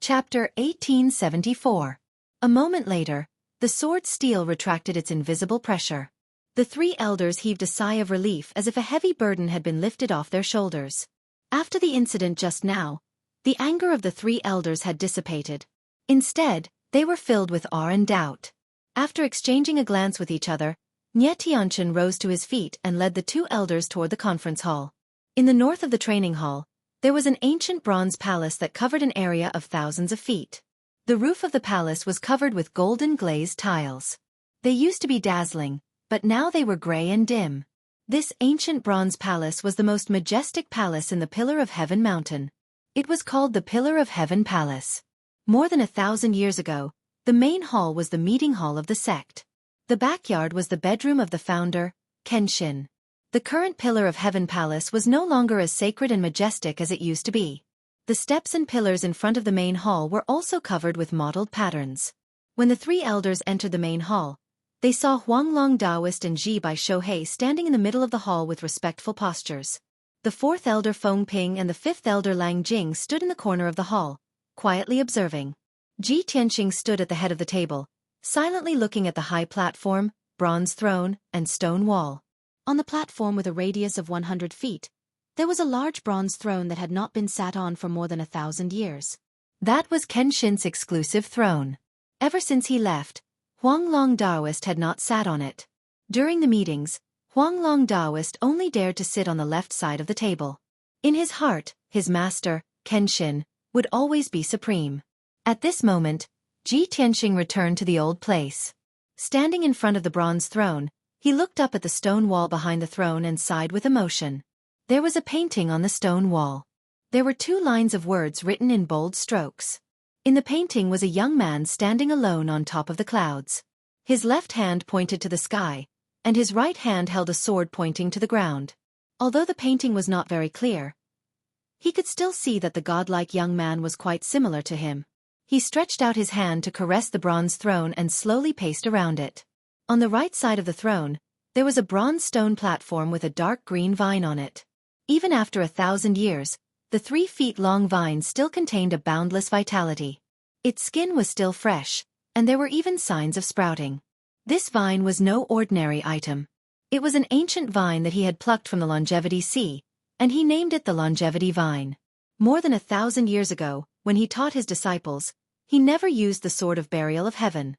Chapter 1874. A moment later, the sword steel retracted its invisible pressure. The three elders heaved a sigh of relief as if a heavy burden had been lifted off their shoulders. After the incident just now, the anger of the three elders had dissipated. Instead, they were filled with awe and doubt. After exchanging a glance with each other, Nye Tianchen rose to his feet and led the two elders toward the conference hall. In the north of the training hall, there was an ancient bronze palace that covered an area of thousands of feet. The roof of the palace was covered with golden glazed tiles. They used to be dazzling, but now they were gray and dim. This ancient bronze palace was the most majestic palace in the Pillar of Heaven mountain. It was called the Pillar of Heaven Palace. More than 1,000 years ago, the main hall was the meeting hall of the sect. The backyard was the bedroom of the founder, Kenshin. The current Pillar of Heaven Palace was no longer as sacred and majestic as it used to be. The steps and pillars in front of the main hall were also covered with mottled patterns. When the three elders entered the main hall, they saw Huanglong Daoist and Ji by Xueqi standing in the middle of the hall with respectful postures. The fourth elder Feng Ping and the fifth elder Lang Jing stood in the corner of the hall, quietly observing. Ji Tianqing stood at the head of the table, silently looking at the high platform, bronze throne, and stone wall. On the platform with a radius of 100 feet, there was a large bronze throne that had not been sat on for more than 1,000 years. That was Kenshin's exclusive throne. Ever since he left, Huanglong Daoist had not sat on it. During the meetings, Huanglong Daoist only dared to sit on the left side of the table. In his heart, his master, Kenshin, would always be supreme. At this moment, Ji Tianqing returned to the old place. Standing in front of the bronze throne, he looked up at the stone wall behind the throne and sighed with emotion. There was a painting on the stone wall. There were 2 lines of words written in bold strokes. In the painting was a young man standing alone on top of the clouds. His left hand pointed to the sky, and his right hand held a sword pointing to the ground. Although the painting was not very clear, he could still see that the godlike young man was quite similar to him. He stretched out his hand to caress the bronze throne and slowly paced around it. On the right side of the throne, there was a bronze stone platform with a dark green vine on it. Even after 1,000 years, the 3-feet-long vine still contained a boundless vitality. Its skin was still fresh, and there were even signs of sprouting. This vine was no ordinary item. It was an ancient vine that he had plucked from the Longevity Sea, and he named it the Longevity Vine. More than 1,000 years ago, when he taught his disciples, he never used the Sword of Burial of Heaven.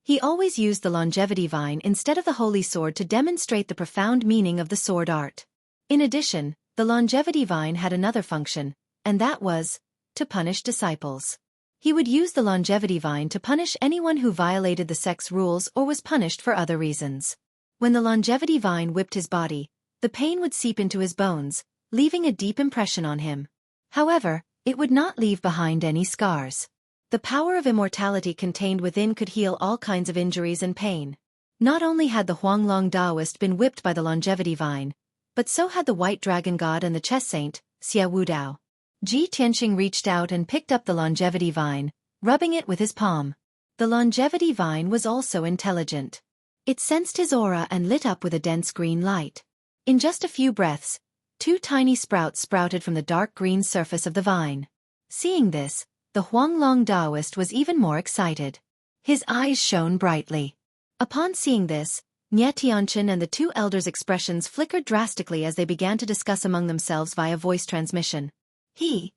He always used the Longevity Vine instead of the Holy Sword to demonstrate the profound meaning of the sword art. In addition, the Longevity Vine had another function, and that was to punish disciples. He would use the Longevity Vine to punish anyone who violated the sect's rules or was punished for other reasons. When the Longevity Vine whipped his body, the pain would seep into his bones, leaving a deep impression on him. However, it would not leave behind any scars. The power of immortality contained within could heal all kinds of injuries and pain. Not only had the Huanglong Daoist been whipped by the Longevity Vine, but so had the White Dragon God and the Chess Saint, Xia Wudao. Ji Tianqing reached out and picked up the Longevity Vine, rubbing it with his palm. The Longevity Vine was also intelligent. It sensed his aura and lit up with a dense green light. In just a few breaths, 2 tiny sprouts sprouted from the dark green surface of the vine. Seeing this, the Huanglong Daoist was even more excited. His eyes shone brightly. Upon seeing this, Nye Tianchen and the 2 elders' expressions flickered drastically as they began to discuss among themselves via voice transmission. He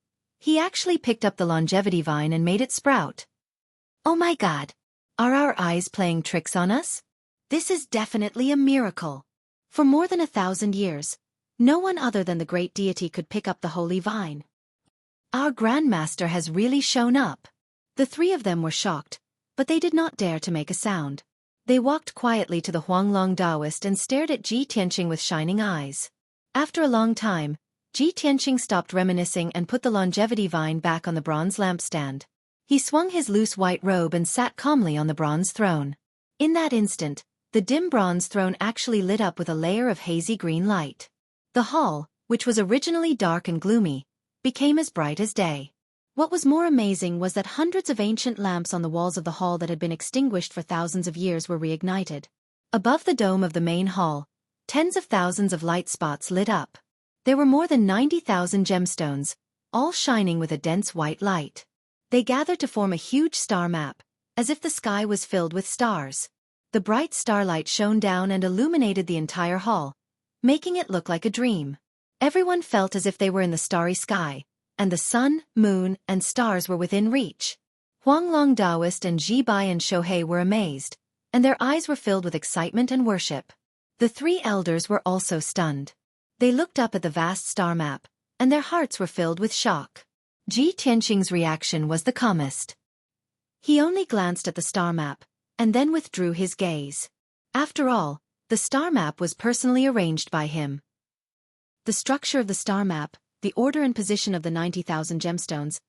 actually picked up the Longevity Vine and made it sprout. Oh my God! Are our eyes playing tricks on us? This is definitely a miracle. For more than 1,000 years, no one other than the great deity could pick up the holy vine. Our Grandmaster has really shown up. The 3 of them were shocked, but they did not dare to make a sound. They walked quietly to the Huanglong Daoist and stared at Ji Tianqing with shining eyes. After a long time, Ji Tianqing stopped reminiscing and put the Longevity Vine back on the bronze lampstand. He swung his loose white robe and sat calmly on the bronze throne. In that instant, the dim bronze throne actually lit up with a layer of hazy green light. The hall, which was originally dark and gloomy, became as bright as day. What was more amazing was that hundreds of ancient lamps on the walls of the hall that had been extinguished for thousands of years were reignited. Above the dome of the main hall, tens of thousands of light spots lit up. There were more than 90,000 gemstones, all shining with a dense white light. They gathered to form a huge star map, as if the sky was filled with stars. The bright starlight shone down and illuminated the entire hall, making it look like a dream. Everyone felt as if they were in the starry sky, and the sun, moon, and stars were within reach. Huanglong Daoist and Ji Bai and Xueqi were amazed, and their eyes were filled with excitement and worship. The three elders were also stunned. They looked up at the vast star map, and their hearts were filled with shock. Ji Tianqing's reaction was the calmest. He only glanced at the star map, and then withdrew his gaze. After all, the star map was personally arranged by him. The structure of the star map, the order and position of the 90,000 gemstones,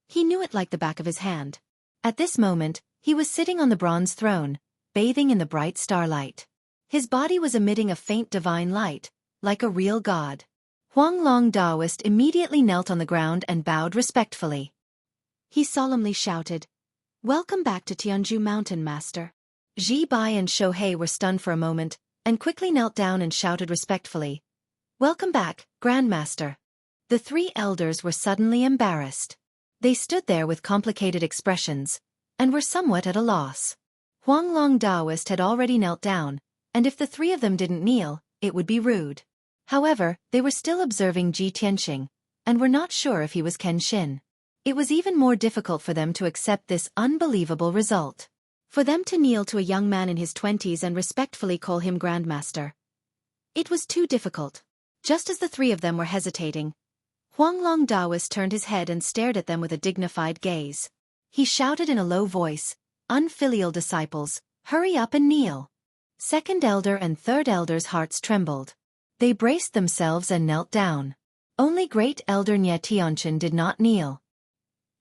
he knew it like the back of his hand. At this moment, he was sitting on the bronze throne, bathing in the bright starlight. His body was emitting a faint divine light, like a real god. Huanglong Daoist immediately knelt on the ground and bowed respectfully. He solemnly shouted, "Welcome back to Tianzhu Mountain, Master." Ji Bai and Xueqi were stunned for a moment, and quickly knelt down and shouted respectfully, "Welcome back, Grandmaster." The three elders were suddenly embarrassed. They stood there with complicated expressions, and were somewhat at a loss. Huanglong Daoist had already knelt down, and if the three of them didn't kneel, it would be rude. However, they were still observing Ji Tianqing, and were not sure if he was Kenshin. It was even more difficult for them to accept this unbelievable result. For them to kneel to a young man in his 20s and respectfully call him Grandmaster. It was too difficult. Just as the three of them were hesitating, Huanglong Daoist turned his head and stared at them with a dignified gaze. He shouted in a low voice, "Unfilial disciples, hurry up and kneel." Second elder and third elder's hearts trembled. They braced themselves and knelt down. Only great elder Nye Tianqin did not kneel.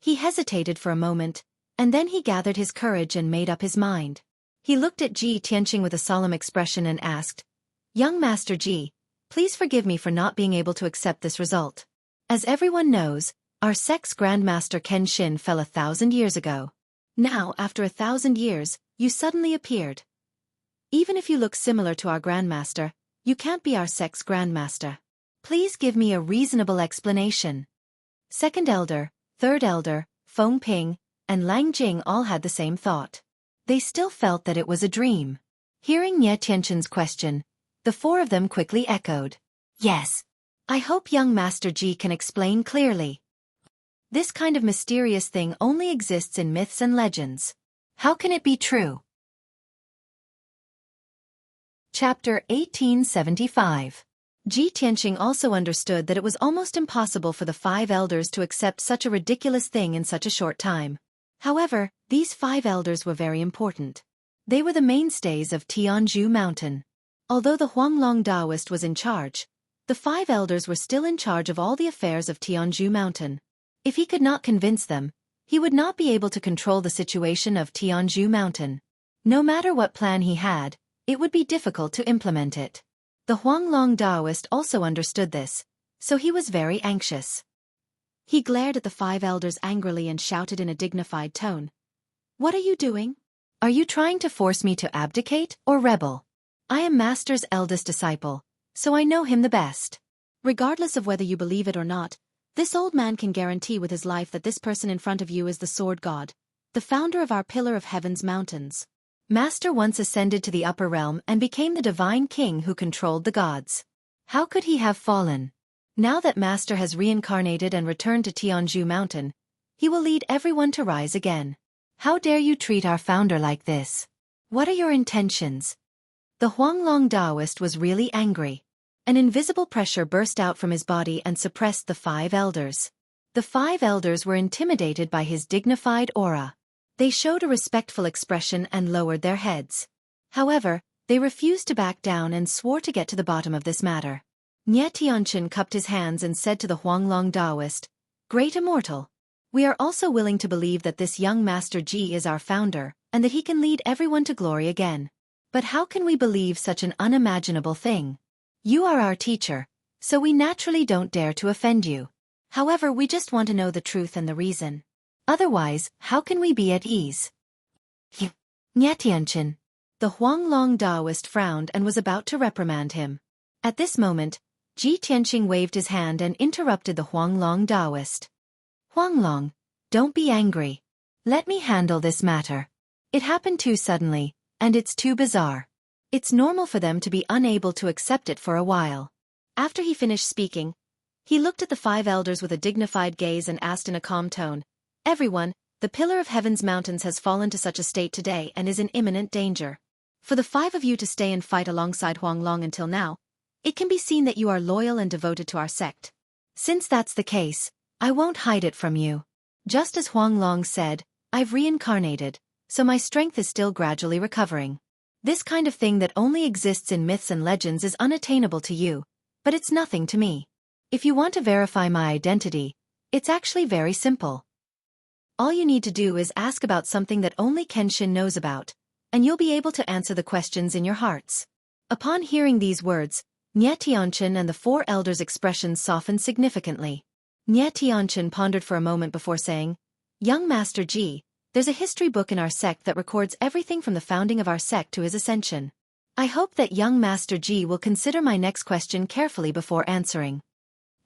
He hesitated for a moment, and then he gathered his courage and made up his mind. He looked at Ji Tianqing with a solemn expression and asked, "Young Master Ji, please forgive me for not being able to accept this result. As everyone knows, our sect's Grandmaster Kenshin fell 1,000 years ago. Now, after 1,000 years, you suddenly appeared. Even if you look similar to our Grandmaster, you can't be our sect's Grandmaster. Please give me a reasonable explanation." Second elder, third elder, Feng Ping, and Lang Jing all had the same thought. They still felt that it was a dream. Hearing Nye Tianqin's question, the four of them quickly echoed, "Yes. I hope young Master Ji can explain clearly. This kind of mysterious thing only exists in myths and legends. How can it be true?" Chapter 1875. Ji Tianqing also understood that it was almost impossible for the five elders to accept such a ridiculous thing in such a short time. However, these five elders were very important. They were the mainstays of Tianzhu Mountain. Although the Huanglong Daoist was in charge, the five elders were still in charge of all the affairs of Tianzhu Mountain. If he could not convince them, he would not be able to control the situation of Tianzhu Mountain. No matter what plan he had, it would be difficult to implement it. The Huanglong Daoist also understood this, so he was very anxious. He glared at the five elders angrily and shouted in a dignified tone, "What are you doing? Are you trying to force me to abdicate or rebel? I am Master's eldest disciple, so I know him the best. Regardless of whether you believe it or not, this old man can guarantee with his life that this person in front of you is the Sword God, the founder of our Pillar of Heaven's mountains. Master once ascended to the upper realm and became the divine king who controlled the gods. How could he have fallen? Now that Master has reincarnated and returned to Tianzhu Mountain, he will lead everyone to rise again. How dare you treat our founder like this? What are your intentions?" The Huanglong Daoist was really angry. An invisible pressure burst out from his body and suppressed the five elders. The five elders were intimidated by his dignified aura. They showed a respectful expression and lowered their heads. However, they refused to back down and swore to get to the bottom of this matter. Nye Tianqin cupped his hands and said to the Huanglong Daoist, "Great Immortal, we are also willing to believe that this young Master Ji is our founder, and that he can lead everyone to glory again. But how can we believe such an unimaginable thing? You are our teacher, so we naturally don't dare to offend you. However, we just want to know the truth and the reason. Otherwise, how can we be at ease?" Nye Tianqin. The Huanglong Daoist frowned and was about to reprimand him. At this moment, Ji Tianqing waved his hand and interrupted the Huanglong Daoist. "Huanglong, Don't be angry. Let me handle this matter. It happened too suddenly, and it's too bizarre. It's normal for them to be unable to accept it for a while. After he finished speaking, he looked at the 5 elders with a dignified gaze and asked in a calm tone, "Everyone, the pillar of heaven's mountains has fallen to such a state today and is in imminent danger. For the 5 of you to stay and fight alongside Huanglong until now, it can be seen that you are loyal and devoted to our sect. Since that's the case, I won't hide it from you. Just as Huanglong said, I've reincarnated, so my strength is still gradually recovering. This kind of thing that only exists in myths and legends is unattainable to you, but it's nothing to me. If you want to verify my identity, it's actually very simple. All you need to do is ask about something that only Kenshin knows about, and you'll be able to answer the questions in your hearts." Upon hearing these words, Nye Tianchen and the 4 elders' expressions softened significantly. Nye Tianchen pondered for a moment before saying, "Young Master Ji, there's a history book in our sect that records everything from the founding of our sect to his ascension. I hope that young Master Ji will consider my next question carefully before answering."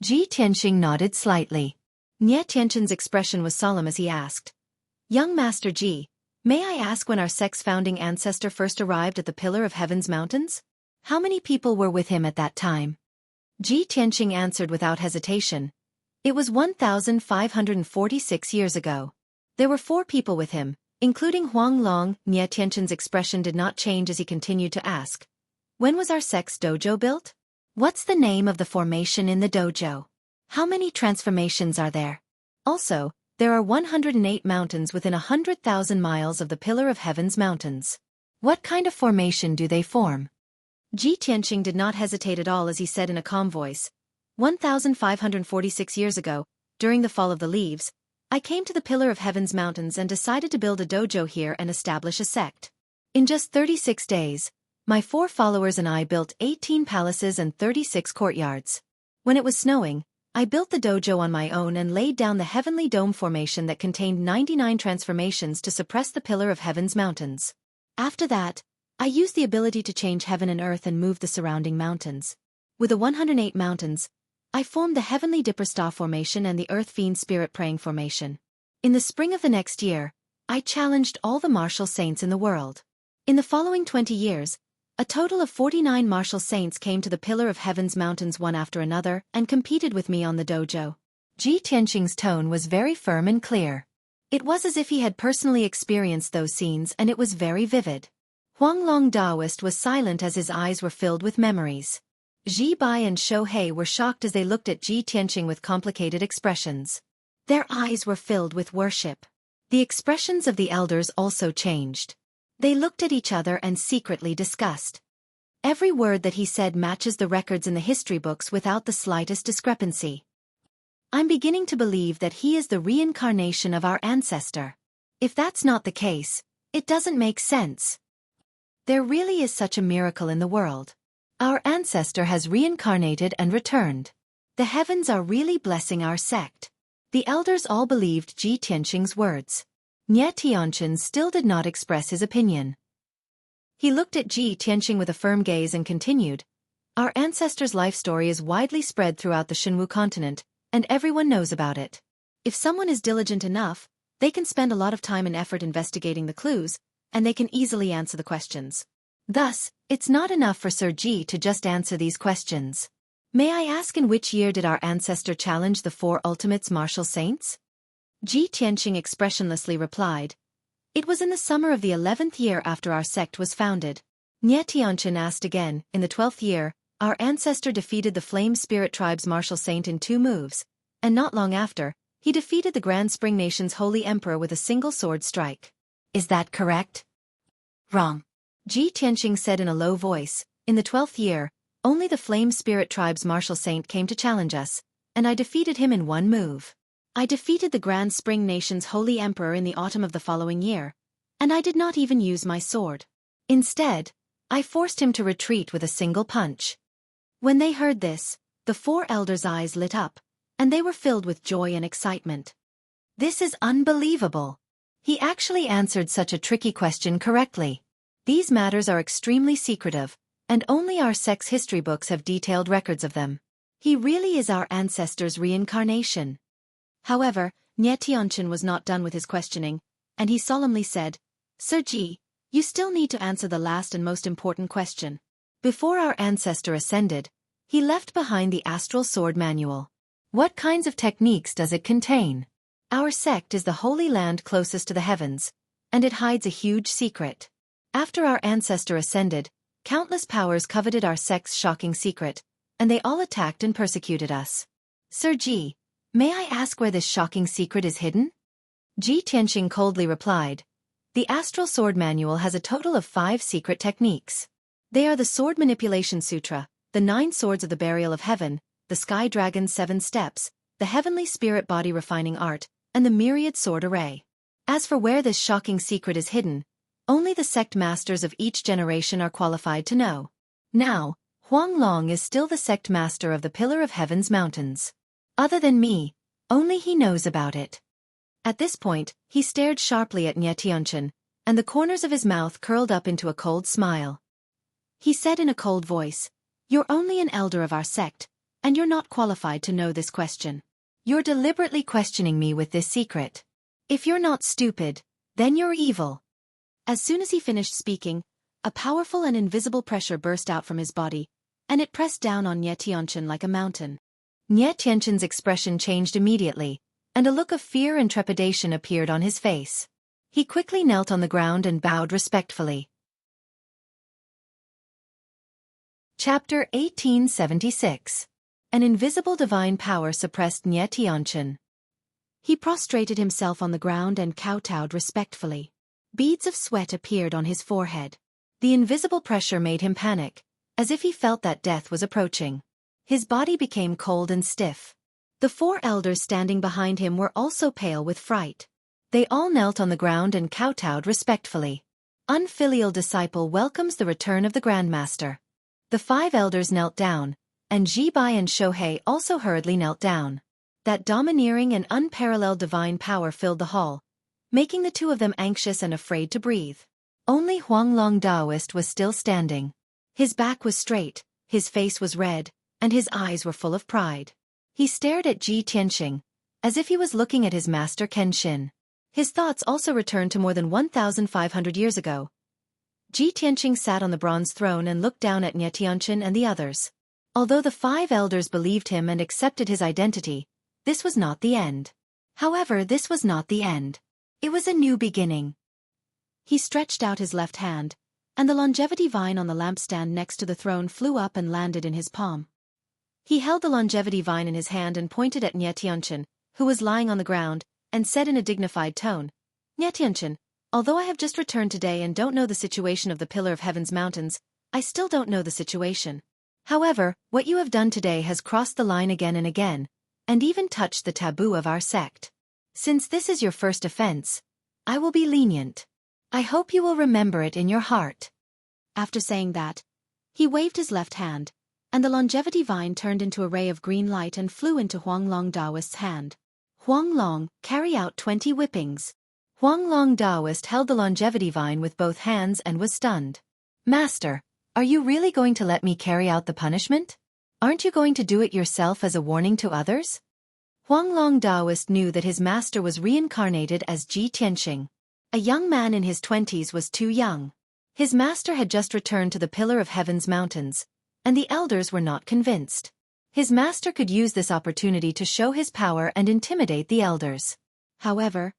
Ji Tianxing nodded slightly. Nye Tianchen's expression was solemn as he asked, "Young Master Ji, may I ask when our sect's founding ancestor first arrived at the Pillar of Heaven's Mountains? How many people were with him at that time?" Ji Tianxing answered without hesitation. "It was 1,546 years ago. There were 4 people with him, including Huang Long." Nye Tianchen's expression did not change as he continued to ask, "When was our sect's dojo built? What's the name of the formation in the dojo? How many transformations are there? Also, there are 108 mountains within 100,000 miles of the Pillar of Heaven's Mountains. What kind of formation do they form?" Ji Tianxing did not hesitate at all as he said in a calm voice, 1,546 years ago, during the fall of the leaves, I came to the Pillar of Heaven's Mountains and decided to build a dojo here and establish a sect. In just 36 days, my 4 followers and I built 18 palaces and 36 courtyards. When it was snowing, I built the dojo on my own and laid down the heavenly dome formation that contained 99 transformations to suppress the Pillar of Heaven's Mountains. After that, I used the ability to change heaven and earth and move the surrounding mountains. With the 108 mountains, I formed the Heavenly Dipper Star Formation and the Earth Fiend Spirit Praying Formation. In the spring of the next year, I challenged all the martial saints in the world. In the following 20 years, a total of 49 martial saints came to the Pillar of Heaven's Mountains one after another and competed with me on the dojo." Ji Tianxing's tone was very firm and clear. It was as if he had personally experienced those scenes and it was very vivid. Huanglong Daoist was silent as his eyes were filled with memories. Ji Bai and Xueqi were shocked as they looked at Ji Tianxing with complicated expressions. Their eyes were filled with worship. The expressions of the elders also changed. They looked at each other and secretly discussed. Every word that he said matches the records in the history books without the slightest discrepancy. "I'm beginning to believe that he is the reincarnation of our ancestor. If that's not the case, it doesn't make sense. There really is such a miracle in the world. Our ancestor has reincarnated and returned. The heavens are really blessing our sect." The elders all believed Ji Tianxing's words. Nye Tianchen still did not express his opinion. He looked at Ji Tianxing with a firm gaze and continued, "Our ancestor's life story is widely spread throughout the Shenwu continent, and everyone knows about it. If someone is diligent enough, they can spend a lot of time and effort investigating the clues, and they can easily answer the questions. Thus, it's not enough for Sir Ji to just answer these questions. May I ask in which year did our ancestor challenge the 4 Ultimates martial saints?" Ji Tianxing expressionlessly replied, "It was in the summer of the 11th year after our sect was founded." Nye Tianchen asked again, "In the 12th year, our ancestor defeated the Flame Spirit Tribe's martial saint in 2 moves, and not long after, he defeated the Grand Spring Nation's Holy Emperor with a single sword strike. Is that correct?" "Wrong," Ji Tianxing said in a low voice. "In the 12th year, only the Flame Spirit Tribe's martial saint came to challenge us, and I defeated him in 1 move. I defeated the Grand Spring Nation's Holy Emperor in the autumn of the following year, and I did not even use my sword. Instead, I forced him to retreat with a single punch." When they heard this, the 4 elders' eyes lit up, and they were filled with joy and excitement. "This is unbelievable. He actually answered such a tricky question correctly. These matters are extremely secretive, and only our sect's history books have detailed records of them. He really is our ancestor's reincarnation." However, Nie Tianqian was not done with his questioning, and he solemnly said, Xueqi, you still need to answer the last and most important question. Before our ancestor ascended, he left behind the astral sword manual. What kinds of techniques does it contain? Our sect is the holy land closest to the heavens, and it hides a huge secret. After our ancestor ascended, countless powers coveted our sect's shocking secret, and they all attacked and persecuted us. Xueqi, may I ask where this shocking secret is hidden? Ji Tianqing coldly replied. The Astral Sword Manual has a total of 5 secret techniques. They are the Sword Manipulation Sutra, the 9 Swords of the Burial of Heaven, the Sky Dragon's 7 Steps, the Heavenly Spirit Body Refining Art, and the Myriad Sword Array. As for where this shocking secret is hidden, only the sect masters of each generation are qualified to know. Now, Huang Long is still the sect master of the Pillar of Heaven's mountains. Other than me, only he knows about it. At this point, he stared sharply at Nie Tianqian, and the corners of his mouth curled up into a cold smile. He said in a cold voice, You're only an elder of our sect, and you're not qualified to know this question. You're deliberately questioning me with this secret. If you're not stupid, then you're evil. As soon as he finished speaking, a powerful and invisible pressure burst out from his body, and it pressed down on Nie Tianqian like a mountain. Nie Tianqian's expression changed immediately, and a look of fear and trepidation appeared on his face. He quickly knelt on the ground and bowed respectfully. Chapter 1876. An invisible divine power suppressed Nie Tianqian. He prostrated himself on the ground and kowtowed respectfully. Beads of sweat appeared on his forehead. The invisible pressure made him panic, as if he felt that death was approaching. His body became cold and stiff. The 4 elders standing behind him were also pale with fright. They all knelt on the ground and kowtowed respectfully. Unfilial disciple welcomes the return of the Grandmaster. The 5 elders knelt down, and Jibai and Shohei also hurriedly knelt down. That domineering and unparalleled divine power filled the hall, making the 2 of them anxious and afraid to breathe. Only Huanglong Daoist was still standing. His back was straight, his face was red, and his eyes were full of pride. He stared at Ji Tianqing, as if he was looking at his master Kenshin. His thoughts also returned to more than 1,500 years ago. Ji Tianqing sat on the bronze throne and looked down at Nie Tianqian and the others. Although the 5 elders believed him and accepted his identity, this was not the end. However, this was not the end. It was a new beginning. He stretched out his left hand, and the longevity vine on the lampstand next to the throne flew up and landed in his palm. He held the longevity vine in his hand and pointed at Nie Tianqian, who was lying on the ground, and said in a dignified tone, Nie Tianqian, although I have just returned today and don't know the situation of the Pillar of Heaven's mountains, I still don't know the situation. However, what you have done today has crossed the line again and again, and even touched the taboo of our sect. Since this is your first offense, I will be lenient. I hope you will remember it in your heart. After saying that, he waved his left hand, and the longevity vine turned into a ray of green light and flew into Huanglong Daoist's hand. Huanglong, carry out 20 whippings. Huanglong Daoist held the longevity vine with both hands and was stunned. Master, are you really going to let me carry out the punishment? Aren't you going to do it yourself as a warning to others? Huanglong Daoist knew that his master was reincarnated as Ji Tianqing. A young man in his 20s was too young. His master had just returned to the Pillar of Heaven's mountains, and the elders were not convinced. His master could use this opportunity to show his power and intimidate the elders. However,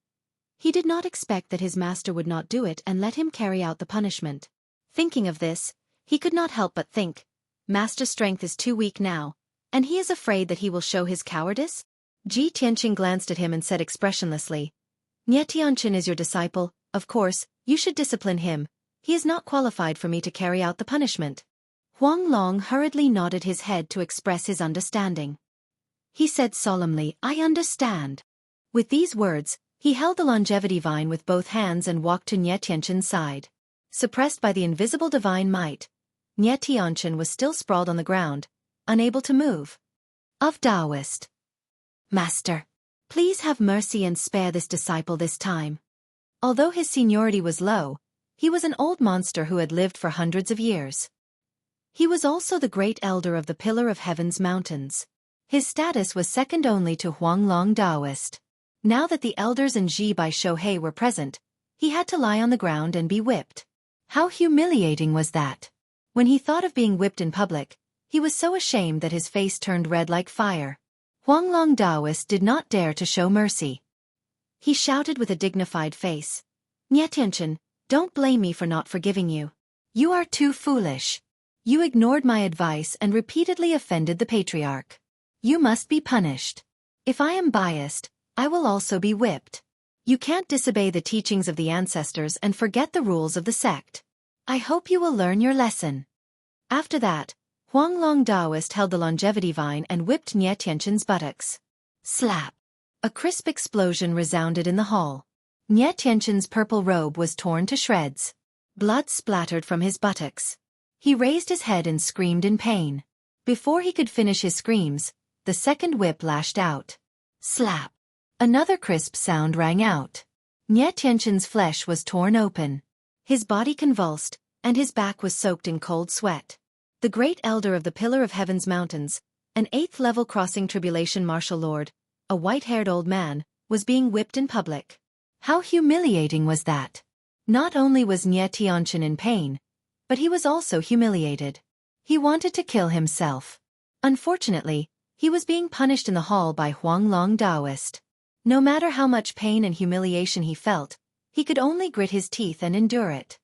he did not expect that his master would not do it and let him carry out the punishment. Thinking of this, he could not help but think, Master's strength is too weak now, and he is afraid that he will show his cowardice? Ji Tianqing glanced at him and said expressionlessly, Nie Tianqian is your disciple, of course, you should discipline him. He is not qualified for me to carry out the punishment. Huanglong hurriedly nodded his head to express his understanding. He said solemnly, I understand. With these words, he held the longevity vine with both hands and walked to Nie Tianqian's side. Suppressed by the invisible divine might, Nie Tianqian was still sprawled on the ground, unable to move. Of Daoist. Master, please have mercy and spare this disciple this time. Although his seniority was low, he was an old monster who had lived for hundreds of years. He was also the great elder of the Pillar of Heaven's mountains. His status was second only to Huanglong Daoist. Now that the elders and Ji by Xueqi were present, he had to lie on the ground and be whipped. How humiliating was that? When he thought of being whipped in public, he was so ashamed that his face turned red like fire. Huanglong Daoist did not dare to show mercy. He shouted with a dignified face, "Nie Tianchen, don't blame me for not forgiving you. You are too foolish. You ignored my advice and repeatedly offended the patriarch. You must be punished. If I am biased, I will also be whipped. You can't disobey the teachings of the ancestors and forget the rules of the sect. I hope you will learn your lesson." After that, Huanglong Daoist held the longevity vine and whipped Nie Tianchen's buttocks. Slap! A crisp explosion resounded in the hall. Nie Tianchen's purple robe was torn to shreds. Blood splattered from his buttocks. He raised his head and screamed in pain. Before he could finish his screams, the second whip lashed out. Slap! Another crisp sound rang out. Nie Tianchen's flesh was torn open. His body convulsed, and his back was soaked in cold sweat. The great elder of the Pillar of Heaven's Mountains, an 8th-level crossing tribulation martial lord, a white-haired old man, was being whipped in public. How humiliating was that? Not only was Nie Tianchen in pain, but he was also humiliated. He wanted to kill himself. Unfortunately, he was being punished in the hall by Huanglong Daoist. No matter how much pain and humiliation he felt, he could only grit his teeth and endure it.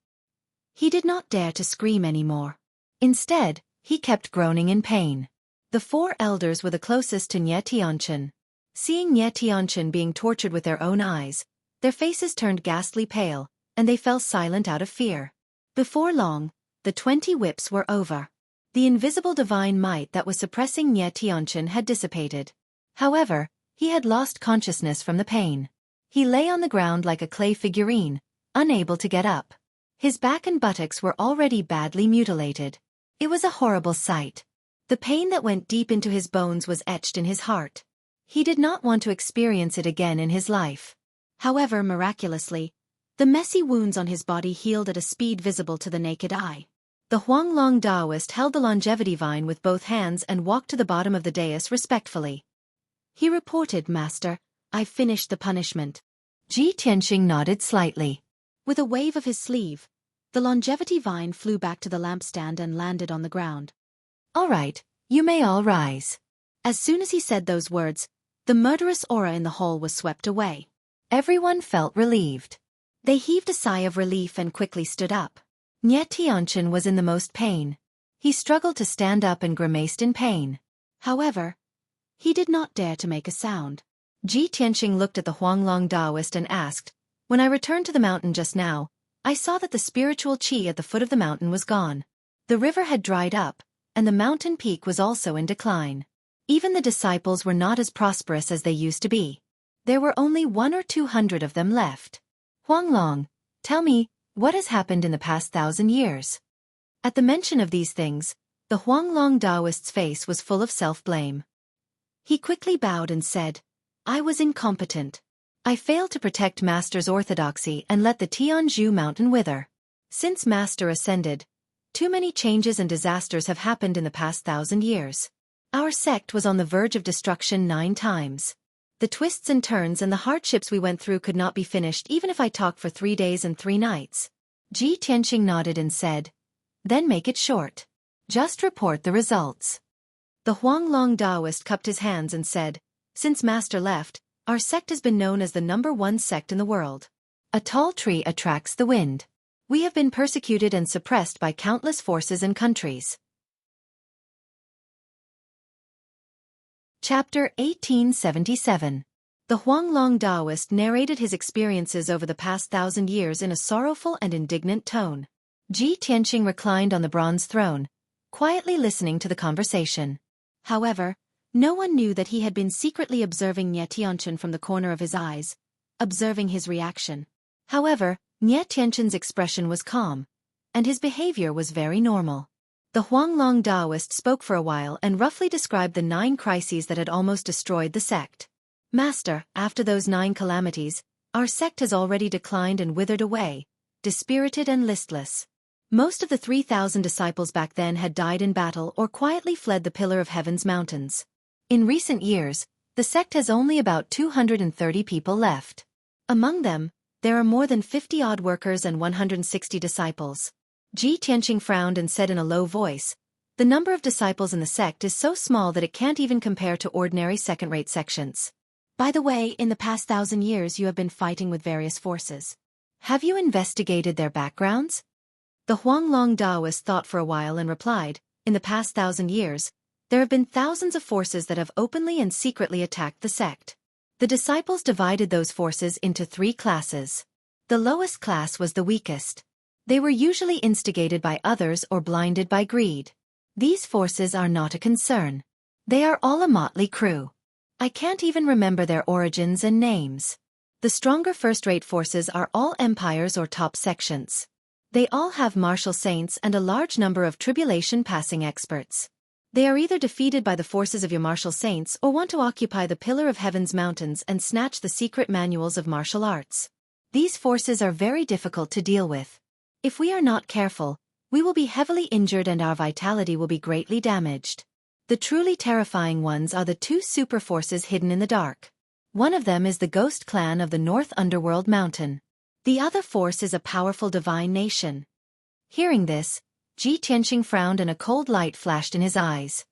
He did not dare to scream anymore. Instead, he kept groaning in pain. The 4 elders were the closest to Nie Tianchen. Seeing Nie Tianchen being tortured with their own eyes, their faces turned ghastly pale, and they fell silent out of fear. Before long, the 20 whips were over. The invisible divine might that was suppressing Nie Tianchen had dissipated. However, he had lost consciousness from the pain. He lay on the ground like a clay figurine, unable to get up. His back and buttocks were already badly mutilated. It was a horrible sight. The pain that went deep into his bones was etched in his heart. He did not want to experience it again in his life. However, miraculously, the messy wounds on his body healed at a speed visible to the naked eye. The Huanglong Daoist held the longevity vine with both hands and walked to the bottom of the dais respectfully. He reported, "Master, I've finished the punishment." Ji Tianxing nodded slightly. With a wave of his sleeve, the longevity vine flew back to the lampstand and landed on the ground. "All right, you may all rise." As soon as he said those words, the murderous aura in the hall was swept away. Everyone felt relieved. They heaved a sigh of relief and quickly stood up. Nie Tianchen was in the most pain. He struggled to stand up and grimaced in pain. However, he did not dare to make a sound. Ji Tianxing looked at the Huanglong Daoist and asked, "When I returned to the mountain just now, I saw that the spiritual qi at the foot of the mountain was gone. The river had dried up, and the mountain peak was also in decline. Even the disciples were not as prosperous as they used to be. There were only 100 or 200 of them left. Huanglong, tell me, what has happened in the past 1,000 years?" At the mention of these things, the Huanglong Daoist's face was full of self-blame. He quickly bowed and said, "I was incompetent. I failed to protect Master's orthodoxy and let the Tianzhu mountain wither. Since Master ascended, too many changes and disasters have happened in the past 1,000 years. Our sect was on the verge of destruction 9 times. The twists and turns and the hardships we went through could not be finished even if I talked for 3 days and 3 nights. Ji Tianxing nodded and said, "Then make it short. Just report the results." The Huanglong Daoist cupped his hands and said, "Since Master left, our sect has been known as the #1 sect in the world. A tall tree attracts the wind. We have been persecuted and suppressed by countless forces and countries." Chapter 1877. The Huanglong Daoist narrated his experiences over the past 1,000 years in a sorrowful and indignant tone. Ji Tianxing reclined on the bronze throne, quietly listening to the conversation. However, no one knew that he had been secretly observing Nie Tianchen from the corner of his eyes, observing his reaction. However, Nie Tianchen's expression was calm, and his behavior was very normal. The Huanglong Daoist spoke for a while and roughly described the 9 crises that had almost destroyed the sect. "Master, after those 9 calamities, our sect has already declined and withered away, dispirited and listless. Most of the 3,000 disciples back then had died in battle or quietly fled the Pillar of Heaven's mountains. In recent years, The sect has only about 230 people left. Among them, there are more than 50-odd workers and 160 disciples. Ji Tianqing frowned and said in a low voice, "The number of disciples in the sect is so small that it can't even compare to ordinary second-rate sections. By the way, in the past 1,000 years you have been fighting with various forces. Have you investigated their backgrounds?" The Huanglong Taoist thought for a while and replied, "In the past 1,000 years, there have been thousands of forces that have openly and secretly attacked the sect. The disciples divided those forces into 3 classes. The lowest class was the weakest. They were usually instigated by others or blinded by greed. These forces are not a concern. They are all a motley crew. I can't even remember their origins and names. The stronger first-rate forces are all empires or top sections. They all have martial saints and a large number of tribulation-passing experts. They are either defeated by the forces of your martial saints or want to occupy the Pillar of Heaven's mountains and snatch the secret manuals of martial arts. These forces are very difficult to deal with. If we are not careful, we will be heavily injured and our vitality will be greatly damaged. The truly terrifying ones are the 2 super forces hidden in the dark. One of them is the ghost clan of the North Underworld Mountain. The other force is a powerful divine nation." Hearing this, Ji Tianqing frowned and a cold light flashed in his eyes.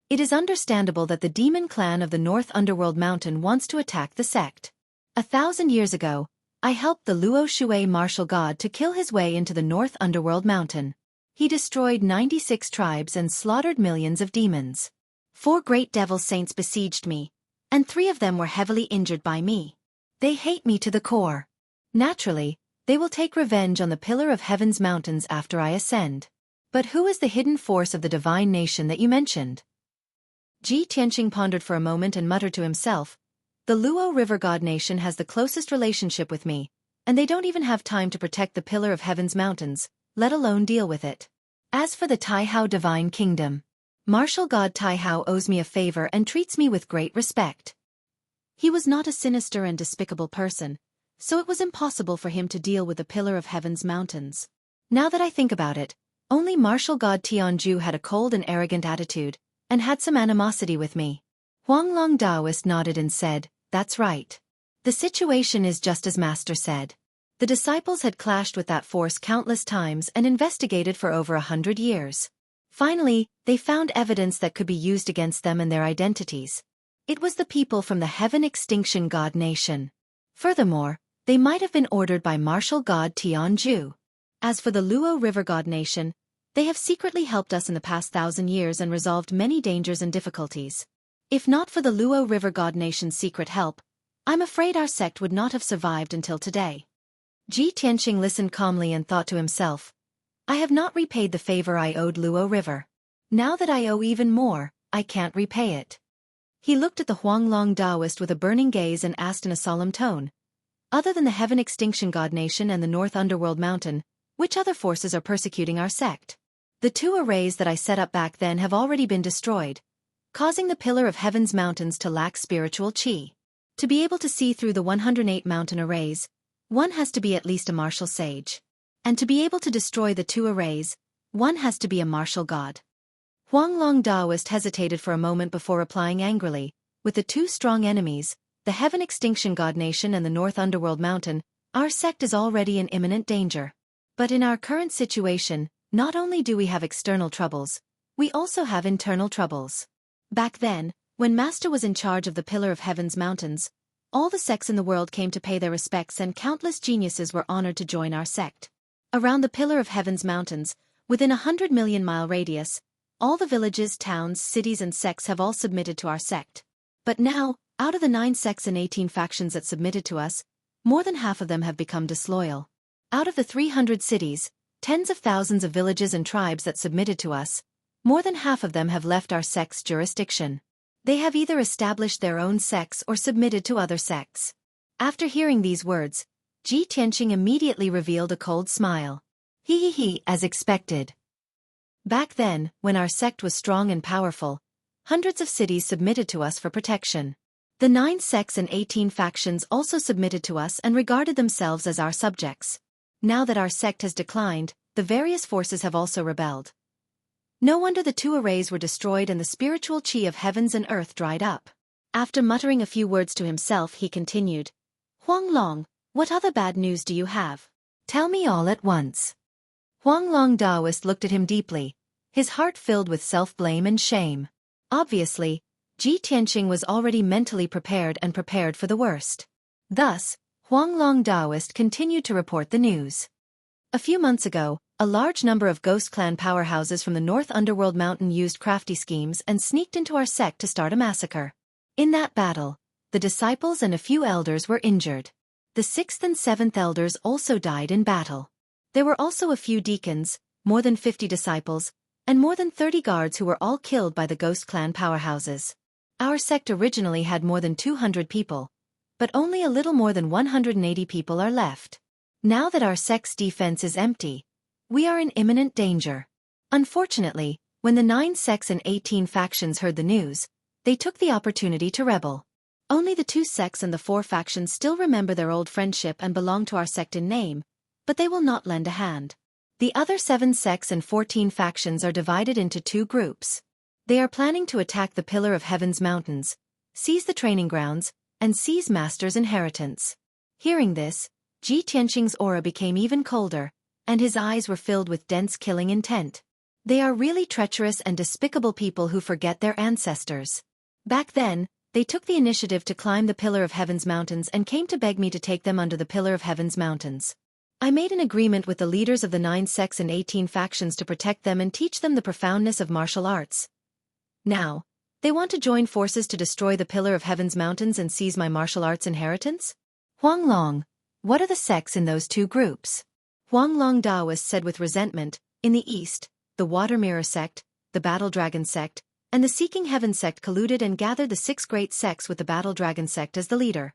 It is understandable that the demon clan of the North Underworld Mountain wants to attack the sect. 1,000 years ago, I helped the Luo Shui martial god to kill his way into the North Underworld Mountain. He destroyed 96 tribes and slaughtered millions of demons. 4 great devil saints besieged me, and 3 of them were heavily injured by me. They hate me to the core. Naturally, they will take revenge on the Pillar of Heaven's mountains after I ascend. But who is the hidden force of the divine nation that you mentioned?" Ji Tianqing pondered for a moment and muttered to himself, "The Luo River God Nation has the closest relationship with me, and they don't even have time to protect the Pillar of Heaven's mountains, let alone deal with it. As for the Taihao Divine Kingdom, martial god Taihao owes me a favor and treats me with great respect." He was not a sinister and despicable person, so it was impossible for him to deal with the Pillar of Heaven's mountains. Now that I think about it, only martial god Tianju had a cold and arrogant attitude, and had some animosity with me. Huanglong Taoist nodded and said, "That's right. The situation is just as Master said. The disciples had clashed with that force countless times and investigated for over 100 years. Finally, they found evidence that could be used against them and their identities. It was the people from the Heaven Extinction God Nation. Furthermore, they might have been ordered by martial god Tianju. As for the Luo River God Nation, they have secretly helped us in the past 1,000 years and resolved many dangers and difficulties. If not for the Luo River God Nation's secret help, I'm afraid our sect would not have survived until today." Ji Tianqing listened calmly and thought to himself, "I have not repaid the favor I owed Luo River. Now that I owe even more, I can't repay it." He looked at the Huanglong Taoist with a burning gaze and asked in a solemn tone, "Other than the Heaven Extinction God Nation and the North Underworld Mountain, which other forces are persecuting our sect?" "The 2 arrays that I set up back then have already been destroyed, causing the Pillar of Heaven's mountains to lack spiritual qi. To be able to see through the 108 mountain arrays, one has to be at least a martial sage. And to be able to destroy the 2 arrays, one has to be a martial god." Huanglong Taoist hesitated for a moment before replying angrily, "With the 2 strong enemies, the Heaven Extinction God Nation and the North Underworld Mountain, our sect is already in imminent danger. But in our current situation, not only do we have external troubles, we also have internal troubles. Back then, when Master was in charge of the Pillar of Heaven's mountains, all the sects in the world came to pay their respects and countless geniuses were honored to join our sect. Around the Pillar of Heaven's mountains, within 100 million-mile radius, all the villages, towns, cities and sects have all submitted to our sect. But now, out of the 9 sects and 18 factions that submitted to us, more than half of them have become disloyal. Out of the 300 cities, tens of thousands of villages and tribes that submitted to us, more than half of them have left our sect's jurisdiction. They have either established their own sects or submitted to other sects." After hearing these words, Ji Tianqing immediately revealed a cold smile. He, as expected. Back then, when our sect was strong and powerful, hundreds of cities submitted to us for protection. The 9 sects and 18 factions also submitted to us and regarded themselves as our subjects. Now that our sect has declined, the various forces have also rebelled. No wonder the 2 arrays were destroyed and the spiritual qi of heavens and earth dried up. After muttering a few words to himself, he continued, Huang Long, what other bad news do you have? Tell me all at once. Huang Long Daoist looked at him deeply, his heart filled with self-blame and shame. Obviously, Ji Tianqing was already mentally prepared for the worst. Thus, Huang Long Daoist continued to report the news. A few months ago, a large number of ghost clan powerhouses from the North Underworld Mountain used crafty schemes and sneaked into our sect to start a massacre. In that battle, the disciples and a few elders were injured. The 6th and 7th elders also died in battle. There were also a few deacons, more than 50 disciples, and more than 30 guards who were all killed by the ghost clan powerhouses. Our sect originally had more than 200 people, but only a little more than 180 people are left. Now that our sect's defense is empty, we are in imminent danger. Unfortunately, when the 9 sects and 18 factions heard the news, they took the opportunity to rebel. Only the 2 sects and the 4 factions still remember their old friendship and belong to our sect in name, but they will not lend a hand. The other 7 sects and 14 factions are divided into 2 groups. They are planning to attack the Pillar of Heaven's mountains, seize the training grounds, and seize Master's inheritance. Hearing this, Ji Tianqing's aura became even colder, and his eyes were filled with dense killing intent. They are really treacherous and despicable people who forget their ancestors. Back then, they took the initiative to climb the Pillar of Heaven's mountains and came to beg me to take them under the Pillar of Heaven's mountains. I made an agreement with the leaders of the 9 sects and 18 factions to protect them and teach them the profoundness of martial arts. Now, they want to join forces to destroy the Pillar of Heaven's mountains and seize my martial arts inheritance? Huang Long, what are the sects in those 2 groups? Huang Long Daoist said with resentment, in the east, the Water Mirror sect, the Battle Dragon sect, and the Seeking Heaven sect colluded and gathered the 6 great sects with the Battle Dragon sect as the leader.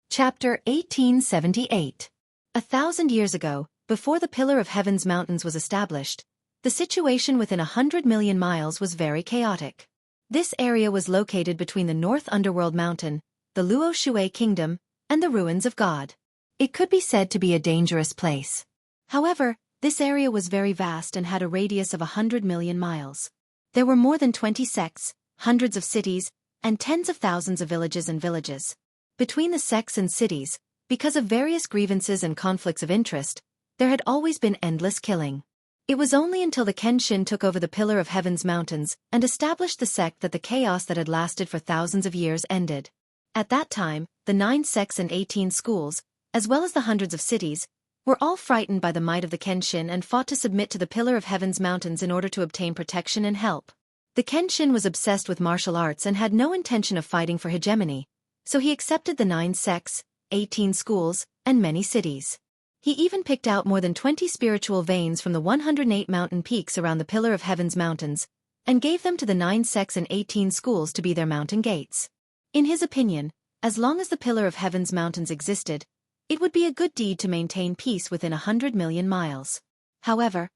Chapter 1878. 1,000 years ago, before the Pillar of Heaven's mountains was established, the situation within 100 million miles was very chaotic. This area was located between the North Underworld Mountain, the Luo Xueqi Kingdom, and the ruins of God. It could be said to be a dangerous place. However, this area was very vast and had a radius of 100 million miles. There were more than 20 sects, hundreds of cities, and tens of thousands of villages and villages. Between the sects and cities, because of various grievances and conflicts of interest, there had always been endless killing. It was only until the Kenshin took over the Pillar of Heaven's mountains and established the sect that the chaos that had lasted for thousands of years ended. At that time, the 9 sects and 18 schools, as well as the hundreds of cities, were all frightened by the might of the Kenshin and fought to submit to the Pillar of Heaven's mountains in order to obtain protection and help. The Kenshin was obsessed with martial arts and had no intention of fighting for hegemony, so he accepted the 9 sects, 18 schools, and many cities. He even picked out more than 20 spiritual veins from the 108 mountain peaks around the Pillar of Heaven's mountains, and gave them to the 9 sects and 18 schools to be their mountain gates. In his opinion, as long as the Pillar of Heaven's mountains existed, it would be a good deed to maintain peace within 100 million miles. However,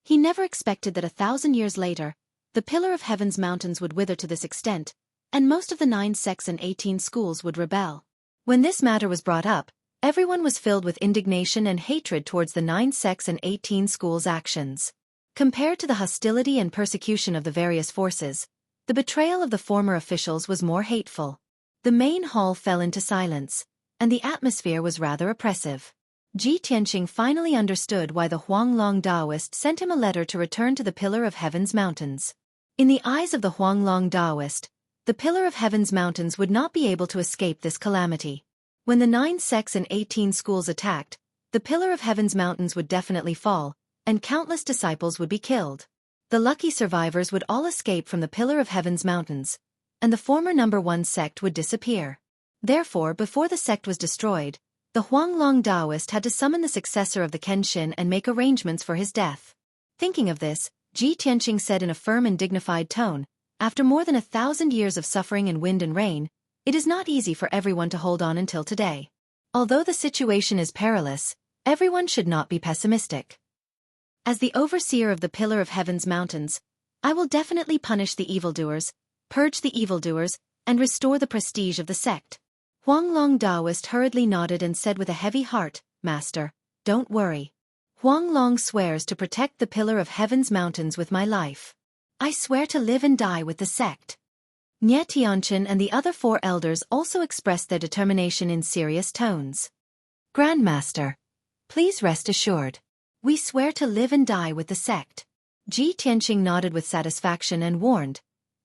he never expected that 1,000 years later, the Pillar of Heaven's mountains would wither to this extent, and most of the 9 sects and 18 schools would rebel. When this matter was brought up, everyone was filled with indignation and hatred towards the 9 sects and 18 schools' actions. Compared to the hostility and persecution of the various forces, the betrayal of the former officials was more hateful. The main hall fell into silence, and the atmosphere was rather oppressive. Ji Tianqing finally understood why the Huang Long Daoist sent him a letter to return to the Pillar of Heaven's mountains. In the eyes of the Huang Long Daoist, the Pillar of Heaven's mountains would not be able to escape this calamity. When the 9 sects and 18 schools attacked, the Pillar of Heaven's mountains would definitely fall, and countless disciples would be killed. The lucky survivors would all escape from the Pillar of Heaven's mountains, and the former number 1 sect would disappear. Therefore, before the sect was destroyed, the Huang Long Daoist had to summon the successor of the Kenshin and make arrangements for his death. Thinking of this, Ji Tianqing said in a firm and dignified tone, "After more than 1,000 years of suffering in wind and rain, it is not easy for everyone to hold on until today. Although the situation is perilous, everyone should not be pessimistic. As the overseer of the Pillar of Heaven's mountains, I will definitely punish the evildoers, purge the evildoers, and restore the prestige of the sect." Huang Long Daoist hurriedly nodded and said with a heavy heart, "Master, don't worry. Huang Long swears to protect the Pillar of Heaven's mountains with my life. I swear to live and die with the sect. Nye Tianchen and the other 4 elders also expressed their determination in serious tones. Grandmaster, please rest assured. We swear to live and die with the sect. Ji Tianqing nodded with satisfaction and warned,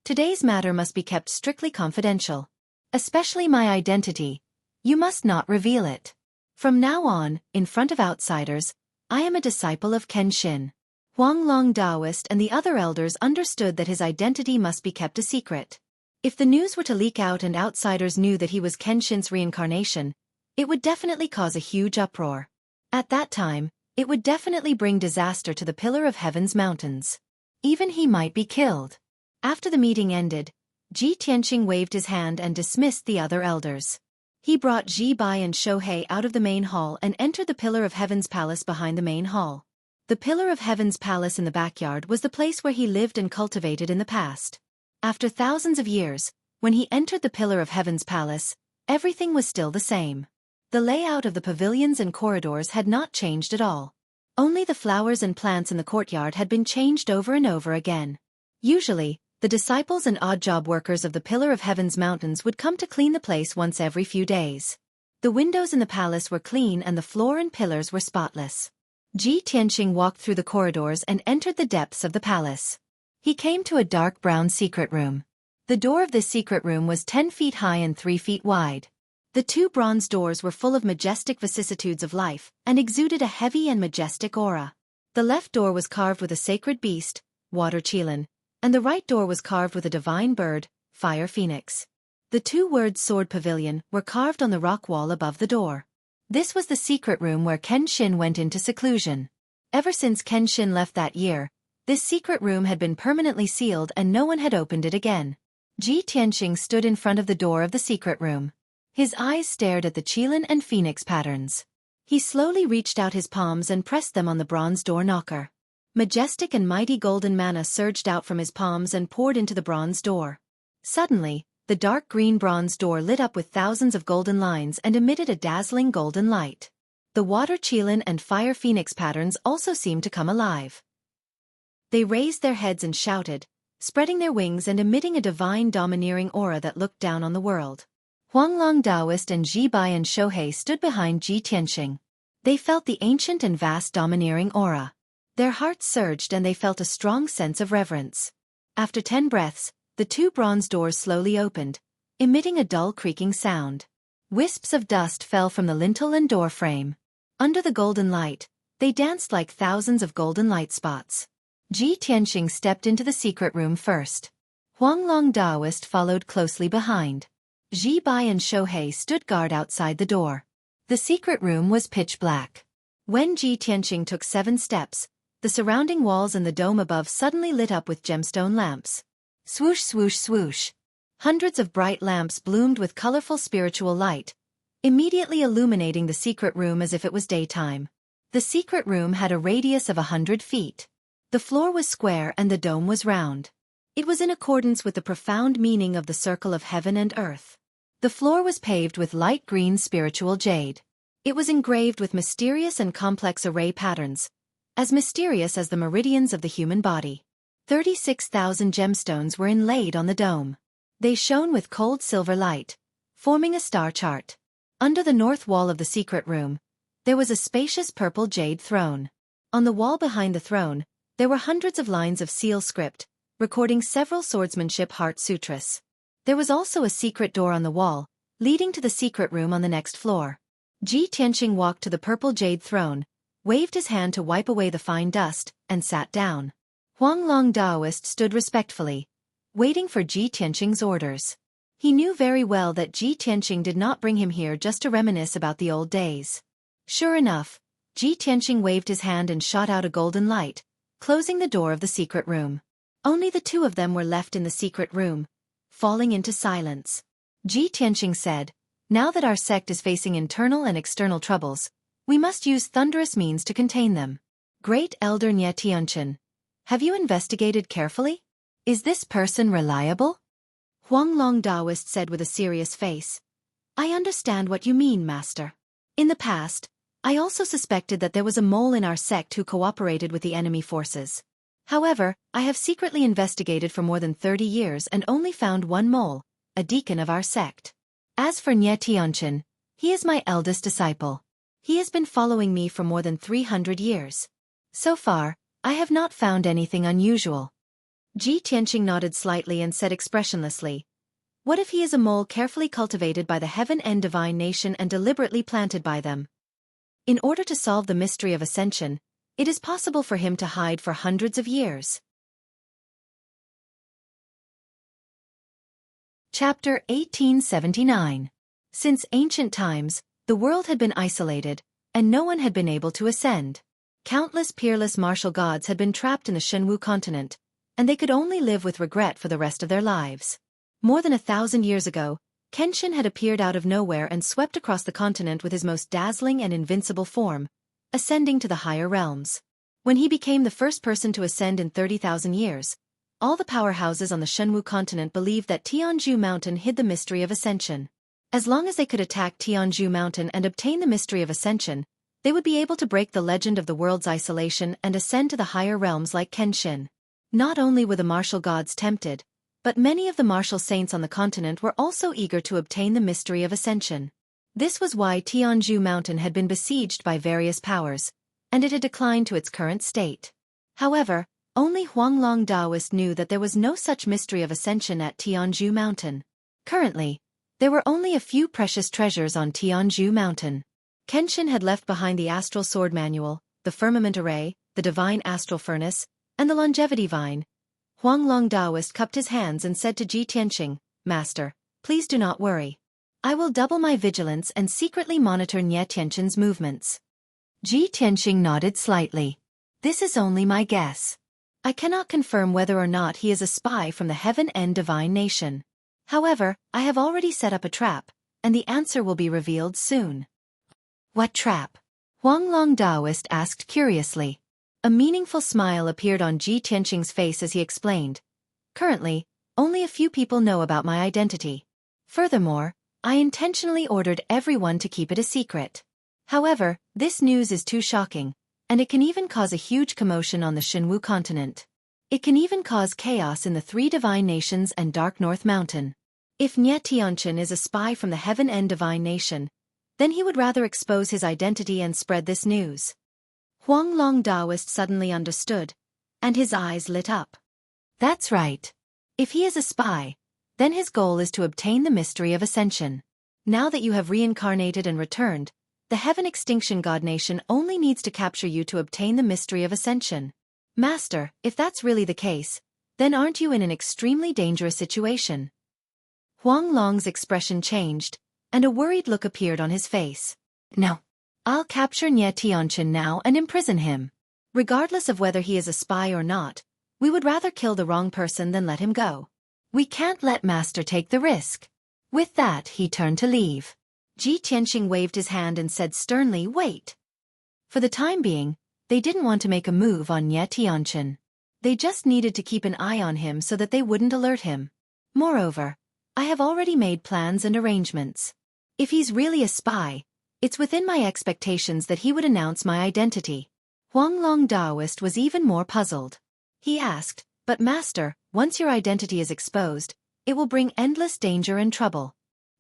today's matter must be kept strictly confidential. Especially my identity. You must not reveal it. From now on, in front of outsiders, I am a disciple of Kenshin. Huanglong Daoist and the other elders understood that his identity must be kept a secret. If the news were to leak out and outsiders knew that he was Kenshin's reincarnation, it would definitely cause a huge uproar. At that time, it would definitely bring disaster to the Pillar of Heaven's mountains. Even he might be killed. After the meeting ended, Ji Tianqing waved his hand and dismissed the other elders. He brought Ji Bai and Xueqi out of the main hall and entered the Pillar of Heaven's palace behind the main hall. The Pillar of Heaven's palace in the backyard was the place where he lived and cultivated in the past. After thousands of years, when he entered the Pillar of Heaven's palace, everything was still the same. The layout of the pavilions and corridors had not changed at all. Only the flowers and plants in the courtyard had been changed over and over again. Usually, the disciples and odd-job workers of the Pillar of Heaven's mountains would come to clean the place once every few days. The windows in the palace were clean and the floor and pillars were spotless. Ji Tianqing walked through the corridors and entered the depths of the palace. He came to a dark brown secret room. The door of this secret room was 10 feet high and 3 feet wide. The 2 bronze doors were full of majestic vicissitudes of life and exuded a heavy and majestic aura. The left door was carved with a sacred beast, water qilin, and the right door was carved with a divine bird, fire phoenix. The 2-word sword pavilion were carved on the rock wall above the door. This was the secret room where Kenshin went into seclusion. Ever since Kenshin left that year, this secret room had been permanently sealed and no one had opened it again. Ji Tianqing stood in front of the door of the secret room. His eyes stared at the qilin and phoenix patterns. He slowly reached out his palms and pressed them on the bronze door knocker. Majestic and mighty golden mana surged out from his palms and poured into the bronze door. Suddenly, the dark green bronze door lit up with thousands of golden lines and emitted a dazzling golden light. The water qilin and fire phoenix patterns also seemed to come alive. They raised their heads and shouted, spreading their wings and emitting a divine domineering aura that looked down on the world. Huanglong Daoist and Ji Bai and Xueqi stood behind Ji Tianqing. They felt the ancient and vast domineering aura. Their hearts surged and they felt a strong sense of reverence. After 10 breaths, the 2 bronze doors slowly opened, emitting a dull creaking sound. Wisps of dust fell from the lintel and door frame. Under the golden light, they danced like thousands of golden light spots. Ji Tianqing stepped into the secret room first. Huanglong Daoist followed closely behind. Ji Bai and Xueqi stood guard outside the door. The secret room was pitch black. When Ji Tianqing took 7 steps, the surrounding walls and the dome above suddenly lit up with gemstone lamps. Swoosh swoosh swoosh. Hundreds of bright lamps bloomed with colorful spiritual light, immediately illuminating the secret room as if it was daytime. The secret room had a radius of 100 feet. The floor was square and the dome was round. It was in accordance with the profound meaning of the circle of heaven and earth. The floor was paved with light green spiritual jade. It was engraved with mysterious and complex array patterns, as mysterious as the meridians of the human body. 36,000 gemstones were inlaid on the dome. They shone with cold silver light, forming a star chart. Under the north wall of the secret room, there was a spacious purple jade throne. On the wall behind the throne, there were hundreds of lines of seal script, recording several swordsmanship heart sutras. There was also a secret door on the wall, leading to the secret room on the next floor. Ji Tianqing walked to the purple jade throne, waved his hand to wipe away the fine dust, and sat down. Huanglong Daoist stood respectfully, waiting for Ji Tianqing's orders. He knew very well that Ji Tianqing did not bring him here just to reminisce about the old days. Sure enough, Ji Tianqing waved his hand and shot out a golden light, closing the door of the secret room. Only the 2 of them were left in the secret room, falling into silence. Ji Tianqing said, "Now that our sect is facing internal and external troubles, we must use thunderous means to contain them. Great Elder Nye Tianchen, have you investigated carefully? Is this person reliable?" Huanglong Daoist said with a serious face. "I understand what you mean, Master. In the past, I also suspected that there was a mole in our sect who cooperated with the enemy forces. However, I have secretly investigated for more than 30 years and only found one mole, a deacon of our sect. As for Nye Tianqin, he is my eldest disciple. He has been following me for more than 300 years. So far, I have not found anything unusual. Ji Tianqing nodded slightly and said expressionlessly, "What if he is a mole carefully cultivated by the heaven and divine nation and deliberately planted by them? In order to solve the mystery of ascension, it is possible for him to hide for hundreds of years." Chapter 1879. Since ancient times, the world had been isolated, and no one had been able to ascend. Countless peerless martial gods had been trapped in the Shenwu continent, and they could only live with regret for the rest of their lives. More than 1,000 years ago, Kenshin had appeared out of nowhere and swept across the continent with his most dazzling and invincible form, ascending to the higher realms. When he became the first person to ascend in 30,000 years, all the powerhouses on the Shenwu continent believed that Tianzhu Mountain hid the mystery of ascension. As long as they could attack Tianzhu Mountain and obtain the mystery of ascension, they would be able to break the legend of the world's isolation and ascend to the higher realms like Kenshin. Not only were the martial gods tempted, but many of the martial saints on the continent were also eager to obtain the mystery of ascension. This was why Tianzhu Mountain had been besieged by various powers, and it had declined to its current state. However, only Huanglong Daoist knew that there was no such mystery of ascension at Tianzhu Mountain. Currently, there were only a few precious treasures on Tianzhu Mountain. Kenshin had left behind the Astral Sword Manual, the Firmament Array, the Divine Astral Furnace, and the Longevity Vine. Huanglong Daoist cupped his hands and said to Ji Tianqing, "Master, please do not worry. I will double my vigilance and secretly monitor Nye Tianqin's movements." Ji Tianqing nodded slightly. "This is only my guess. I cannot confirm whether or not he is a spy from the heaven and divine nation. However, I have already set up a trap, and the answer will be revealed soon." "What trap?" Huanglong Daoist asked curiously. A meaningful smile appeared on Ji Tianqing's face as he explained, "Currently, only a few people know about my identity. Furthermore, I intentionally ordered everyone to keep it a secret. However, this news is too shocking, and it can even cause a huge commotion on the Shenwu continent. It can even cause chaos in the three divine nations and Dark North Mountain. If Nye Tianqin is a spy from the heaven and divine nation, then he would rather expose his identity and spread this news." Huanglong Daoist suddenly understood, and his eyes lit up. "That's right. If he is a spy, then his goal is to obtain the mystery of ascension. Now that you have reincarnated and returned, the Heaven Extinction God Nation only needs to capture you to obtain the mystery of ascension. Master, if that's really the case, then aren't you in an extremely dangerous situation?" Huanglong's expression changed, and a worried look appeared on his face. "No. I'll capture Nye Tianqin now and imprison him. Regardless of whether he is a spy or not, we would rather kill the wrong person than let him go. We can't let Master take the risk." With that, he turned to leave. Ji Tianqing waved his hand and said sternly, "Wait." For the time being, they didn't want to make a move on Nye Tianqin. They just needed to keep an eye on him so that they wouldn't alert him. Moreover, I have already made plans and arrangements. If he's really a spy, it's within my expectations that he would announce my identity. Huanglong Daoist was even more puzzled. He asked, "But Master, once your identity is exposed, it will bring endless danger and trouble."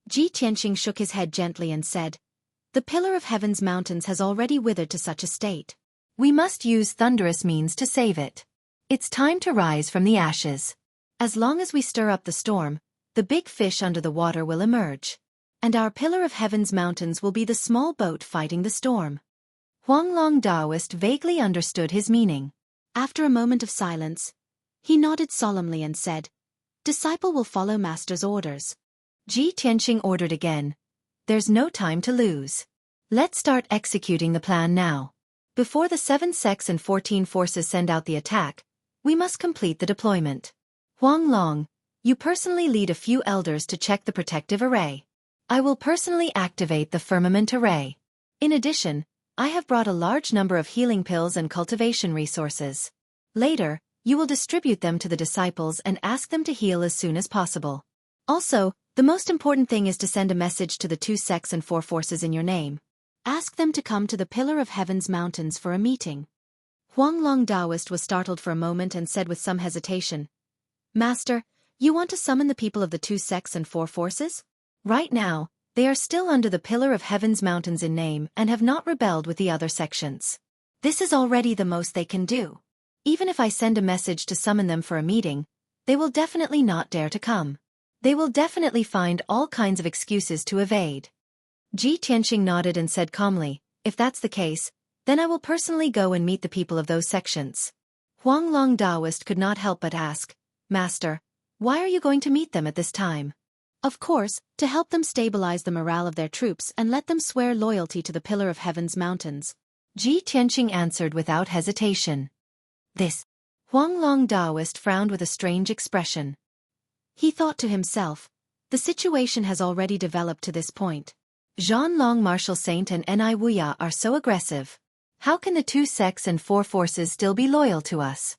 Ji Tianqing shook his head gently and said, "The Pillar of Heaven's mountains has already withered to such a state. We must use thunderous means to save it. It's time to rise from the ashes. As long as we stir up the storm, the big fish under the water will emerge. And our Pillar of Heaven's mountains will be the small boat fighting the storm." Huanglong Daoist vaguely understood his meaning. After a moment of silence, he nodded solemnly and said, "Disciple will follow Master's orders." Ji Tianqing ordered again, "There's no time to lose. Let's start executing the plan now. Before the 7 sects and 14 forces send out the attack, we must complete the deployment. Huanglong, you personally lead a few elders to check the protective array. I will personally activate the firmament array. In addition, I have brought a large number of healing pills and cultivation resources. Later, you will distribute them to the disciples and ask them to heal as soon as possible. Also, the most important thing is to send a message to the 2 sects and 4 forces in your name. Ask them to come to the Pillar of Heaven's mountains for a meeting." Huanglong Taoist was startled for a moment and said with some hesitation, "Master, you want to summon the people of the two sects and four forces? Right now, they are still under the Pillar of Heaven's mountains in name and have not rebelled with the other sections. This is already the most they can do. Even if I send a message to summon them for a meeting, they will definitely not dare to come. They will definitely find all kinds of excuses to evade." Ji Tianqing nodded and said calmly, "If that's the case, then I will personally go and meet the people of those sections." Huanglong Taoist could not help but ask, "Master, why are you going to meet them at this time?" "Of course, to help them stabilize the morale of their troops and let them swear loyalty to the Pillar of Heaven's mountains," Ji Tianqing answered without hesitation. "This." Huanglong Taoist frowned with a strange expression. He thought to himself, the situation has already developed to this point. Zhanlong Martial Saint and Ni Wuya are so aggressive. How can the two sects and four forces still be loyal to us?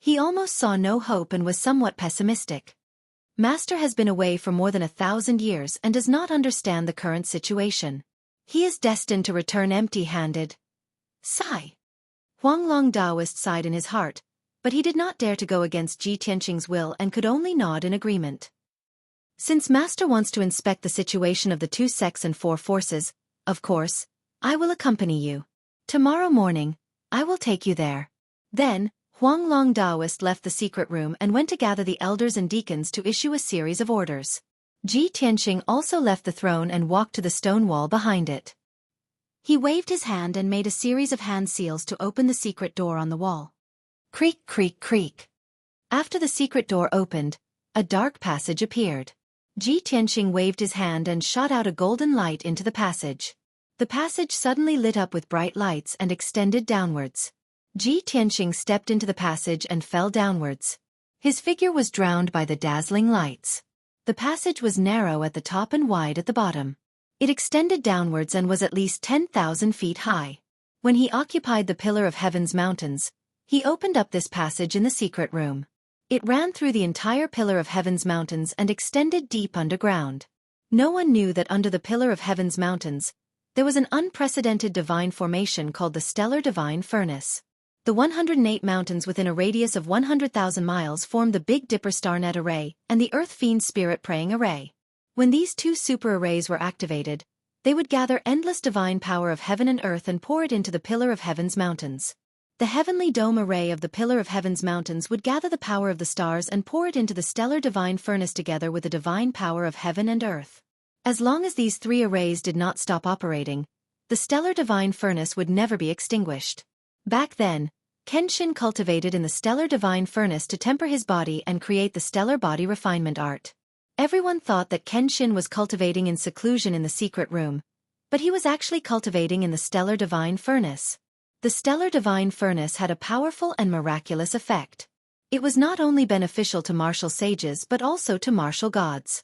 He almost saw no hope and was somewhat pessimistic. Master has been away for more than 1,000 years and does not understand the current situation. He is destined to return empty-handed. Sigh. Huanglong Taoist sighed in his heart, but he did not dare to go against Ji Tianqing's will and could only nod in agreement. "Since Master wants to inspect the situation of the two sects and four forces, of course, I will accompany you. Tomorrow morning, I will take you there." Then, Huanglong Taoist left the secret room and went to gather the elders and deacons to issue a series of orders. Ji Tianqing also left the throne and walked to the stone wall behind it. He waved his hand and made a series of hand seals to open the secret door on the wall. Creak, creak, creak. After the secret door opened, a dark passage appeared. Ji Tianqing waved his hand and shot out a golden light into the passage. The passage suddenly lit up with bright lights and extended downwards. Ji Tianqing stepped into the passage and fell downwards. His figure was drowned by the dazzling lights. The passage was narrow at the top and wide at the bottom. It extended downwards and was at least 10,000 feet high. When he occupied the Pillar of Heaven's mountains, he opened up this passage in the secret room. It ran through the entire Pillar of Heaven's mountains and extended deep underground. No one knew that under the Pillar of Heaven's mountains, there was an unprecedented divine formation called the Stellar Divine Furnace. The 108 mountains within a radius of 100,000 miles formed the Big Dipper Starnet Array and the Earth Fiend Spirit Praying Array. When these two super arrays were activated, they would gather endless divine power of heaven and earth and pour it into the Pillar of Heaven's mountains. The heavenly dome array of the Pillar of Heaven's mountains would gather the power of the stars and pour it into the stellar divine furnace together with the divine power of heaven and earth. As long as these three arrays did not stop operating, the stellar divine furnace would never be extinguished. Back then, Kenshin cultivated in the stellar divine furnace to temper his body and create the stellar body refinement art. Everyone thought that Kenshin was cultivating in seclusion in the secret room, but he was actually cultivating in the stellar divine furnace. The stellar divine furnace had a powerful and miraculous effect. It was not only beneficial to martial sages but also to martial gods.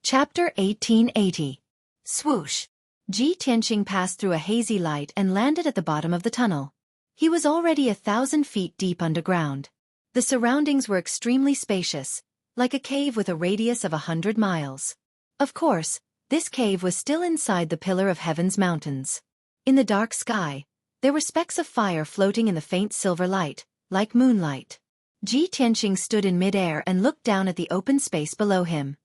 Chapter 1880. Swoosh. Ji Tianqing passed through a hazy light and landed at the bottom of the tunnel. He was already 1,000 feet deep underground. The surroundings were extremely spacious, like a cave with a radius of 100 miles. Of course, this cave was still inside the Pillar of Heaven's mountains. In the dark sky, there were specks of fire floating in the faint silver light, like moonlight. Ji Tianqing stood in mid-air and looked down at the open space below him.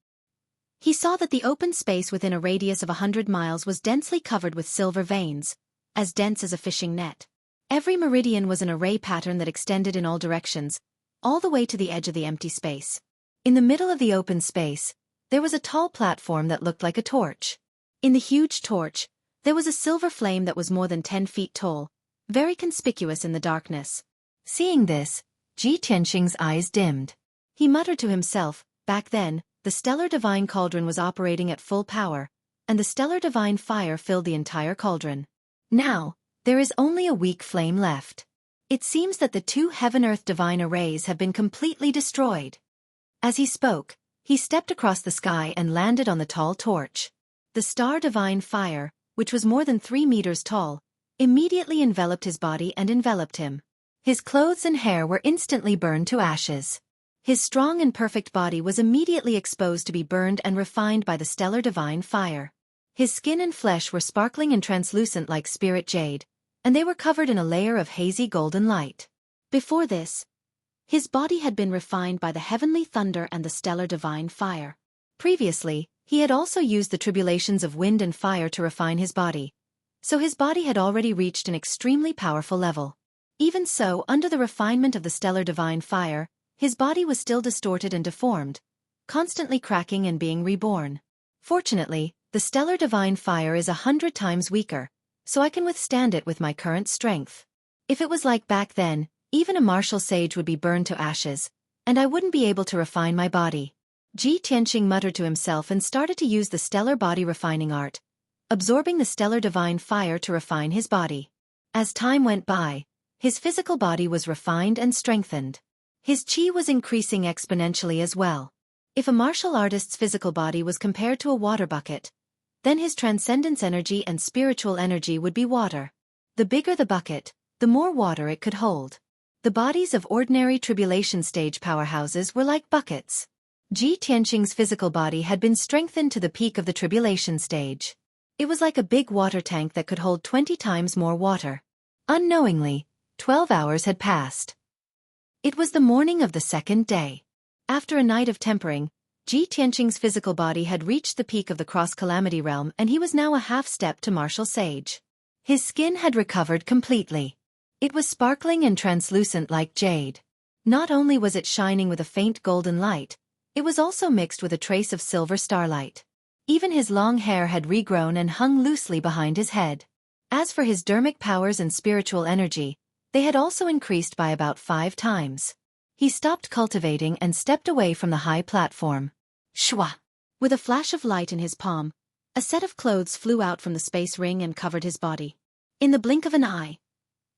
He saw that the open space within a radius of 100 miles was densely covered with silver veins, as dense as a fishing net. Every meridian was an array pattern that extended in all directions, all the way to the edge of the empty space. In the middle of the open space, there was a tall platform that looked like a torch. In the huge torch, there was a silver flame that was more than 10 feet tall, very conspicuous in the darkness. Seeing this, Ji Tianqing's eyes dimmed. He muttered to himself, back then, the stellar divine cauldron was operating at full power, and the stellar divine fire filled the entire cauldron. Now, there is only a weak flame left. It seems that the two heaven-earth divine arrays have been completely destroyed. As he spoke, he stepped across the sky and landed on the tall torch. The star divine fire, which was more than 3 meters tall, immediately enveloped his body and enveloped him. His clothes and hair were instantly burned to ashes. His strong and perfect body was immediately exposed to be burned and refined by the stellar divine fire. His skin and flesh were sparkling and translucent like spirit jade, and they were covered in a layer of hazy golden light. Before this, his body had been refined by the heavenly thunder and the stellar divine fire. Previously, he had also used the tribulations of wind and fire to refine his body, so his body had already reached an extremely powerful level. Even so, under the refinement of the stellar divine fire, his body was still distorted and deformed, constantly cracking and being reborn. Fortunately, the stellar divine fire is 100 times weaker, so I can withstand it with my current strength. If it was like back then, even a martial sage would be burned to ashes, and I wouldn't be able to refine my body. Ji Tianqing muttered to himself and started to use the stellar body refining art, absorbing the stellar divine fire to refine his body. As time went by, his physical body was refined and strengthened. His qi was increasing exponentially as well. If a martial artist's physical body was compared to a water bucket, then his transcendence energy and spiritual energy would be water. The bigger the bucket, the more water it could hold. The bodies of ordinary tribulation stage powerhouses were like buckets. Ji Tianqing's physical body had been strengthened to the peak of the tribulation stage. It was like a big water tank that could hold 20 times more water. Unknowingly, 12 hours had passed. It was the morning of the second day. After a night of tempering, Ji Tianqing's physical body had reached the peak of the cross-calamity realm and he was now a half-step to martial sage. His skin had recovered completely. It was sparkling and translucent like jade. Not only was it shining with a faint golden light, it was also mixed with a trace of silver starlight. Even his long hair had regrown and hung loosely behind his head. As for his dermic powers and spiritual energy, they had also increased by about 5 times. He stopped cultivating and stepped away from the high platform. Shwa! With a flash of light in his palm, a set of clothes flew out from the space ring and covered his body. In the blink of an eye,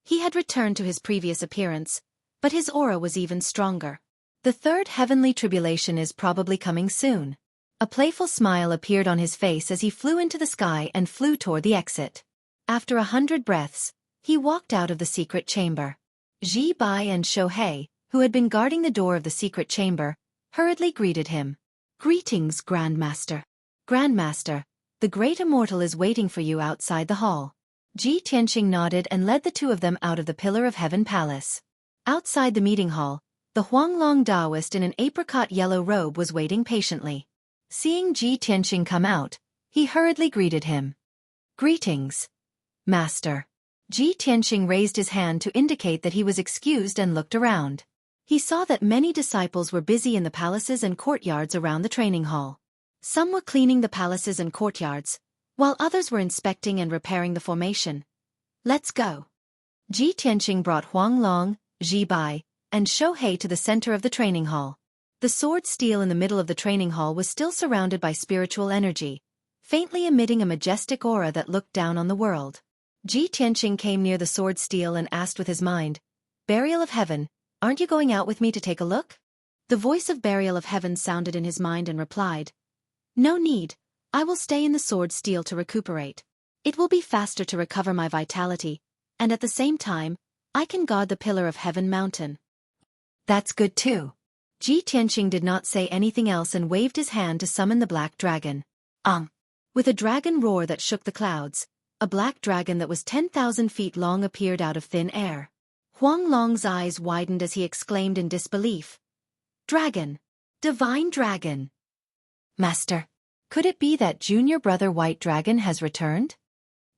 he had returned to his previous appearance, but his aura was even stronger. The third heavenly tribulation is probably coming soon. A playful smile appeared on his face as he flew into the sky and flew toward the exit. After 100 breaths, he walked out of the secret chamber. Ji Bai and Xueqi, who had been guarding the door of the secret chamber, hurriedly greeted him. "Greetings, Grandmaster." "Grandmaster, the great immortal is waiting for you outside the hall." Ji Tianqing nodded and led the two of them out of the Pillar of Heaven Palace. Outside the meeting hall, the Huanglong Taoist in an apricot yellow robe was waiting patiently. Seeing Ji Tianqing come out, he hurriedly greeted him. "Greetings, Master." Ji Tianqing raised his hand to indicate that he was excused and looked around. He saw that many disciples were busy in the palaces and courtyards around the training hall. Some were cleaning the palaces and courtyards, while others were inspecting and repairing the formation. "Let's go." Ji Tianqing brought Huanglong, Ji Bai, and Xueqi to the center of the training hall. The sword steel in the middle of the training hall was still surrounded by spiritual energy, faintly emitting a majestic aura that looked down on the world. Ji Tianqing came near the sword steel and asked with his mind, "Burial of Heaven, aren't you going out with me to take a look?" The voice of Burial of Heaven sounded in his mind and replied, "No need, I will stay in the sword steel to recuperate. It will be faster to recover my vitality, and at the same time, I can guard the Pillar of Heaven mountain." "That's good too." Ji Tianqing did not say anything else and waved his hand to summon the black dragon. With a dragon roar that shook the clouds, a black dragon that was 10,000 feet long appeared out of thin air. Huanglong's eyes widened as he exclaimed in disbelief. "Dragon! Divine dragon! Master, could it be that junior brother White Dragon has returned?"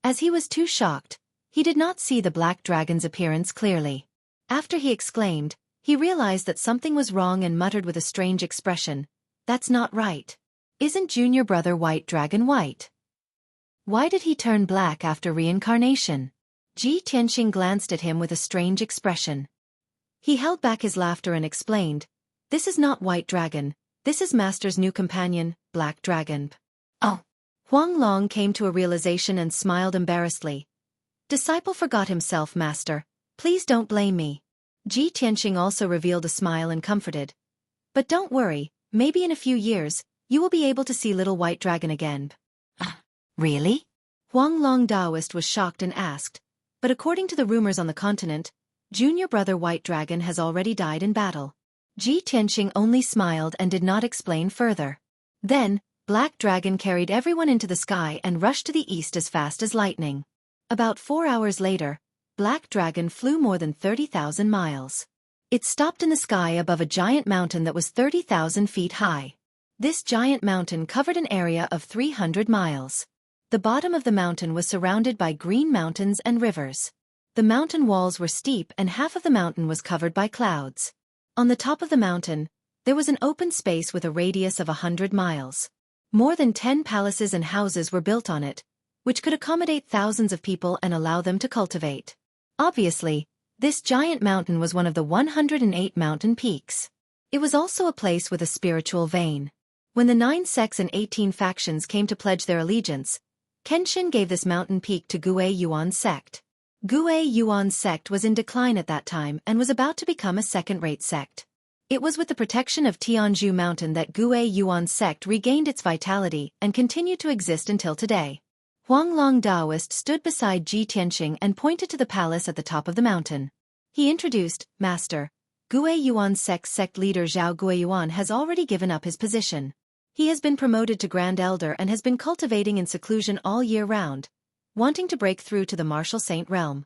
As he was too shocked, he did not see the black dragon's appearance clearly. After he exclaimed, he realized that something was wrong and muttered with a strange expression, "That's not right. Isn't junior brother White Dragon white? Why did he turn black after reincarnation?" Ji Tianqing glanced at him with a strange expression. He held back his laughter and explained, "This is not White Dragon, this is Master's new companion, Black Dragon." "Oh." Huanglong came to a realization and smiled embarrassedly. "Disciple forgot himself, Master. Please don't blame me." Ji Tianqing also revealed a smile and comforted. "But don't worry, maybe in a few years, you will be able to see little White Dragon again." "Really?" Huanglong Taoist was shocked and asked, "But according to the rumors on the continent, junior brother White Dragon has already died in battle." Ji Tianqing only smiled and did not explain further. Then, Black Dragon carried everyone into the sky and rushed to the east as fast as lightning. About 4 hours later, Black Dragon flew more than 30,000 miles. It stopped in the sky above a giant mountain that was 30,000 feet high. This giant mountain covered an area of 300 miles. The bottom of the mountain was surrounded by green mountains and rivers. The mountain walls were steep and half of the mountain was covered by clouds. On the top of the mountain, there was an open space with a radius of 100 miles. More than 10 palaces and houses were built on it, which could accommodate thousands of people and allow them to cultivate. Obviously, this giant mountain was one of the 108 mountain peaks. It was also a place with a spiritual vein. When the 9 sects and 18 factions came to pledge their allegiance, Kenshin gave this mountain peak to Gue Yuan sect. Gue Yuan sect was in decline at that time and was about to become a second-rate sect. It was with the protection of Tianzhu Mountain that Gue Yuan sect regained its vitality and continued to exist until today. Huanglong Daoist stood beside Ji Tianxing and pointed to the palace at the top of the mountain. He introduced, Master, Gue Yuan sect leader Zhao Guiyuan has already given up his position. He has been promoted to Grand Elder and has been cultivating in seclusion all year round, wanting to break through to the martial saint realm.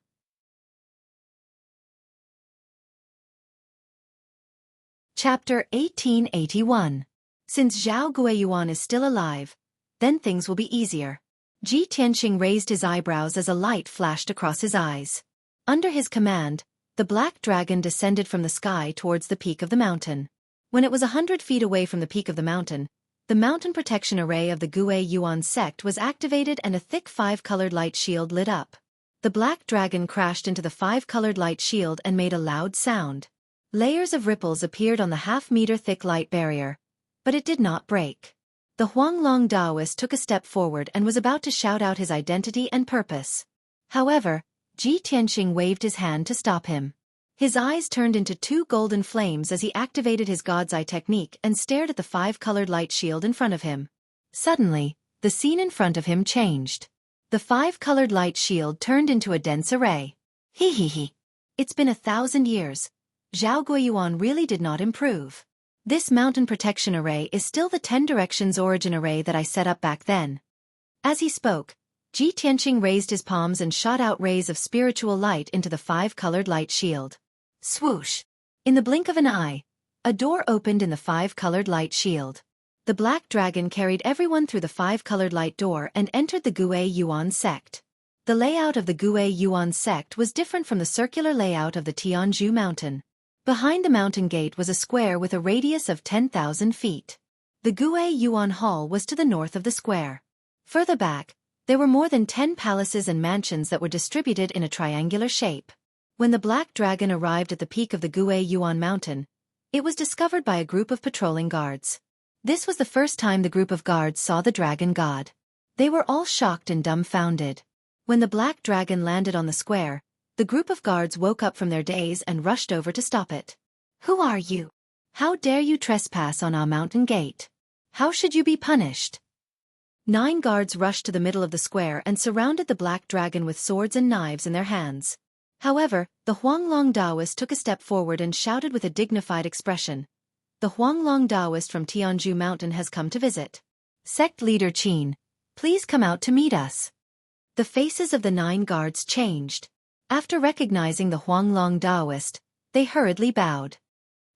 Chapter 1881. Since Zhao Guiyuan is still alive, then things will be easier. Ji Tianxing raised his eyebrows as a light flashed across his eyes. Under his command, the Black Dragon descended from the sky towards the peak of the mountain. When it was 100 feet away from the peak of the mountain protection array of the Gue Yuan sect was activated and a thick 5-colored light shield lit up. The Black Dragon crashed into the 5-colored light shield and made a loud sound. Layers of ripples appeared on the half-meter-thick light barrier, but it did not break. The Huanglong Daoist took a step forward and was about to shout out his identity and purpose. However, Ji Tianxing waved his hand to stop him. His eyes turned into 2 golden flames as he activated his God's Eye technique and stared at the 5-colored light shield in front of him. Suddenly, the scene in front of him changed. The 5-colored light shield turned into a dense array. He. It's been 1,000 years. Zhao Guiyuan really did not improve. This mountain protection array is still the 10 directions origin array that I set up back then. As he spoke, Ji Tianxing raised his palms and shot out rays of spiritual light into the 5-colored light shield. Swoosh! In the blink of an eye, a door opened in the 5-colored light shield. The Black Dragon carried everyone through the 5-colored light door and entered the Gue Yuan sect. The layout of the Gue Yuan sect was different from the circular layout of the Tianzhu Mountain. Behind the mountain gate was a square with a radius of 10,000 feet. The Gue Yuan Hall was to the north of the square. Further back, there were more than 10 palaces and mansions that were distributed in a triangular shape. When the Black Dragon arrived at the peak of the Gue Yuan Mountain, it was discovered by a group of patrolling guards. This was the first time the group of guards saw the dragon god. They were all shocked and dumbfounded. When the Black Dragon landed on the square, the group of guards woke up from their daze and rushed over to stop it. Who are you? How dare you trespass on our mountain gate? How should you be punished? 9 guards rushed to the middle of the square and surrounded the Black Dragon with swords and knives in their hands. However, the Huanglong Daoist took a step forward and shouted with a dignified expression, "The Huanglong Daoist from Tianzhu Mountain has come to visit. Sect leader Qin, please come out to meet us." The faces of the 9 guards changed. After recognizing the Huanglong Daoist, they hurriedly bowed.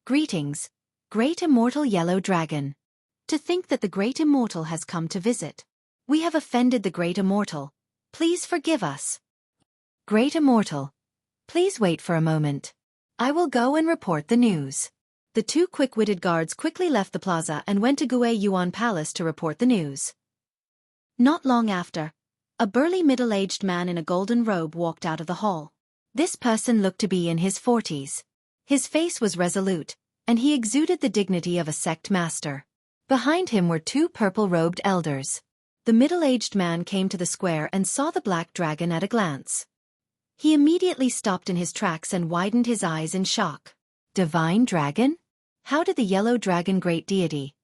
"Greetings, Great Immortal Yellow Dragon. To think that the Great Immortal has come to visit. We have offended the Great Immortal. Please forgive us." "Great Immortal, please wait for a moment. I will go and report the news." The 2 quick-witted guards quickly left the plaza and went to Gue Yuan Palace to report the news. Not long after, a burly middle-aged man in a golden robe walked out of the hall. This person looked to be in his 40s. His face was resolute, and he exuded the dignity of a sect master. Behind him were 2 purple-robed elders. The middle-aged man came to the square and saw the Black Dragon at a glance. He immediately stopped in his tracks and widened his eyes in shock. Divine Dragon? How did the Yellow Dragon Great Deity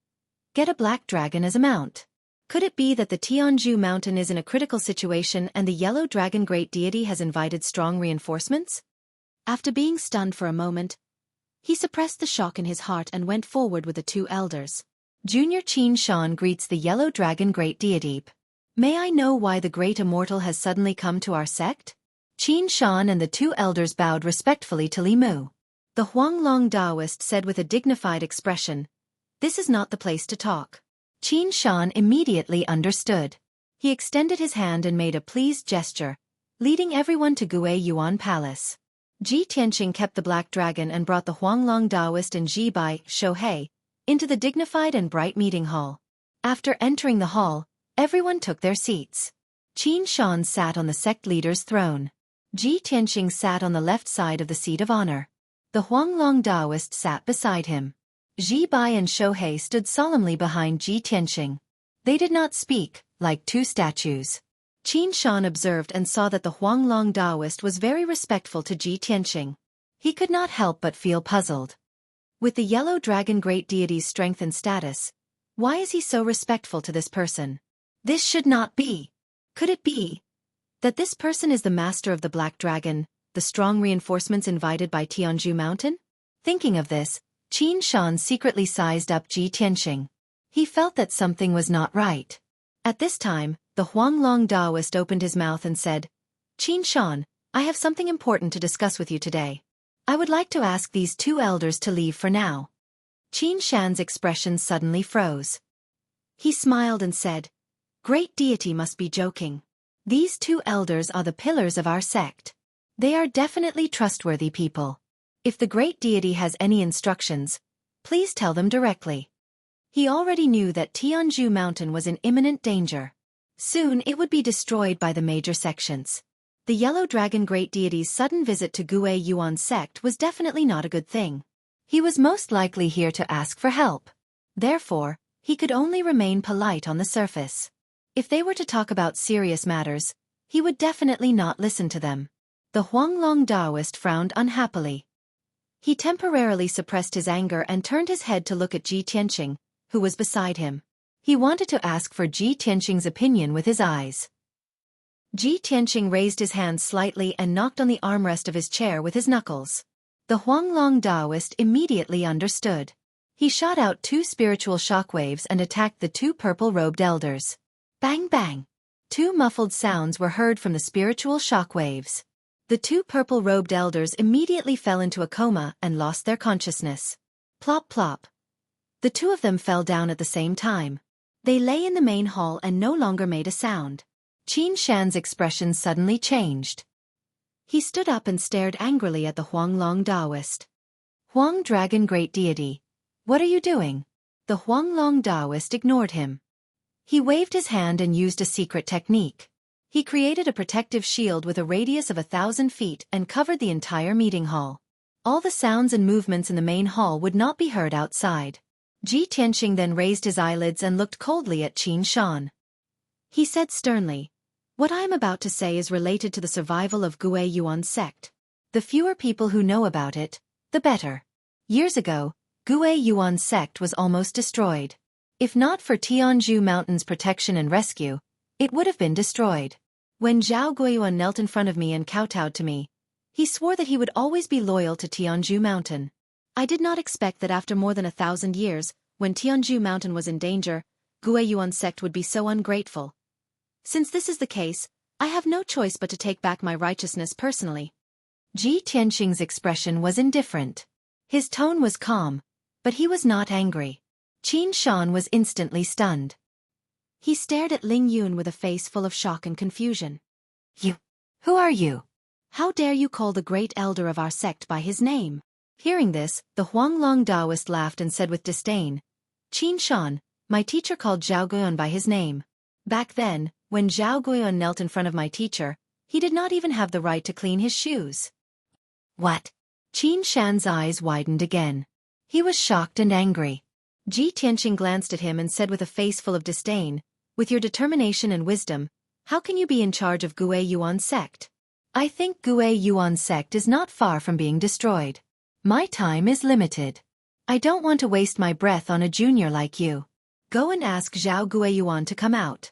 get a Black Dragon as a mount? Could it be that the Tianzhu Mountain is in a critical situation and the Yellow Dragon Great Deity has invited strong reinforcements? After being stunned for a moment, he suppressed the shock in his heart and went forward with the 2 elders. Junior Qin Shan greets the yellow dragon great deity. May I know why the great immortal has suddenly come to our sect? Qin Shan and the two elders bowed respectfully to Li Mu. The Huanglong Taoist said with a dignified expression, "This is not the place to talk." Qin Shan immediately understood. He extended his hand and made a pleased gesture, leading everyone to Gue Yuan Palace. Ji Tianqing kept the black dragon and brought the Huanglong Taoist and Ji Bai, Xueqi, into the dignified and bright meeting hall. After entering the hall, everyone took their seats. Qin Shan sat on the sect leader's throne. Ji Tianqing sat on the left side of the seat of honor. The Huanglong Taoist sat beside him. Ji Bai and Xueqi stood solemnly behind Ji Tianqing. They did not speak, like two statues. Qin Shan observed and saw that the Huanglong Taoist was very respectful to Ji Tianqing. He could not help but feel puzzled. With the yellow dragon great deity's strength and status, why is he so respectful to this person? This should not be. Could it be that this person is the master of the black dragon, the strong reinforcements invited by Tianju Mountain? Thinking of this, Qin Shan secretly sized up Ji Tianqing. He felt that something was not right. At this time, the Huanglong Taoist opened his mouth and said, "Qin Shan, I have something important to discuss with you today. I would like to ask these two elders to leave for now." Qin Shan's expression suddenly froze. He smiled and said, "Great deity must be joking. These two elders are the pillars of our sect. They are definitely trustworthy people. If the great deity has any instructions, please tell them directly." He already knew that Tianju Mountain was in imminent danger. Soon it would be destroyed by the major sections. The Yellow Dragon Great Deity's sudden visit to Gue Yuan sect was definitely not a good thing. He was most likely here to ask for help. Therefore, he could only remain polite on the surface. If they were to talk about serious matters, he would definitely not listen to them. The Huanglong Taoist frowned unhappily. He temporarily suppressed his anger and turned his head to look at Ji Tianqing, who was beside him. He wanted to ask for Ji Tianqing's opinion with his eyes. Ji Tianqing raised his hand slightly and knocked on the armrest of his chair with his knuckles. The Huanglong Taoist immediately understood. He shot out two spiritual shockwaves and attacked the two purple-robed elders. Bang bang! Two muffled sounds were heard from the spiritual shockwaves. The two purple-robed elders immediately fell into a coma and lost their consciousness. Plop plop. The two of them fell down at the same time. They lay in the main hall and no longer made a sound. Qin Shan's expression suddenly changed. He stood up and stared angrily at the Huanglong Taoist. "Huang Dragon Great Deity, what are you doing?" The Huanglong Taoist ignored him. He waved his hand and used a secret technique. He created a protective shield with a radius of 1,000 feet and covered the entire meeting hall. All the sounds and movements in the main hall would not be heard outside. Ji Tianqing then raised his eyelids and looked coldly at Qin Shan. He said sternly, "What I am about to say is related to the survival of Gue Yuan sect. The fewer people who know about it, the better. Years ago, Gue Yuan sect was almost destroyed. If not for Tianju Mountain's protection and rescue, it would have been destroyed. When Zhao Guiyuan knelt in front of me and kowtowed to me, he swore that he would always be loyal to Tianju Mountain. I did not expect that after more than 1,000 years, when Tianju Mountain was in danger, Gue Yuan sect would be so ungrateful. Since this is the case, I have no choice but to take back my righteousness personally." Ji Tianqing's expression was indifferent. His tone was calm, but he was not angry. Qin Shan was instantly stunned. He stared at Ling Yun with a face full of shock and confusion. "You? Who are you? How dare you call the great elder of our sect by his name?" Hearing this, the Huanglong Taoist laughed and said with disdain, "Qin Shan, my teacher called Zhao Guiyuan by his name. Back then, when Zhao Guiyuan knelt in front of my teacher, he did not even have the right to clean his shoes." "What?" Qin Shan's eyes widened again. He was shocked and angry. Ji Tianqing glanced at him and said with a face full of disdain, "With your determination and wisdom, how can you be in charge of Gue Yuan sect? I think Gue Yuan sect is not far from being destroyed. My time is limited. I don't want to waste my breath on a junior like you. Go and ask Zhao Guiyuan to come out."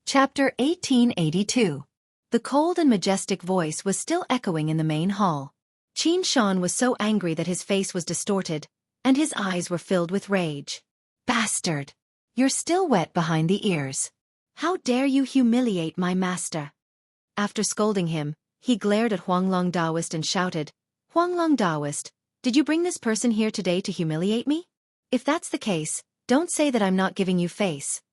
Chapter 1882. The cold and majestic voice was still echoing in the main hall. Qin Shan was so angry that his face was distorted, and his eyes were filled with rage. Bastard! You're still wet behind the ears. How dare you humiliate my master? After scolding him, he glared at Huanglong Daoist and shouted, Huanglong Daoist, did you bring this person here today to humiliate me? If that's the case, don't say that I'm not giving you face.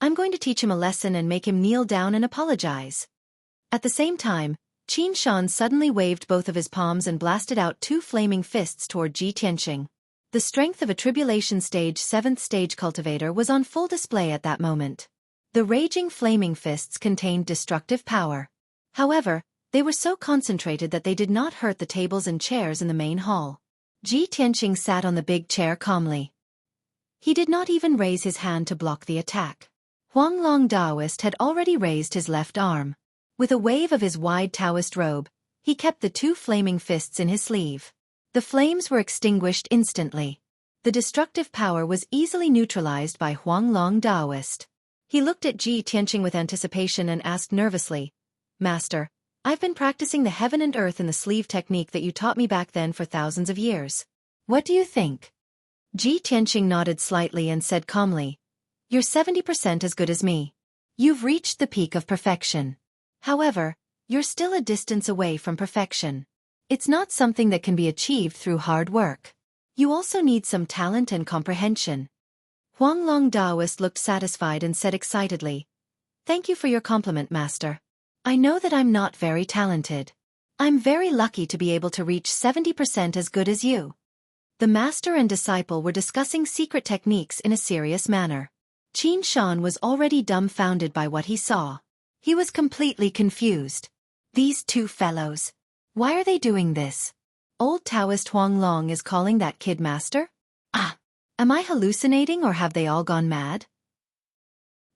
I'm going to teach him a lesson and make him kneel down and apologize. At the same time, Qin Shan suddenly waved both of his palms and blasted out 2 flaming fists toward Ji Tianqing. The strength of a Tribulation Stage 7th Stage cultivator was on full display at that moment. The raging flaming fists contained destructive power. However, they were so concentrated that they did not hurt the tables and chairs in the main hall. Ji Tianqing sat on the big chair calmly. He did not even raise his hand to block the attack. Huanglong Daoist had already raised his left arm. With a wave of his wide Taoist robe, he kept the 2 flaming fists in his sleeve. The flames were extinguished instantly. The destructive power was easily neutralized by Huanglong Daoist. He looked at Ji Tianqing with anticipation and asked nervously, Master, I've been practicing the heaven and earth in the sleeve technique that you taught me back then for thousands of years. What do you think? Ji Tianqing nodded slightly and said calmly, You're 70% as good as me. You've reached the peak of perfection. However, you're still a distance away from perfection. It's not something that can be achieved through hard work. You also need some talent and comprehension. Huanglong Daoist looked satisfied and said excitedly, Thank you for your compliment, Master. I know that I'm not very talented. I'm very lucky to be able to reach 70% as good as you. The master and disciple were discussing secret techniques in a serious manner. Qin Shan was already dumbfounded by what he saw. He was completely confused. These 2 fellows. Why are they doing this? Old Taoist Huanglong is calling that kid master? Ah! Am I hallucinating or have they all gone mad?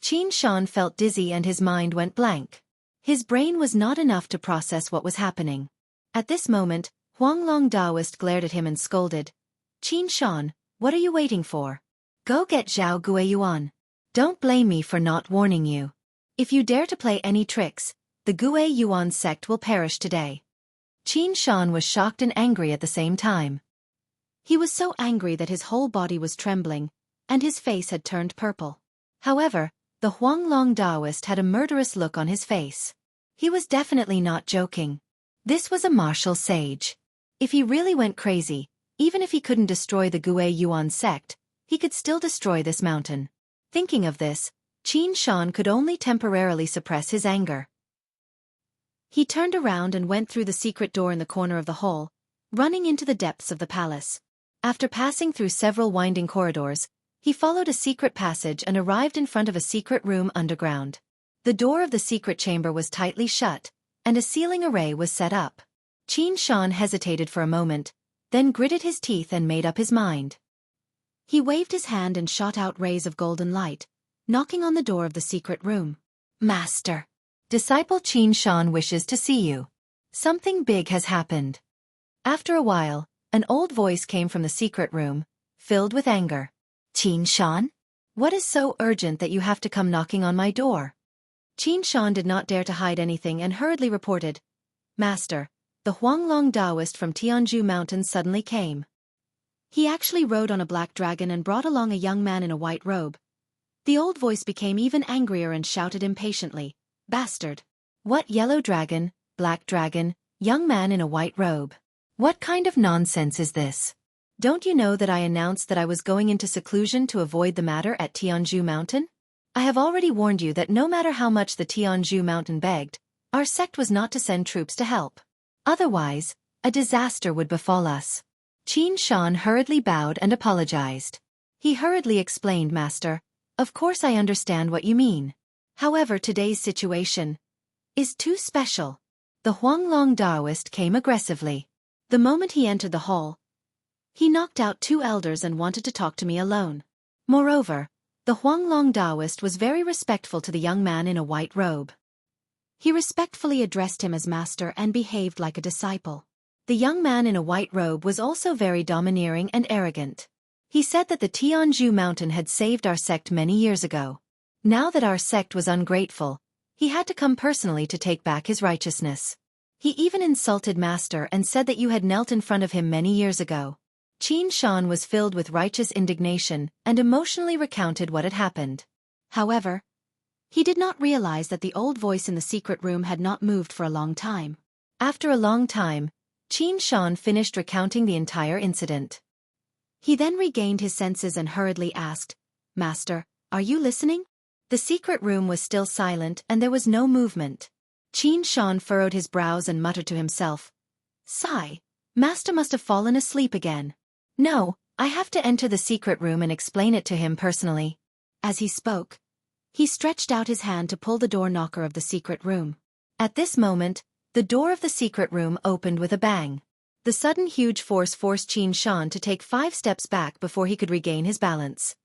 Qin Shan felt dizzy and his mind went blank. His brain was not enough to process what was happening. At this moment, Huanglong Daoist glared at him and scolded, Qin Shan, what are you waiting for? Go get Zhao Guiyuan. Don't blame me for not warning you. If you dare to play any tricks, the Guiyuan sect will perish today. Qin Shan was shocked and angry at the same time. He was so angry that his whole body was trembling, and his face had turned purple. However, the Huanglong Daoist had a murderous look on his face. He was definitely not joking. This was a martial sage. If he really went crazy, even if he couldn't destroy the Guiyuan sect, he could still destroy this mountain. Thinking of this, Qin Shan could only temporarily suppress his anger. He turned around and went through the secret door in the corner of the hall, running into the depths of the palace. After passing through several winding corridors, he followed a secret passage and arrived in front of a secret room underground. The door of the secret chamber was tightly shut, and a ceiling array was set up. Qin Shan hesitated for a moment, then gritted his teeth and made up his mind. He waved his hand and shot out rays of golden light, knocking on the door of the secret room. Master! Disciple Qin Shan wishes to see you. Something big has happened. After a while, an old voice came from the secret room, filled with anger. Qin Shan? What is so urgent that you have to come knocking on my door? Qin Shan did not dare to hide anything and hurriedly reported, Master, the Huanglong Daoist from Tianzhu Mountain suddenly came. He actually rode on a black dragon and brought along a young man in a white robe. The old voice became even angrier and shouted impatiently, Bastard! What yellow dragon, black dragon, young man in a white robe? What kind of nonsense is this? Don't you know that I announced that I was going into seclusion to avoid the matter at Tianzhu Mountain? I have already warned you that no matter how much the Tianzhu Mountain begged, our sect was not to send troops to help. Otherwise, a disaster would befall us. Qin Shan hurriedly bowed and apologized. He hurriedly explained, Master, of course I understand what you mean. However, today's situation is too special. The Huanglong Daoist came aggressively. The moment he entered the hall, he knocked out 2 elders and wanted to talk to me alone. Moreover, the Huanglong Daoist was very respectful to the young man in a white robe. He respectfully addressed him as master and behaved like a disciple. The young man in a white robe was also very domineering and arrogant. He said that the Tianzhu Mountain had saved our sect many years ago. Now that our sect was ungrateful, he had to come personally to take back his righteousness. He even insulted Master and said that you had knelt in front of him many years ago. Qin Shan was filled with righteous indignation and emotionally recounted what had happened. However, he did not realize that the old voice in the secret room had not moved for a long time. After a long time, Qin Shan finished recounting the entire incident. He then regained his senses and hurriedly asked, "Master, are you listening?" The secret room was still silent and there was no movement. Qin Shan furrowed his brows and muttered to himself, "Sigh, Master must have fallen asleep again. No, I have to enter the secret room and explain it to him personally." As he spoke, he stretched out his hand to pull the door knocker of the secret room. At this moment, the door of the secret room opened with a bang. The sudden huge force forced Qin Shan to take 5 steps back before he could regain his balance.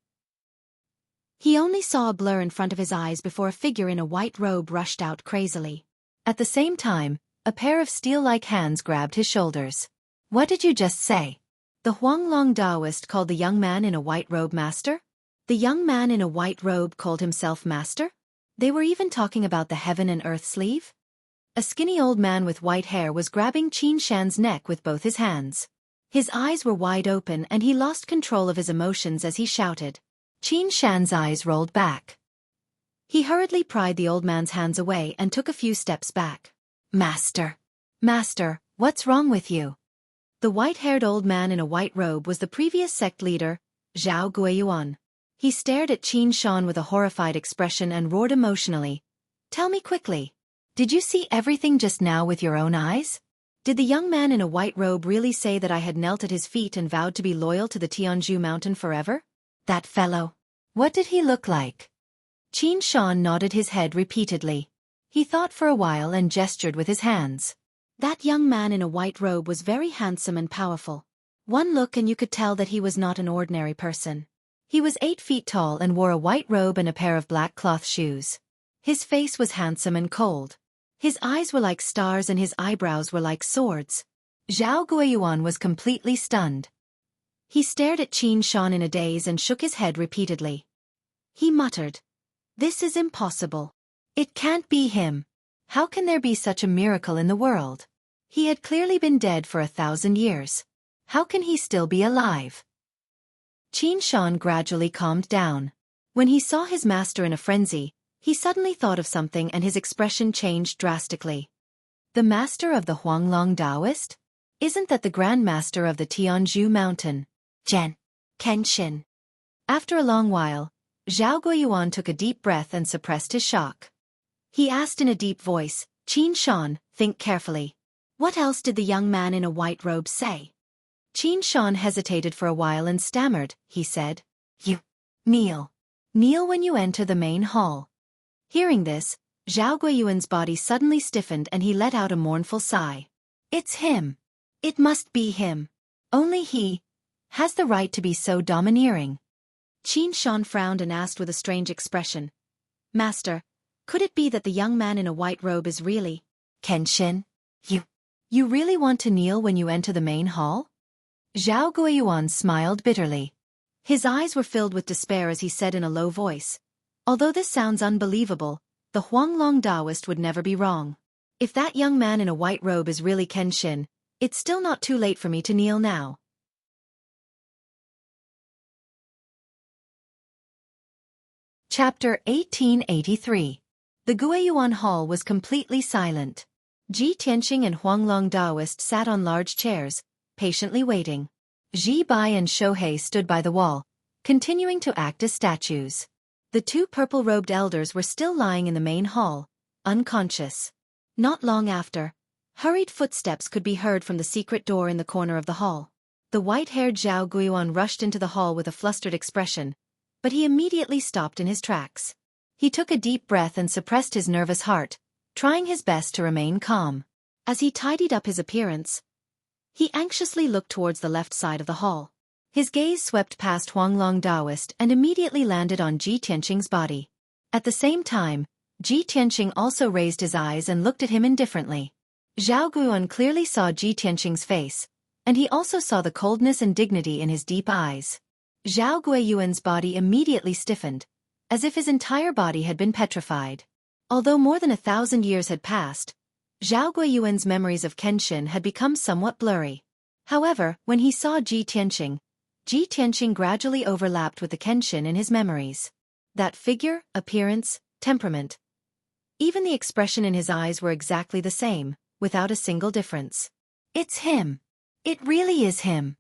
He only saw a blur in front of his eyes before a figure in a white robe rushed out crazily. At the same time, a pair of steel-like hands grabbed his shoulders. "What did you just say?" The Huanglong Taoist called the young man in a white robe master? The young man in a white robe called himself master? They were even talking about the heaven and earth sleeve? A skinny old man with white hair was grabbing Qin Shan's neck with both his hands. His eyes were wide open and he lost control of his emotions as he shouted. Qin Shan's eyes rolled back. He hurriedly pried the old man's hands away and took a few steps back. "Master! Master, what's wrong with you?" The white-haired old man in a white robe was the previous sect leader, Zhao Guiyuan. He stared at Qin Shan with a horrified expression and roared emotionally, "Tell me quickly. Did you see everything just now with your own eyes? Did the young man in a white robe really say that I had knelt at his feet and vowed to be loyal to the Tianzhu mountain forever? That fellow. What did he look like?" Qin Shan nodded his head repeatedly. He thought for a while and gestured with his hands. That young man in a white robe was very handsome and powerful. One look and you could tell that he was not an ordinary person. He was 8 feet tall and wore a white robe and a pair of black cloth shoes. His face was handsome and cold. His eyes were like stars and his eyebrows were like swords. Zhao Guiyuan was completely stunned. He stared at Qin Shan in a daze and shook his head repeatedly. He muttered, "This is impossible. It can't be him. How can there be such a miracle in the world? He had clearly been dead for 1,000 years. How can he still be alive?" Qin Shan gradually calmed down. When he saw his master in a frenzy, he suddenly thought of something and his expression changed drastically. "The master of the Huanglong Taoist? Isn't that the Grand Master of the Tianzhu mountain? Kenshin." After a long while, Zhao Guiyuan took a deep breath and suppressed his shock. He asked in a deep voice, "Qin Shan, think carefully. What else did the young man in a white robe say?" Qin Shan hesitated for a while and stammered. He said, "You kneel. Kneel when you enter the main hall." Hearing this, Zhao Guiyuan's body suddenly stiffened and he let out a mournful sigh. "It's him. It must be him. Only he has the right to be so domineering." Qin Shan frowned and asked with a strange expression, "Master, could it be that the young man in a white robe is really Kenshin? You really want to kneel when you enter the main hall?" Zhao Guiyuan smiled bitterly. His eyes were filled with despair as he said in a low voice, "Although this sounds unbelievable, the Huanglong Taoist would never be wrong. If that young man in a white robe is really Kenshin, it's still not too late for me to kneel now." Chapter 1883. The Guiyuan Hall was completely silent. Ji Tianqing and Huanglong Taoist sat on large chairs, patiently waiting. Ji Bai and Xueqi stood by the wall, continuing to act as statues. The 2 purple-robed elders were still lying in the main hall, unconscious. Not long after, hurried footsteps could be heard from the secret door in the corner of the hall. The white-haired Zhao Guiyuan rushed into the hall with a flustered expression, but he immediately stopped in his tracks. He took a deep breath and suppressed his nervous heart, trying his best to remain calm. As he tidied up his appearance, he anxiously looked towards the left side of the hall. His gaze swept past Huanglong Taoist and immediately landed on Ji Tianqing's body. At the same time, Ji Tianqing also raised his eyes and looked at him indifferently. Zhao Guiyuan clearly saw Ji Tianqing's face, and he also saw the coldness and dignity in his deep eyes. Zhao Guiyuan's body immediately stiffened, as if his entire body had been petrified. Although more than 1,000 years had passed, Zhao Guiyuan's memories of Kenshin had become somewhat blurry. However, when he saw Ji Tianqing gradually overlapped with the Kenshin in his memories. That figure, appearance, temperament. Even the expression in his eyes were exactly the same, without a single difference. It's him. It really is him.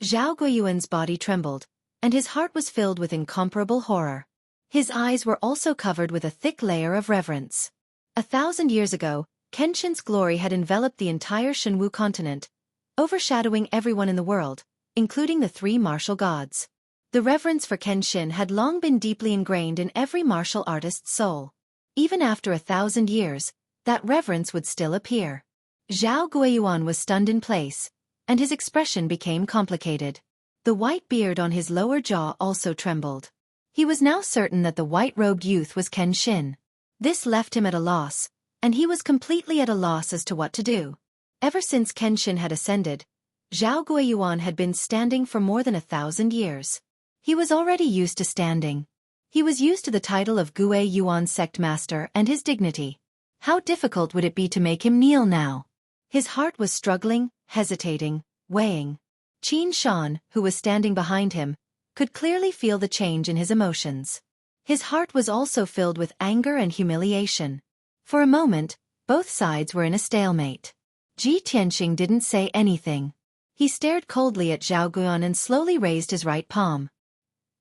Zhao Guiyuan's body trembled, and his heart was filled with incomparable horror. His eyes were also covered with a thick layer of reverence. 1,000 years ago, Kenshin's glory had enveloped the entire Shenwu continent, overshadowing everyone in the world, including the three martial gods. The reverence for Kenshin had long been deeply ingrained in every martial artist's soul. Even after 1,000 years, that reverence would still appear. Zhao Guiyuan was stunned in place, and his expression became complicated. The white beard on his lower jaw also trembled. He was now certain that the white-robed youth was Kenshin. This left him at a loss, and he was completely at a loss as to what to do. Ever since Kenshin had ascended, Zhao Guiyuan had been standing for more than 1,000 years. He was already used to standing. He was used to the title of Gui Yuan sect master and his dignity. How difficult would it be to make him kneel now? His heart was struggling, hesitating, weighing. Qin Shan, who was standing behind him, could clearly feel the change in his emotions. His heart was also filled with anger and humiliation. For a moment, both sides were in a stalemate. Ji Tianqing didn't say anything. He stared coldly at Zhao Guiyuan and slowly raised his right palm.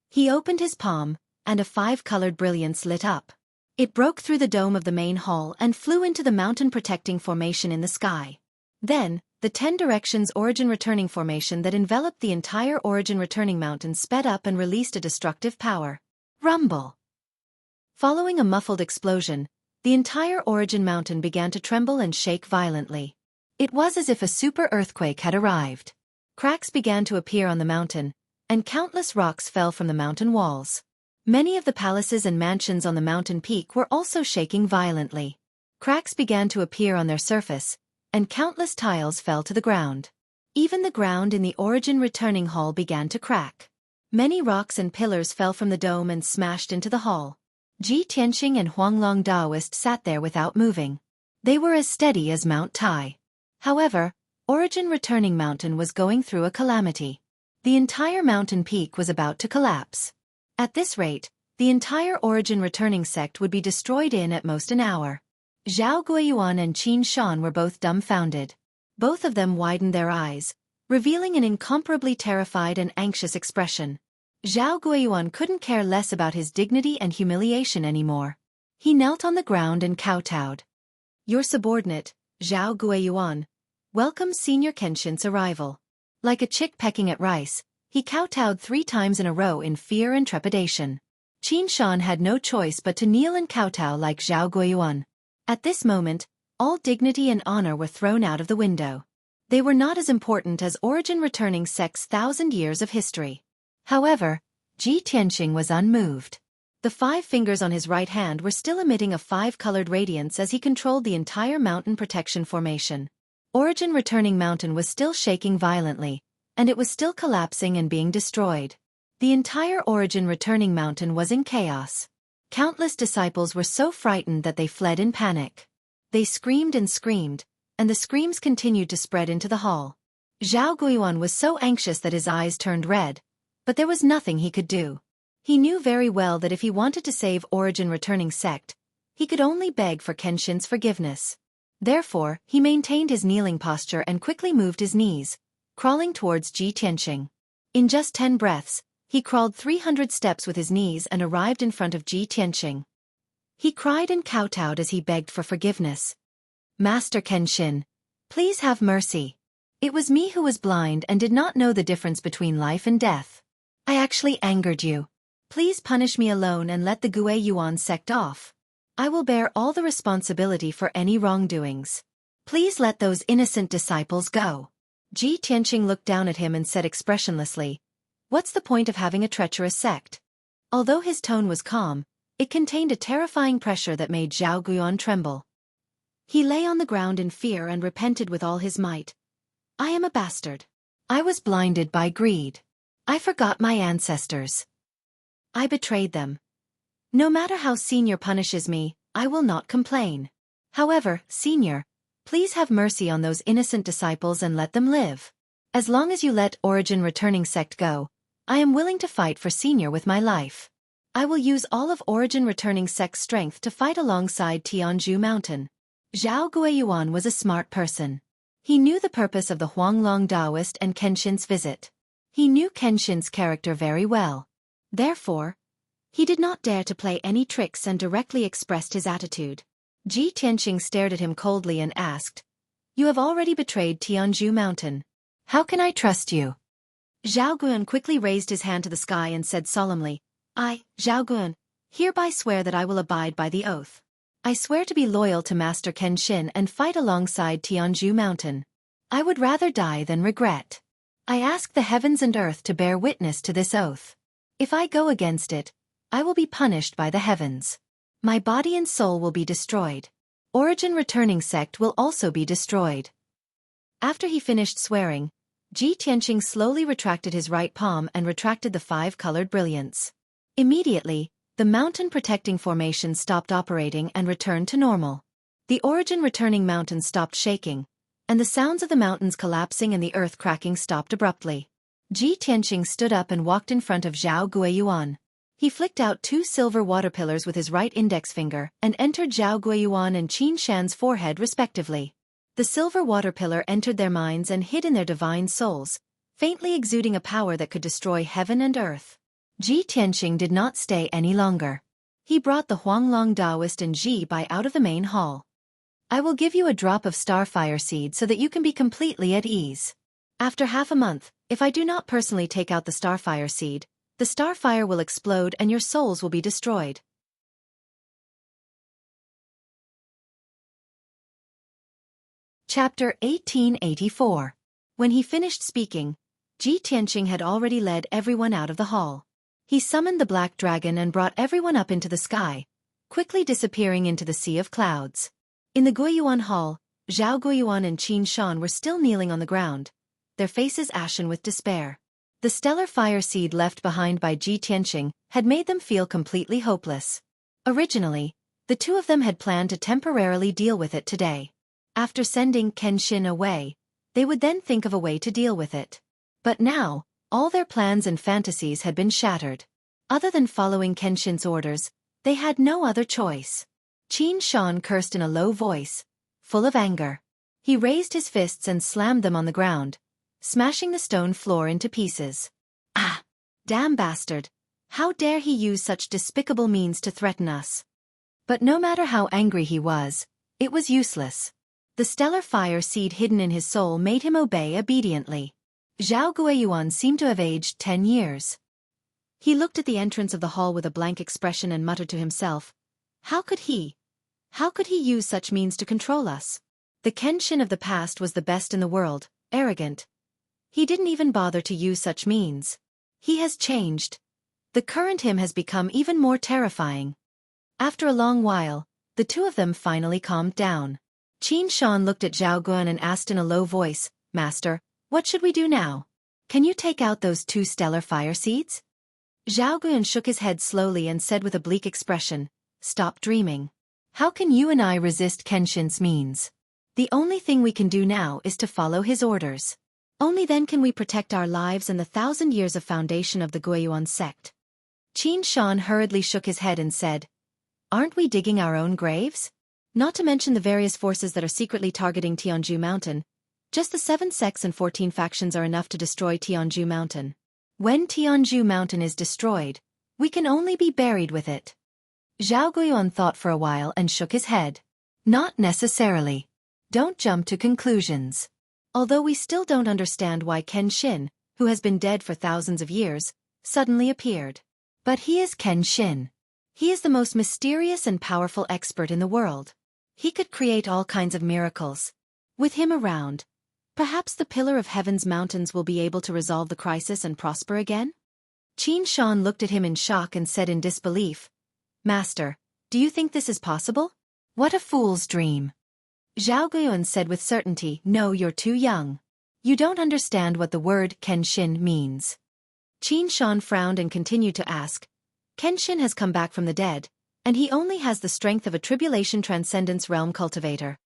He opened his palm, and a 5-colored brilliance lit up. It broke through the dome of the main hall and flew into the mountain-protecting formation in the sky. Then, the 10 directions origin-returning formation that enveloped the entire origin-returning mountain sped up and released a destructive power. Rumble! Following a muffled explosion, the entire origin mountain began to tremble and shake violently. It was as if a super earthquake had arrived. Cracks began to appear on the mountain, and countless rocks fell from the mountain walls. Many of the palaces and mansions on the mountain peak were also shaking violently. Cracks began to appear on their surface, and countless tiles fell to the ground. Even the ground in the origin returning hall began to crack. Many rocks and pillars fell from the dome and smashed into the hall. Ji Tianqing and Huanglong Daoist sat there without moving. They were as steady as Mount Tai. However, Origin Returning Mountain was going through a calamity. The entire mountain peak was about to collapse. At this rate, the entire Origin Returning sect would be destroyed in at most an hour. Zhao Guiyuan and Qin Shan were both dumbfounded. Both of them widened their eyes, revealing an incomparably terrified and anxious expression. Zhao Guiyuan couldn't care less about his dignity and humiliation anymore. He knelt on the ground and kowtowed. Your subordinate, Zhao Guiyuan, welcomes Senior Kenshin's arrival. Like a chick pecking at rice, he kowtowed 3 times in a row in fear and trepidation. Qin Shan had no choice but to kneel and kowtow like Zhao Guiyuan. At this moment, all dignity and honor were thrown out of the window. They were not as important as Origin Returning sect's 1,000 years of history. However, Ji Tianqing was unmoved. The 5 fingers on his right hand were still emitting a 5-colored radiance as he controlled the entire mountain protection formation. Origin Returning Mountain was still shaking violently, and it was still collapsing and being destroyed. The entire Origin Returning Mountain was in chaos. Countless disciples were so frightened that they fled in panic. They screamed, and the screams continued to spread into the hall. Zhao Guiyuan was so anxious that his eyes turned red, but there was nothing he could do. He knew very well that if he wanted to save Origin Returning sect, he could only beg for Kenshin's forgiveness. Therefore, he maintained his kneeling posture and quickly moved his knees, crawling towards Ji Tianqing. In just 10 breaths, he crawled 300 steps with his knees and arrived in front of Ji Tianqing. He cried and kowtowed as he begged for forgiveness. Master Kenshin, please have mercy. It was me who was blind and did not know the difference between life and death. I actually angered you. Please punish me alone and let the Gui Yuan sect off. I will bear all the responsibility for any wrongdoings. Please let those innocent disciples go. Ji Tianqing looked down at him and said expressionlessly, "What's the point of having a treacherous sect?" Although his tone was calm, it contained a terrifying pressure that made Zhao Guiyuan tremble. He lay on the ground in fear and repented with all his might. I am a bastard. I was blinded by greed. I forgot my ancestors. I betrayed them. No matter how Senior punishes me, I will not complain. However, Senior, Please have mercy on those innocent disciples and let them live. As long as you let Origin Returning Sect go, I am willing to fight for Senior with my life. I will use all of Origin Returning Sect's strength to fight alongside Tianzhu Mountain. Zhao Guiyuan was a smart person. He knew the purpose of the Huanglong Daoist and Kenshin's visit. He knew Kenshin's character very well. Therefore, he did not dare to play any tricks and directly expressed his attitude. Ji Tianqing stared at him coldly and asked, "You have already betrayed Tianzhu Mountain. How can I trust you?" Zhao Guan quickly raised his hand to the sky and said solemnly, "I, Zhao Guan, hereby swear that I will abide by the oath. I swear to be loyal to Master Kenshin and fight alongside Tianzhu Mountain. I would rather die than regret. I ask the heavens and earth to bear witness to this oath. If I go against it, I will be punished by the heavens. My body and soul will be destroyed. Origin Returning Sect will also be destroyed." After he finished swearing, Ji Tianqing slowly retracted his right palm and retracted the 5-colored brilliance. Immediately, the mountain protecting formation stopped operating and returned to normal. The Origin Returning Mountain stopped shaking, and the sounds of the mountains collapsing and the earth cracking stopped abruptly. Ji Tianqing stood up and walked in front of Zhao Guiyuan. He flicked out 2 silver water pillars with his right index finger and entered Zhao Guiyuan and Qin Shan's forehead respectively. The silver water pillar entered their minds and hid in their divine souls, faintly exuding a power that could destroy heaven and earth. Ji Tianqing did not stay any longer. He brought the Huanglong Daoist and Ji Bai out of the main hall. "I will give you a drop of starfire seed so that you can be completely at ease. After half a month, if I do not personally take out the starfire seed, the starfire will explode and your souls will be destroyed." Chapter 1884. When he finished speaking, Ji Tianqing had already led everyone out of the hall. He summoned the black dragon and brought everyone up into the sky, quickly disappearing into the sea of clouds. In the Guiyuan Hall, Zhao Guiyuan and Qin Shan were still kneeling on the ground, their faces ashen with despair. The stellar fire seed left behind by Ji Tianqing had made them feel completely hopeless. Originally, the two of them had planned to temporarily deal with it today. After sending Kenshin away, they would then think of a way to deal with it. But now, all their plans and fantasies had been shattered. Other than following Kenshin's orders, they had no other choice. Qin Shan cursed in a low voice, full of anger. He raised his fists and slammed them on the ground, smashing the stone floor into pieces. "Ah! Damn bastard! How dare he use such despicable means to threaten us?" But no matter how angry he was, it was useless. The stellar fire seed hidden in his soul made him obey obediently. Zhao Guiyuan seemed to have aged 10 years. He looked at the entrance of the hall with a blank expression and muttered to himself, How could he use such means to control us? The Kenshin of the past was the best in the world, arrogant. He didn't even bother to use such means. He has changed. The current him has become even more terrifying. After a long while, the two of them finally calmed down. Qin Shan looked at Zhao Guan and asked in a low voice, "Master, what should we do now? Can you take out those 2 stellar fire seeds?" Zhao Guan shook his head slowly and said with a bleak expression, "Stop dreaming. How can you and I resist Kenshin's means? The only thing we can do now is to follow his orders. Only then can we protect our lives and the 1,000 years of foundation of the Guiyuan sect." Qin Shan hurriedly shook his head and said, "Aren't we digging our own graves? Not to mention the various forces that are secretly targeting Tianzhu Mountain. Just the 7 sects and 14 factions are enough to destroy Tianzhu Mountain. When Tianzhu Mountain is destroyed, we can only be buried with it." Zhao Guiyuan thought for a while and shook his head. "Not necessarily. Don't jump to conclusions. Although we still don't understand why Kenshin, who has been dead for thousands of years, suddenly appeared. But he is Kenshin. He is the most mysterious and powerful expert in the world. He could create all kinds of miracles. With him around, perhaps the Pillar of Heaven's mountains will be able to resolve the crisis and prosper again?" Qin Shan looked at him in shock and said in disbelief, "Master, do you think this is possible? What a fool's dream." Zhao Guiyuan said with certainty, "No, you're too young. You don't understand what the word Kenshin means." Qin Shan frowned and continued to ask, "Kenshin has come back from the dead, and he only has the strength of a tribulation transcendence realm cultivator.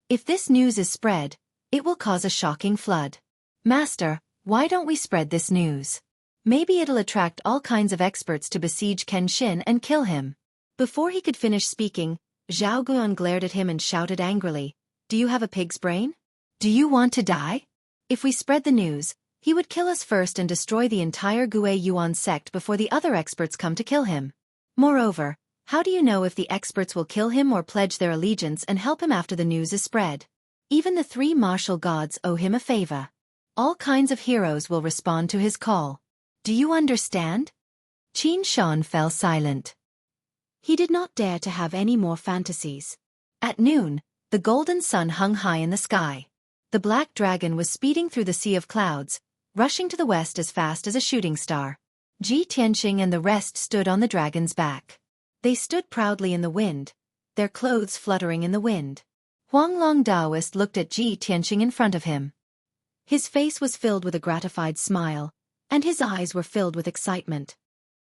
If this news is spread, it will cause a shocking flood. Master, why don't we spread this news? Maybe it'll attract all kinds of experts to besiege Kenshin and kill him. Before he could finish speaking, Zhao Guiyuan glared at him and shouted angrily, "Do you have a pig's brain? Do you want to die? If we spread the news, he would kill us first and destroy the entire Gui Yuan sect before the other experts come to kill him. Moreover, how do you know if the experts will kill him or pledge their allegiance and help him after the news is spread? Even the three martial gods owe him a favor. All kinds of heroes will respond to his call. Do you understand?" Qin Shan fell silent. He did not dare to have any more fantasies. At noon, the golden sun hung high in the sky. The black dragon was speeding through the sea of clouds, rushing to the west as fast as a shooting star. Ji Tianqing and the rest stood on the dragon's back. They stood proudly in the wind, their clothes fluttering in the wind. Huanglong Daoist looked at Ji Tianqing in front of him. His face was filled with a gratified smile, and his eyes were filled with excitement.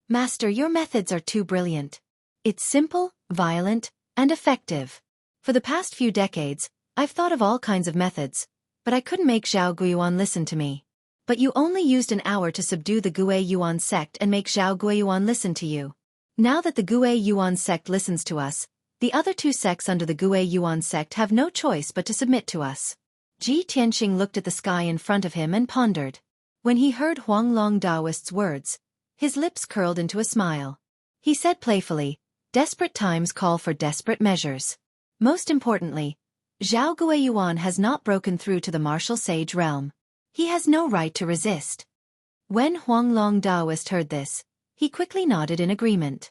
"Master, your methods are too brilliant. It's simple, violent, and effective. For the past few decades, I've thought of all kinds of methods, but I couldn't make Zhao Guiyuan listen to me. But you only used an hour to subdue the Gui Yuan sect and make Zhao Guiyuan listen to you. Now that the Gui Yuan sect listens to us, the other two sects under the Gui Yuan sect have no choice but to submit to us." Ji Tianqing looked at the sky in front of him and pondered. When he heard Huanglong Daoist's words, his lips curled into a smile. He said playfully, "Desperate times call for desperate measures. Most importantly, Zhao Guiyuan has not broken through to the martial sage realm. He has no right to resist." When Huanglong Daoist heard this, he quickly nodded in agreement.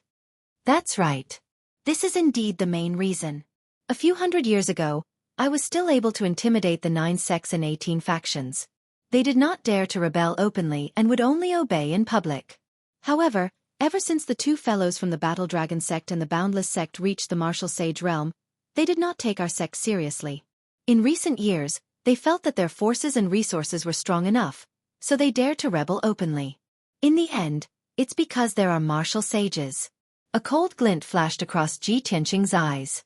"That's right. This is indeed the main reason. A few hundred years ago, I was still able to intimidate the 9 sects and 18 factions. They did not dare to rebel openly and would only obey in public. However, ever since the two fellows from the Battle Dragon sect and the Boundless sect reached the martial sage realm, they did not take our sect seriously. In recent years, they felt that their forces and resources were strong enough, so they dared to rebel openly. In the end, it's because there are martial sages." A cold glint flashed across Ji Tianqing's eyes.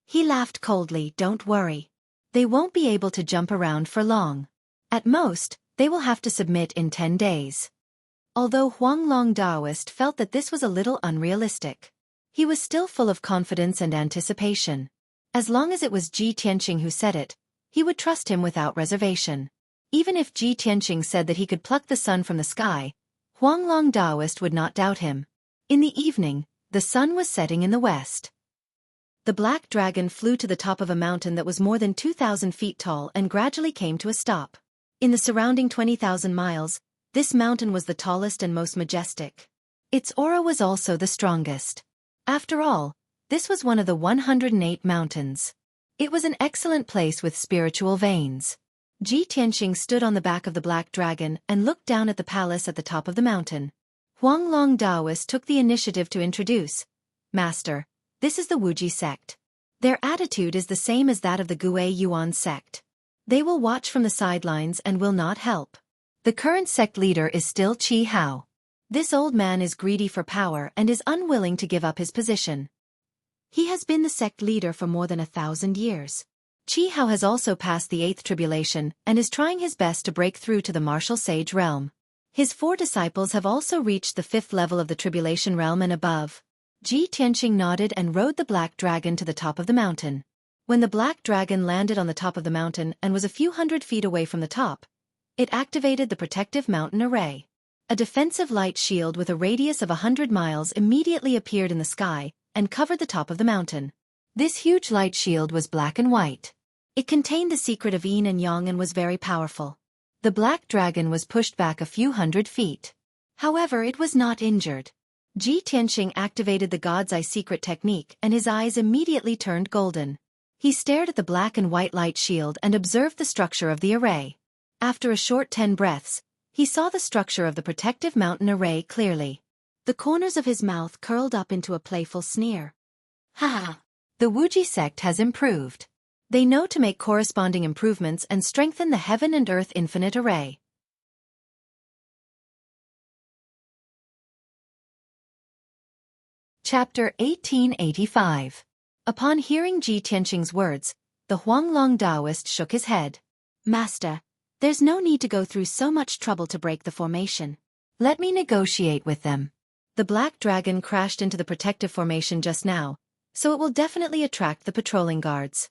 He laughed coldly. "Don't worry. They won't be able to jump around for long. At most, they will have to submit in 10 days. Although Huanglong Daoist felt that this was a little unrealistic, he was still full of confidence and anticipation. As long as it was Ji Tianqing who said it, he would trust him without reservation. Even if Ji Tianqing said that he could pluck the sun from the sky, Huanglong Daoist would not doubt him. In the evening, the sun was setting in the west. The black dragon flew to the top of a mountain that was more than 2,000 feet tall and gradually came to a stop. In the surrounding 20,000 miles, this mountain was the tallest and most majestic. Its aura was also the strongest. After all, this was one of the 108 mountains. It was an excellent place with spiritual veins. Ji Tianqing stood on the back of the black dragon and looked down at the palace at the top of the mountain. Huanglong Daoist took the initiative to introduce, "Master, this is the Wuji sect. Their attitude is the same as that of the Gui Yuan sect. They will watch from the sidelines and will not help. The current sect leader is still Qi Hao. This old man is greedy for power and is unwilling to give up his position. He has been the sect leader for more than 1,000 years. Qi Hao has also passed the 8th tribulation and is trying his best to break through to the martial sage realm. His 4 disciples have also reached the 5th level of the tribulation realm and above." Ji Tianqing nodded and rode the black dragon to the top of the mountain. When the black dragon landed on the top of the mountain and was a few hundred feet away from the top, it activated the protective mountain array. A defensive light shield with a radius of 100 miles immediately appeared in the sky and covered the top of the mountain. This huge light shield was black and white. It contained the secret of yin and yang and was very powerful. The black dragon was pushed back a few hundred feet. However, it was not injured. Ji Tianqing activated the God's Eye secret technique and his eyes immediately turned golden. He stared at the black and white light shield and observed the structure of the array. After a short 10 breaths, he saw the structure of the protective mountain array clearly. The corners of his mouth curled up into a playful sneer. "Ha ha! The Wuji sect has improved. They know to make corresponding improvements and strengthen the heaven and earth infinite array." Chapter 1885. Upon hearing Ji Tianqing's words, The Huanglong Taoist shook his head. Master, there's no need to go through so much trouble to break the formation. Let me negotiate with them. The black dragon crashed into the protective formation just now, so it will definitely attract the patrolling guards.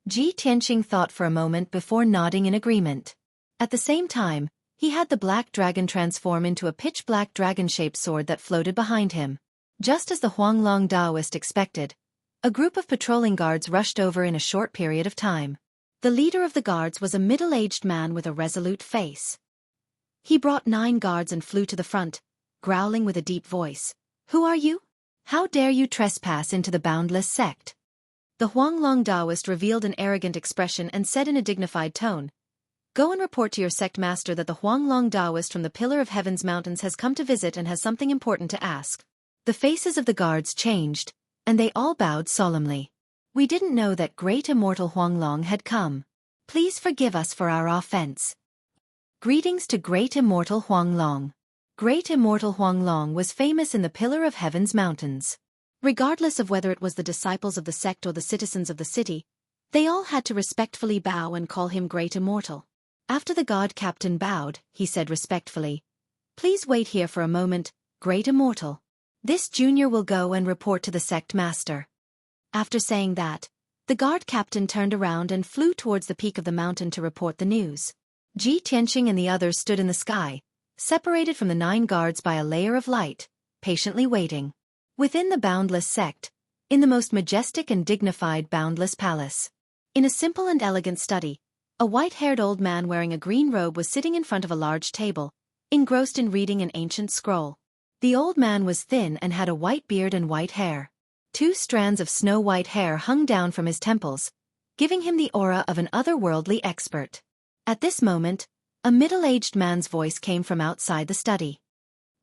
Ji Tianqing thought for a moment before nodding in agreement. At the same time, he had the black dragon transform into a pitch-black dragon-shaped sword that floated behind him. Just as the Huanglong Taoist expected, a group of patrolling guards rushed over in a short period of time. The leader of the guards was a middle-aged man with a resolute face. He brought 9 guards and flew to the front, growling with a deep voice. Who are you? How dare you trespass into the boundless sect? The Huanglong Taoist revealed an arrogant expression and said in a dignified tone, Go and report to your sect master that the Huanglong Taoist from the Pillar of Heaven's mountains has come to visit and has something important to ask. The faces of the guards changed, and they all bowed solemnly. We didn't know that great immortal Huanglong had come. Please forgive us for our offense. Greetings to great immortal Huanglong. Great immortal Huanglong was famous in the Pillar of Heaven's mountains. Regardless of whether it was the disciples of the sect or the citizens of the city, they all had to respectfully bow and call him great immortal. After the god captain bowed, he said respectfully, Please wait here for a moment, great immortal. This junior will go and report to the sect master. After saying that, the guard captain turned around and flew towards the peak of the mountain to report the news. Ji Tianqing and the others stood in the sky, separated from the 9 guards by a layer of light, patiently waiting. Within the boundless sect, in the most majestic and dignified boundless palace, in a simple and elegant study, a white-haired old man wearing a green robe was sitting in front of a large table, engrossed in reading an ancient scroll. The old man was thin and had a white beard and white hair. 2 strands of snow-white hair hung down from his temples, giving him the aura of an otherworldly expert. At this moment, a middle-aged man's voice came from outside the study.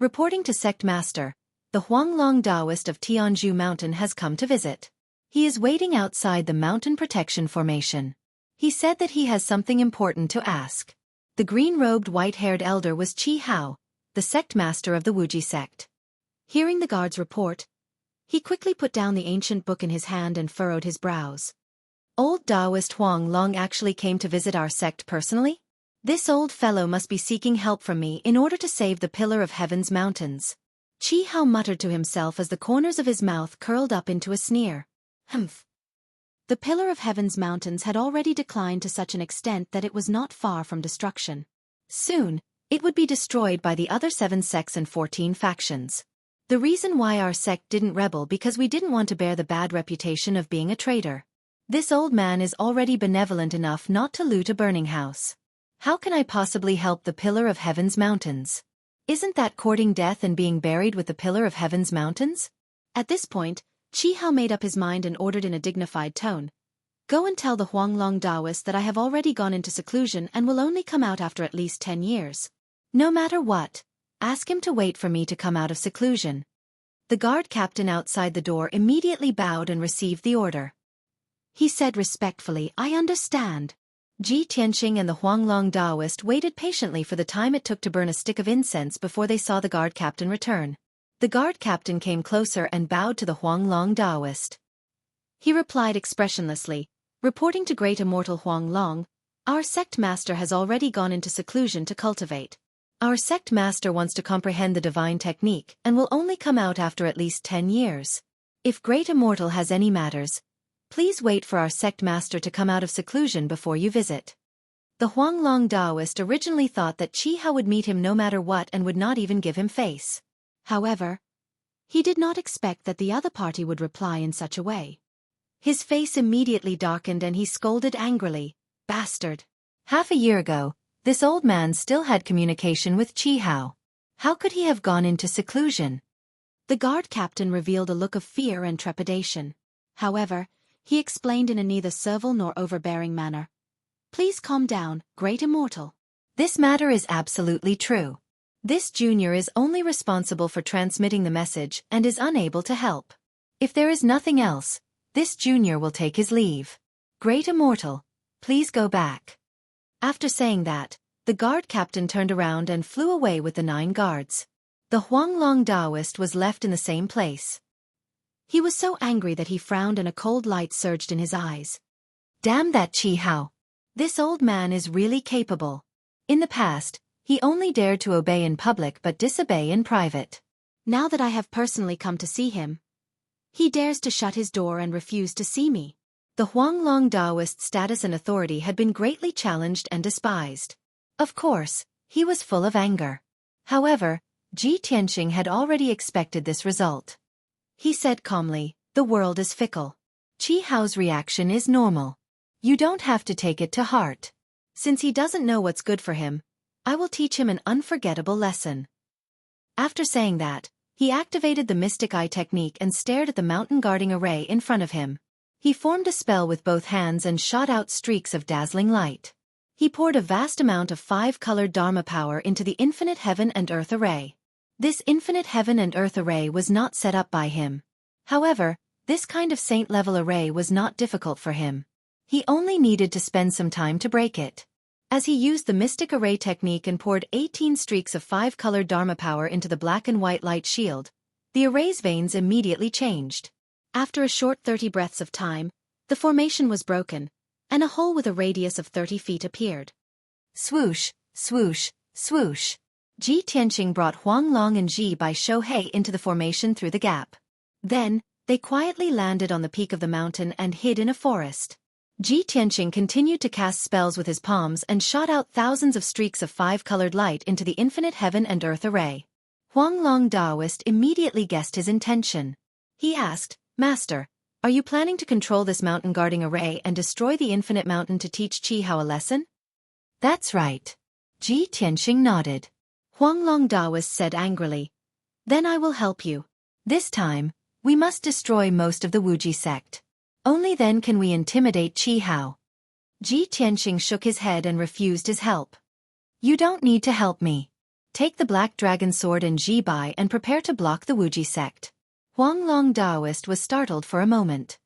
Reporting to sect master, the Huanglong Taoist of Tianzhu Mountain has come to visit. He is waiting outside the mountain protection formation. He said that he has something important to ask. The green-robed white-haired elder was Qi Hao, the sect master of the Wuji sect. Hearing the guard's report, he quickly put down the ancient book in his hand and furrowed his brows. Old Taoist Huanglong actually came to visit our sect personally? This old fellow must be seeking help from me in order to save the Pillar of Heaven's mountains. Qi Hao muttered to himself as the corners of his mouth curled up into a sneer. Humph. The Pillar of Heaven's mountains had already declined to such an extent that it was not far from destruction. Soon, it would be destroyed by the other 7 sects and 14 factions. The reason why our sect didn't rebel because we didn't want to bear the bad reputation of being a traitor. This old man is already benevolent enough not to loot a burning house. How can I possibly help the Pillar of Heaven's mountains? Isn't that courting death and being buried with the Pillar of Heaven's mountains? At this point, Qi Hao made up his mind and ordered in a dignified tone, Go and tell the Huanglong Taoist that I have already gone into seclusion and will only come out after at least 10 years. No matter what, ask him to wait for me to come out of seclusion. The guard captain outside the door immediately bowed and received the order. He said respectfully, I understand. Ji Tianqing and the Huanglong Taoist waited patiently for the time it took to burn a stick of incense before they saw the guard captain return. The guard captain came closer and bowed to the Huanglong Taoist. He replied expressionlessly, reporting to great immortal Huanglong, Our sect master has already gone into seclusion to cultivate. Our sect master wants to comprehend the divine technique and will only come out after at least 10 years. If great immortal has any matters, please wait for our sect master to come out of seclusion before you visit. The Huanglong Taoist originally thought that Qi Hao would meet him no matter what and would not even give him face. However, he did not expect that the other party would reply in such a way. His face immediately darkened and he scolded angrily, Bastard! Half a year ago, this old man still had communication with Qi Hao. How could he have gone into seclusion? The guard captain revealed a look of fear and trepidation. However, he explained in a neither servile nor overbearing manner. Please calm down, great immortal. This matter is absolutely true. This junior is only responsible for transmitting the message and is unable to help. If there is nothing else, this junior will take his leave. Great immortal, please go back. After saying that, the guard captain turned around and flew away with the 9 guards. The Huanglong Taoist was left in the same place. He was so angry that he frowned and a cold light surged in his eyes. Damn that Qi Hao. This old man is really capable. In the past, he only dared to obey in public but disobey in private. Now that I have personally come to see him, he dares to shut his door and refuse to see me. The Huanglong Daoist status and authority had been greatly challenged and despised. Of course, he was full of anger. However, Ji Tianqing had already expected this result. He said calmly, "The world is fickle. Qi Hao's reaction is normal. You don't have to take it to heart. Since he doesn't know what's good for him, I will teach him an unforgettable lesson." After saying that, he activated the Mystic Eye technique and stared at the mountain guarding array in front of him. He formed a spell with both hands and shot out streaks of dazzling light. He poured a vast amount of 5-colored Dharma power into the infinite heaven and earth array. This infinite heaven and earth array was not set up by him. However, this kind of saint-level array was not difficult for him. He only needed to spend some time to break it. As he used the Mystic Array technique and poured 18 streaks of 5-colored Dharma power into the black and white light shield, the array's veins immediately changed. After a short 30 breaths of time, the formation was broken, and a hole with a radius of 30 feet appeared. Swoosh, swoosh, swoosh. Ji Tianqing brought Huanglong and Ji by Xueqi into the formation through the gap. Then, they quietly landed on the peak of the mountain and hid in a forest. Ji Tianqing continued to cast spells with his palms and shot out thousands of streaks of 5-colored light into the infinite heaven and earth array. Huanglong Daoist immediately guessed his intention. He asked, "Master, are you planning to control this mountain guarding array and destroy the infinite mountain to teach Qi Hao a lesson?" "That's right." Ji Tianqing nodded. Huanglong Daoist said angrily, "Then I will help you. This time, we must destroy most of the Wuji sect. Only then can we intimidate Qi Hao." Ji Tianqing shook his head and refused his help. "You don't need to help me. Take the Black Dragon Sword and Ji Bai and prepare to block the Wuji sect." Huanglong Daoist was startled for a moment.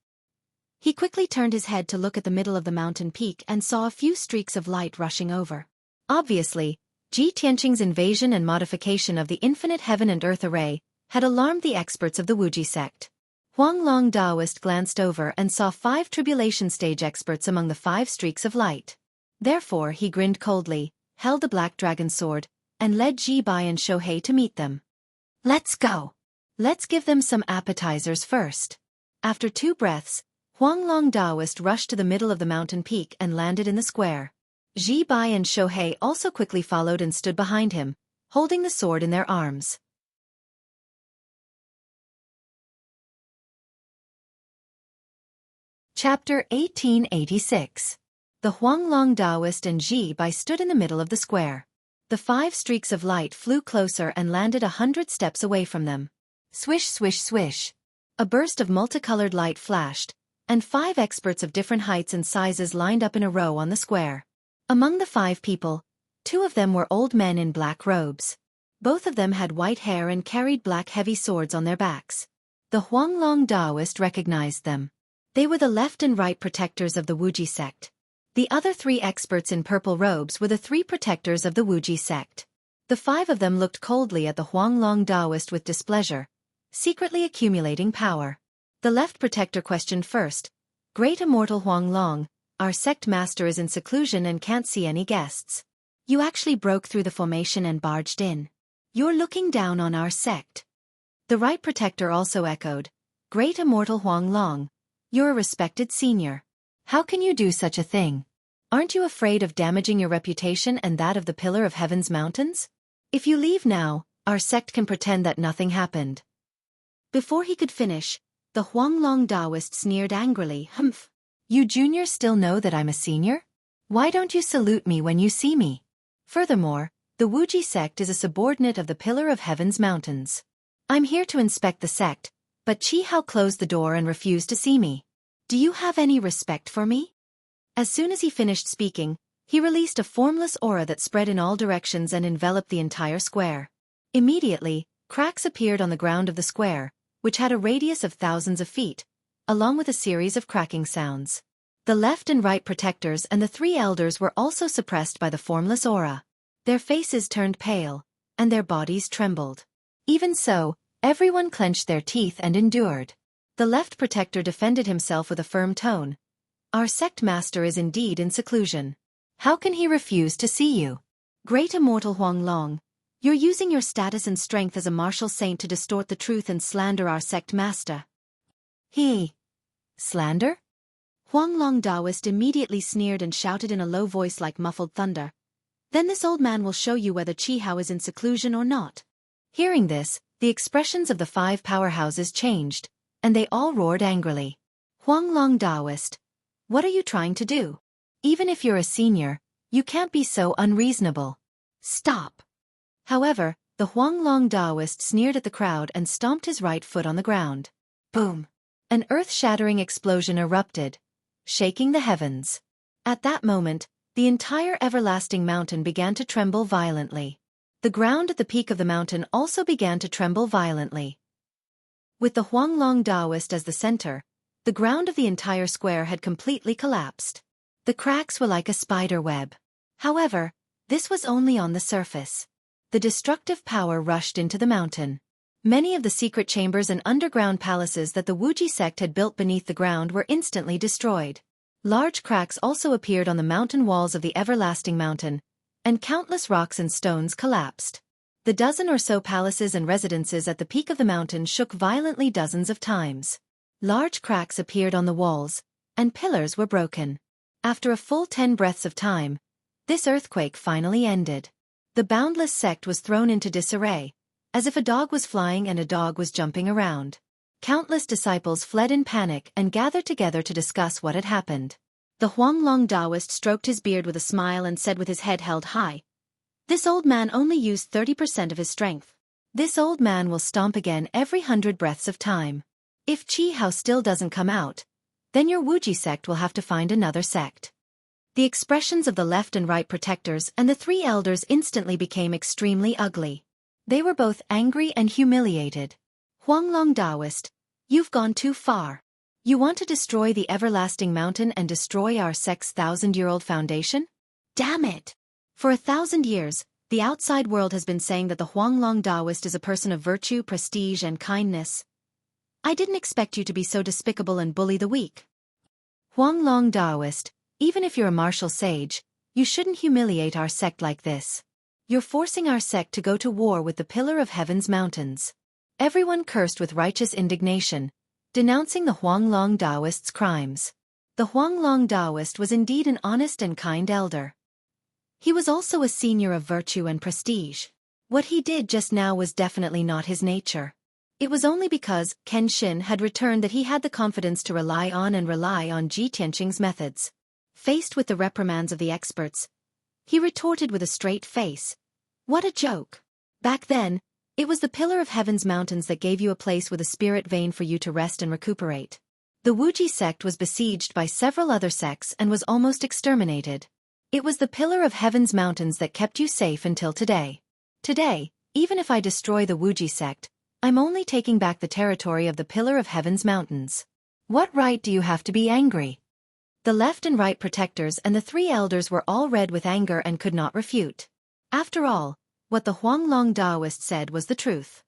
He quickly turned his head to look at the middle of the mountain peak and saw a few streaks of light rushing over. Obviously, Ji Tianqing's invasion and modification of the infinite heaven and earth array had alarmed the experts of the Wuji sect. Huanglong Daoist glanced over and saw 5 tribulation stage experts among the 5 streaks of light. Therefore he grinned coldly, held the Black Dragon Sword, and led Ji Bai and Xueqi to meet them. "Let's go. Let's give them some appetizers first." After 2 breaths, Huanglong Daoist rushed to the middle of the mountain peak and landed in the square. Ji Bai and Xueqi also quickly followed and stood behind him, holding the sword in their arms. Chapter 1886. The Huanglong Daoist and Ji Bai stood in the middle of the square. The 5 streaks of light flew closer and landed 100 steps away from them. Swish, swish, swish. A burst of multicolored light flashed, and 5 experts of different heights and sizes lined up in a row on the square. Among the 5 people, 2 of them were old men in black robes. Both of them had white hair and carried black heavy swords on their backs. The Huanglong Daoist recognized them. They were the left and right protectors of the Wuji sect. The other 3 experts in purple robes were the 3 protectors of the Wuji sect. The 5 of them looked coldly at the Huanglong Daoist with displeasure, secretly accumulating power. The left protector questioned first, "Great Immortal Huanglong, our sect master is in seclusion and can't see any guests. You actually broke through the formation and barged in. You're looking down on our sect." The right protector also echoed, "Great Immortal Huanglong, you're a respected senior. How can you do such a thing? Aren't you afraid of damaging your reputation and that of the Pillar of Heaven's mountains? If you leave now, our sect can pretend that nothing happened." Before he could finish, the Huanglong Daoist sneered angrily, "Humph! You juniors still know that I'm a senior? Why don't you salute me when you see me? Furthermore, the Wuji sect is a subordinate of the Pillar of Heaven's mountains. I'm here to inspect the sect, but Qi Hao closed the door and refused to see me. Do you have any respect for me?" As soon as he finished speaking, he released a formless aura that spread in all directions and enveloped the entire square. Immediately, cracks appeared on the ground of the square, which had a radius of thousands of feet, along with a series of cracking sounds. The left and right protectors and the 3 elders were also suppressed by the formless aura. Their faces turned pale, and their bodies trembled. Even so, everyone clenched their teeth and endured. The left protector defended himself with a firm tone, Our sect master is indeed in seclusion. How can he refuse to see you? Great immortal Huanglong, you're using your status and strength as a martial saint to distort the truth and slander our sect master. He. Slander? Huanglong Taoist immediately sneered and shouted in a low voice like muffled thunder. Then this old man will show you whether Qi Hao is in seclusion or not. Hearing this, the expressions of the 5 powerhouses changed, and they all roared angrily. Huanglong Taoist, what are you trying to do? Even if you're a senior, you can't be so unreasonable. Stop. However, the Huanglong Taoist sneered at the crowd and stomped his right foot on the ground. Boom! An earth-shattering explosion erupted, shaking the heavens. At that moment, the entire everlasting mountain began to tremble violently. The ground at the peak of the mountain also began to tremble violently. With the Huanglong Taoist as the center, the ground of the entire square had completely collapsed. The cracks were like a spider web. However, this was only on the surface. The destructive power rushed into the mountain. Many of the secret chambers and underground palaces that the Wuji sect had built beneath the ground were instantly destroyed. Large cracks also appeared on the mountain walls of the everlasting mountain, and countless rocks and stones collapsed. The dozen or so palaces and residences at the peak of the mountain shook violently dozens of times. Large cracks appeared on the walls, and pillars were broken. After a full 10 breaths of time, this earthquake finally ended. The boundless sect was thrown into disarray, as if a dog was flying and a dog was jumping around. Countless disciples fled in panic and gathered together to discuss what had happened. The Huanglong Taoist stroked his beard with a smile and said with his head held high, "This old man only used 30% of his strength. This old man will stomp again every 100 breaths of time. If Qi Hao still doesn't come out, then your Wuji sect will have to find another sect." The expressions of the left and right protectors and the 3 elders instantly became extremely ugly. They were both angry and humiliated. Huanglong Taoist, you've gone too far. You want to destroy the everlasting mountain and destroy our sect's 1,000-year-old foundation? Damn it! For 1,000 years, the outside world has been saying that the Huanglong Taoist is a person of virtue, prestige, and kindness. I didn't expect you to be so despicable and bully the weak. Huanglong Taoist, even if you're a martial sage, you shouldn't humiliate our sect like this. You're forcing our sect to go to war with the Pillar of Heaven's mountains. Everyone cursed with righteous indignation, denouncing the Huanglong Taoist's crimes. The Huanglong Taoist was indeed an honest and kind elder. He was also a senior of virtue and prestige. What he did just now was definitely not his nature. It was only because Kenshin had returned that he had the confidence to rely on Ji Tianqing's methods. Faced with the reprimands of the experts, he retorted with a straight face, "What a joke! Back then, it was the Pillar of Heaven's mountains that gave you a place with a spirit vein for you to rest and recuperate. The Wuji sect was besieged by several other sects and was almost exterminated. It was the Pillar of Heaven's mountains that kept you safe until today. Today, even if I destroy the Wuji sect, I'm only taking back the territory of the Pillar of Heaven's mountains. What right do you have to be angry?" The left and right protectors and the 3 elders were all red with anger and could not refute. After all, what the Huanglong Taoist said was the truth.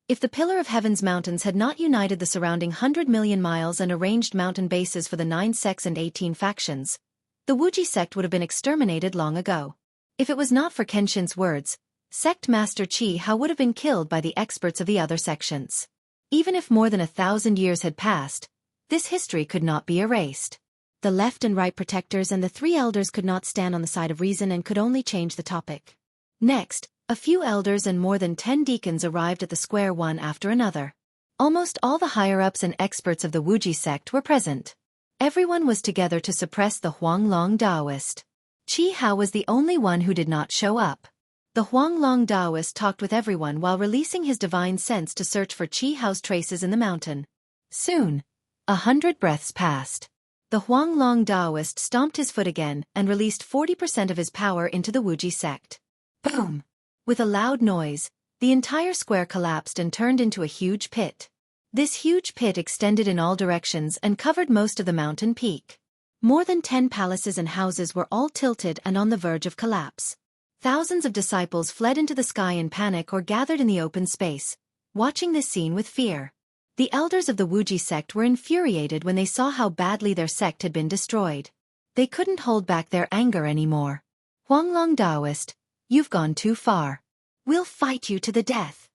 If the Pillar of Heaven's mountains had not united the surrounding 100 million miles and arranged mountain bases for the 9 sects and 18 factions, the Wuji sect would have been exterminated long ago. If it was not for Kenshin's words, Sect Master Qi Hao would have been killed by the experts of the other sections. Even if more than 1,000 years had passed, this history could not be erased. The left and right protectors and the 3 elders could not stand on the side of reason and could only change the topic. Next, a few elders and more than 10 deacons arrived at the square one after another. Almost all the higher-ups and experts of the Wuji sect were present. Everyone was together to suppress the Huanglong Taoist. Qi Hao was the only one who did not show up. The Huanglong Taoist talked with everyone while releasing his divine sense to search for Qi Hao's traces in the mountain. Soon, 100 breaths passed. The Huanglong Taoist stomped his foot again and released 40% of his power into the Wuji sect. Boom! With a loud noise, the entire square collapsed and turned into a huge pit. This huge pit extended in all directions and covered most of the mountain peak. More than 10 palaces and houses were all tilted and on the verge of collapse. Thousands of disciples fled into the sky in panic or gathered in the open space, watching this scene with fear. The elders of the Wuji sect were infuriated when they saw how badly their sect had been destroyed. They couldn't hold back their anger anymore. Huanglong Daoist, you've gone too far. We'll fight you to the death.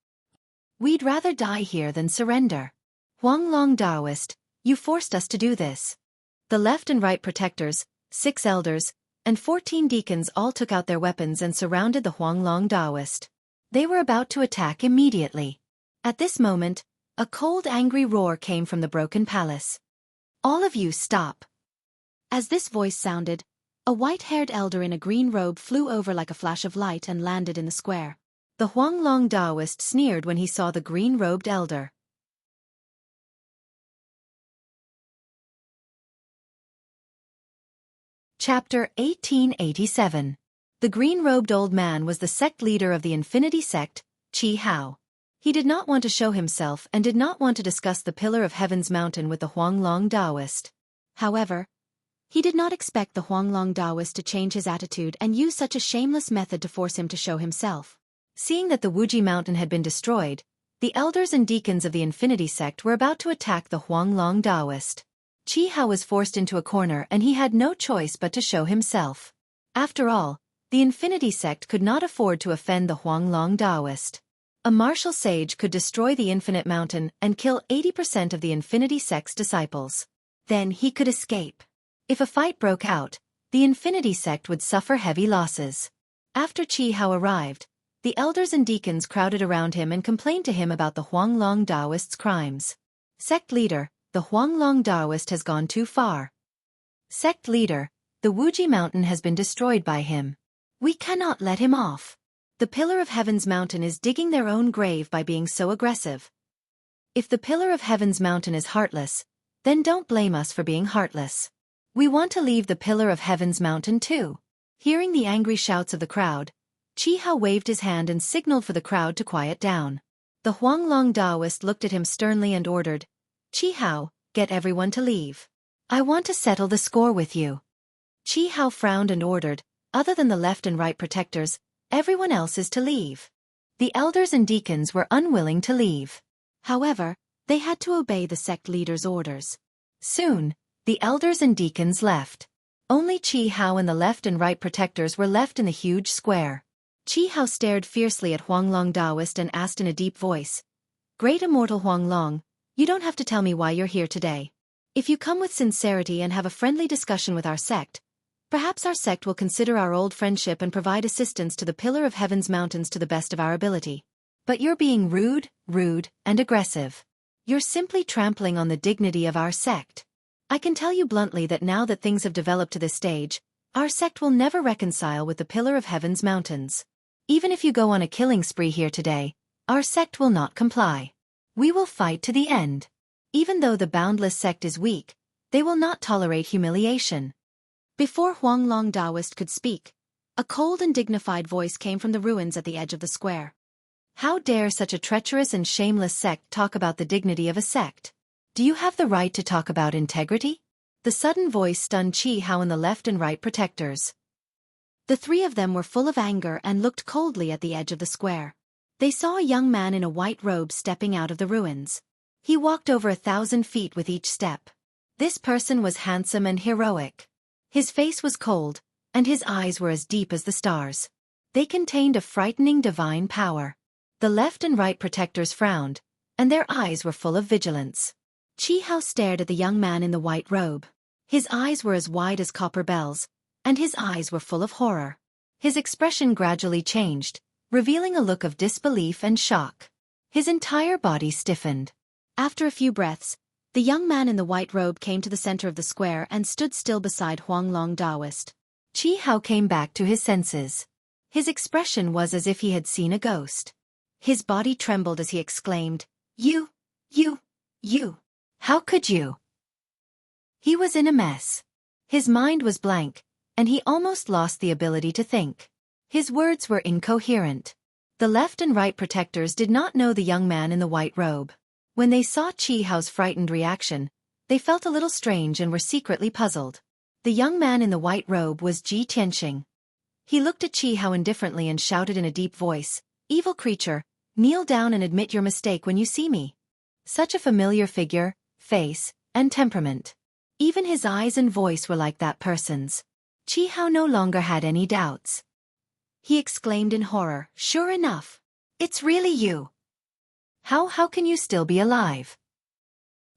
We'd rather die here than surrender. Huanglong Daoist, you forced us to do this. The left and right protectors, 6 elders, and 14 deacons all took out their weapons and surrounded the Huanglong Daoist. They were about to attack immediately. At this moment, a cold angry roar came from the broken palace. All of you stop. As this voice sounded, a white-haired elder in a green robe flew over like a flash of light and landed in the square. The Huanglong Daoist sneered when he saw the green-robed elder. Chapter 1887. The green-robed old man was the sect leader of the Infinity Sect, Qi Hao. He did not want to show himself and did not want to discuss the Pillar of Heaven's mountain with the Huanglong Daoist. However, he did not expect the Huanglong Daoist to change his attitude and use such a shameless method to force him to show himself. Seeing that the Wuji mountain had been destroyed, the elders and deacons of the Infinity Sect were about to attack the Huanglong Daoist. Qi Hao was forced into a corner and he had no choice but to show himself. After all, the Infinity Sect could not afford to offend the Huanglong Daoist. A martial sage could destroy the Infinite Mountain and kill 80% of the Infinity Sect's disciples. Then he could escape. If a fight broke out, the Infinity Sect would suffer heavy losses. After Qi Hao arrived, the elders and deacons crowded around him and complained to him about the Huanglong Daoist's crimes. Sect leader, the Huanglong Daoist has gone too far. Sect leader, the Wuji mountain has been destroyed by him. We cannot let him off. The Pillar of Heaven's mountain is digging their own grave by being so aggressive. If the Pillar of Heaven's mountain is heartless, then don't blame us for being heartless. We want to leave the Pillar of Heaven's mountain too. Hearing the angry shouts of the crowd, Qi Hao waved his hand and signaled for the crowd to quiet down. The Huanglong Daoist looked at him sternly and ordered, Qi Hao, get everyone to leave. I want to settle the score with you. Qi Hao frowned and ordered, other than the left and right protectors, everyone else is to leave. The elders and deacons were unwilling to leave. However, they had to obey the sect leader's orders. Soon, the elders and deacons left. Only Qi Hao and the left and right protectors were left in the huge square. Qi Hao stared fiercely at Huanglong Daoist and asked in a deep voice, Great Immortal Huanglong, you don't have to tell me why you're here today. If you come with sincerity and have a friendly discussion with our sect, perhaps our sect will consider our old friendship and provide assistance to the Pillar of Heaven's mountains to the best of our ability. But you're being rude, and aggressive. You're simply trampling on the dignity of our sect. I can tell you bluntly that now that things have developed to this stage, our sect will never reconcile with the Pillar of Heaven's mountains. Even if you go on a killing spree here today, our sect will not comply. We will fight to the end. Even though the boundless sect is weak, they will not tolerate humiliation. Before Huanglong Daoist could speak, a cold and dignified voice came from the ruins at the edge of the square. How dare such a treacherous and shameless sect talk about the dignity of a sect? Do you have the right to talk about integrity? The sudden voice stunned Qi Hao and the left and right protectors. The 3 of them were full of anger and looked coldly at the edge of the square. They saw a young man in a white robe stepping out of the ruins. He walked over 1,000 feet with each step. This person was handsome and heroic. His face was cold, and his eyes were as deep as the stars. They contained a frightening divine power. The left and right protectors frowned, and their eyes were full of vigilance. Qi Hao stared at the young man in the white robe. His eyes were as wide as copper bells, and his eyes were full of horror. His expression gradually changed, revealing a look of disbelief and shock. His entire body stiffened. After a few breaths, the young man in the white robe came to the center of the square and stood still beside Huanglong Daoist. Qi Hao came back to his senses. His expression was as if he had seen a ghost. His body trembled as he exclaimed, You! How could you? He was in a mess. His mind was blank, and he almost lost the ability to think. His words were incoherent. The left and right protectors did not know the young man in the white robe. When they saw Qi Hao's frightened reaction, they felt a little strange and were secretly puzzled. The young man in the white robe was Ji Tianxing. He looked at Qi Hao indifferently and shouted in a deep voice, Evil creature, kneel down and admit your mistake when you see me. Such a familiar figure, face, and temperament. Even his eyes and voice were like that person's. Qihao no longer had any doubts. He exclaimed in horror, "Sure enough. It's really you. How can you still be alive?"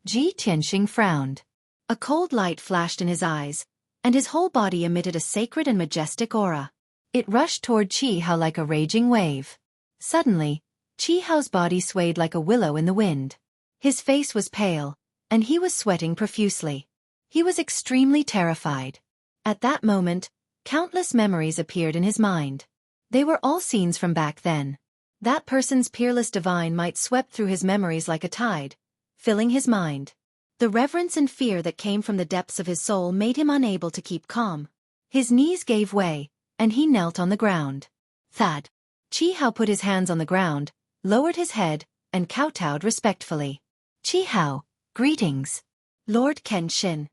Ji Tianxing frowned. A cold light flashed in his eyes, and his whole body emitted a sacred and majestic aura. It rushed toward Qihao like a raging wave. Suddenly, Qihao's body swayed like a willow in the wind. His face was pale, and he was sweating profusely. He was extremely terrified. At that moment, countless memories appeared in his mind. They were all scenes from back then. That person's peerless divine might swept through his memories like a tide, filling his mind. The reverence and fear that came from the depths of his soul made him unable to keep calm. His knees gave way, and he knelt on the ground. Thad. Qihao put his hands on the ground, lowered his head, and kowtowed respectfully. "Qihao, greetings. Lord Kenshin."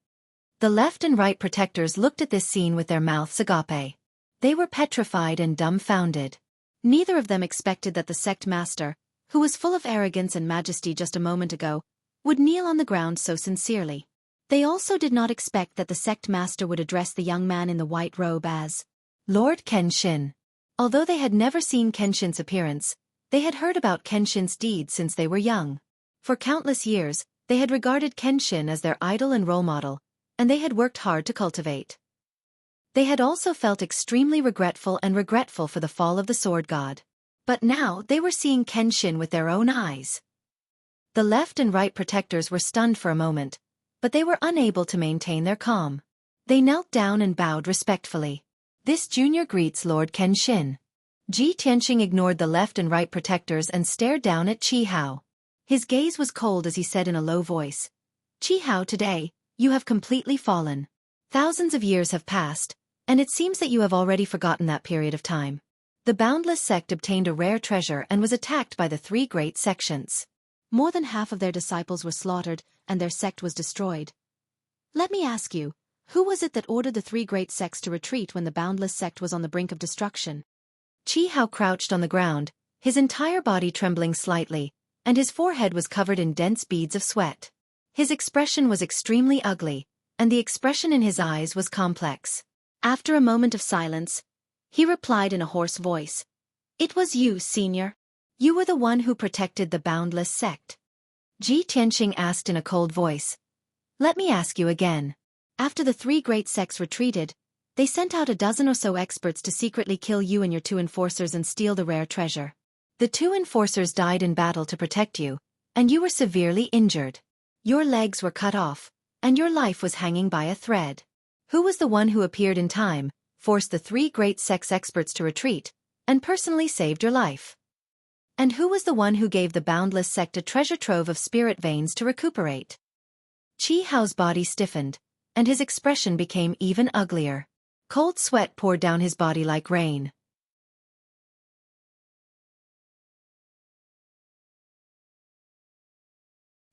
The left and right protectors looked at this scene with their mouths agape. They were petrified and dumbfounded. Neither of them expected that the sect master, who was full of arrogance and majesty just a moment ago, would kneel on the ground so sincerely. They also did not expect that the sect master would address the young man in the white robe as Lord Kenshin. Although they had never seen Kenshin's appearance, they had heard about Kenshin's deeds since they were young. For countless years, they had regarded Kenshin as their idol and role model, and they had worked hard to cultivate. They had also felt extremely regretful for the fall of the sword god. But now they were seeing Kenshin with their own eyes. The left and right protectors were stunned for a moment, but they were unable to maintain their calm. They knelt down and bowed respectfully. "This junior greets Lord Kenshin." Ji Tianxing ignored the left and right protectors and stared down at Qihao. His gaze was cold as he said in a low voice, "Qihao, today, you have completely fallen. Thousands of years have passed, and it seems that you have already forgotten that period of time. The Boundless sect obtained a rare treasure and was attacked by the three great sections. More than half of their disciples were slaughtered, and their sect was destroyed. Let me ask you, who was it that ordered the three great sects to retreat when the Boundless sect was on the brink of destruction?" Qihao crouched on the ground, his entire body trembling slightly, and his forehead was covered in dense beads of sweat. His expression was extremely ugly, and the expression in his eyes was complex. After a moment of silence, he replied in a hoarse voice, "It was you, senior. You were the one who protected the Boundless sect." Ji Tianxing asked in a cold voice, "Let me ask you again. After the three great sects retreated, they sent out a dozen or so experts to secretly kill you and your two enforcers and steal the rare treasure. The two enforcers died in battle to protect you, and you were severely injured. Your legs were cut off, and your life was hanging by a thread. Who was the one who appeared in time, forced the three great sects experts to retreat, and personally saved your life? And who was the one who gave the Boundless sect a treasure trove of spirit veins to recuperate?" Qihao's body stiffened, and his expression became even uglier. Cold sweat poured down his body like rain.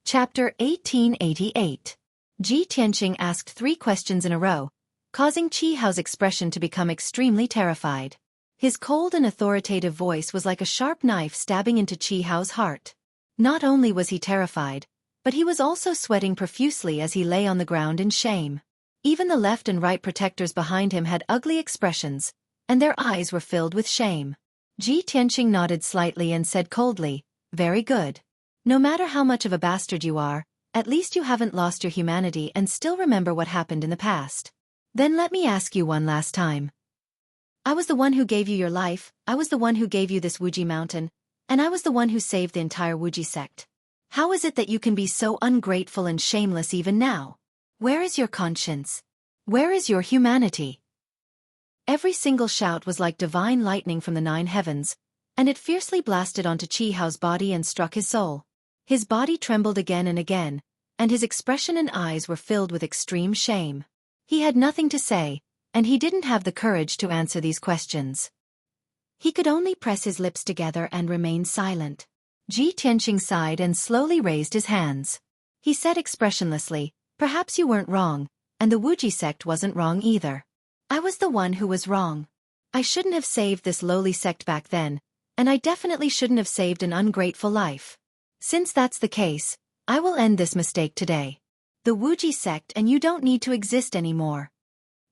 Chapter 1888. Ji Tianxing asked 3 questions in a row, causing Qihao's expression to become extremely terrified. His cold and authoritative voice was like a sharp knife stabbing into Qihao's heart. Not only was he terrified, but he was also sweating profusely as he lay on the ground in shame. Even the left and right protectors behind him had ugly expressions, and their eyes were filled with shame. Ji Tianxing nodded slightly and said coldly, "Very good. No matter how much of a bastard you are, at least you haven't lost your humanity and still remember what happened in the past. Then let me ask you one last time. I was the one who gave you your life, I was the one who gave you this Wuji mountain, and I was the one who saved the entire Wuji sect. How is it that you can be so ungrateful and shameless even now? Where is your conscience? Where is your humanity?" Every single shout was like divine lightning from the 9 heavens, and it fiercely blasted onto Qihao's body and struck his soul. His body trembled again and again, and his expression and eyes were filled with extreme shame. He had nothing to say, and he didn't have the courage to answer these questions. He could only press his lips together and remain silent. Ji Tianxing sighed and slowly raised his hands. He said expressionlessly, "Perhaps you weren't wrong, and the Wuji sect wasn't wrong either. I was the one who was wrong. I shouldn't have saved this lowly sect back then, and I definitely shouldn't have saved an ungrateful life. Since that's the case, I will end this mistake today. The Wuji sect and you don't need to exist anymore.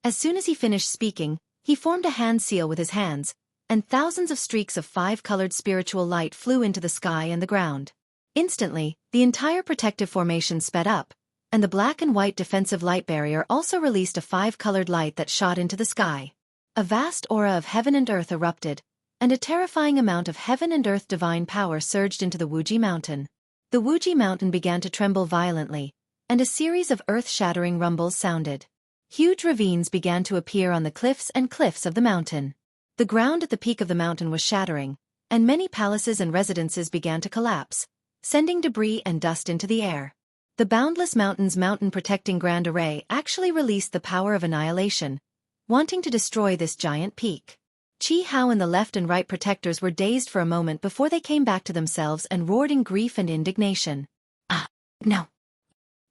As soon as he finished speaking, he formed a hand seal with his hands, and thousands of streaks of 5-colored spiritual light flew into the sky and the ground. Instantly, the entire protective formation sped up, and the black and white defensive light barrier also released a 5-colored light that shot into the sky. A vast aura of heaven and earth erupted, and a terrifying amount of heaven and earth divine power surged into the Wuji mountain. The Wuji mountain began to tremble violently, and a series of earth-shattering rumbles sounded. Huge ravines began to appear on the cliffs and cliffs of the mountain. The ground at the peak of the mountain was shattering, and many palaces and residences began to collapse, sending debris and dust into the air. The Boundless Mountain's mountain-protecting Grand Array actually released the power of annihilation, wanting to destroy this giant peak. Qi Hao and the left and right protectors were dazed for a moment before they came back to themselves and roared in grief and indignation. Ah, no.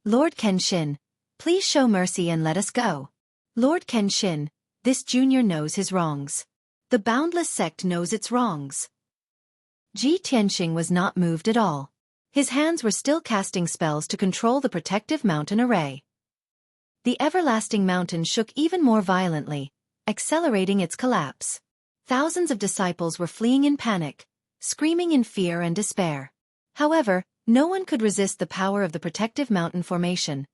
Lord Kenshin, please show mercy and let us go. Lord Kenshin, this junior knows his wrongs. The Boundless sect knows its wrongs. Ji Tianxing was not moved at all. His hands were still casting spells to control the protective mountain array. The everlasting mountain shook even more violently, accelerating its collapse. Thousands of disciples were fleeing in panic, screaming in fear and despair. However, no one could resist the power of the protective mountain formation,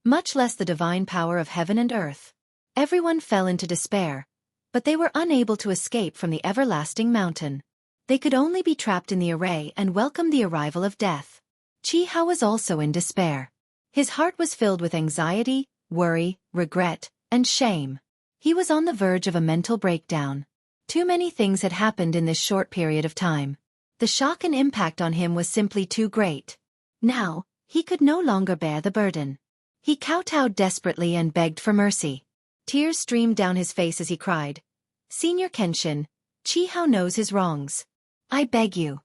much less the divine power of heaven and earth. Everyone fell into despair, but they were unable to escape from the everlasting mountain. They could only be trapped in the array and welcome the arrival of death. Qi Hao was also in despair. His heart was filled with anxiety, worry, regret, and shame. He was on the verge of a mental breakdown. Too many things had happened in this short period of time. The shock and impact on him was simply too great. Now, he could no longer bear the burden. He kowtowed desperately and begged for mercy. Tears streamed down his face as he cried, "Senior Kenshin, Qi Hao knows his wrongs. I beg you.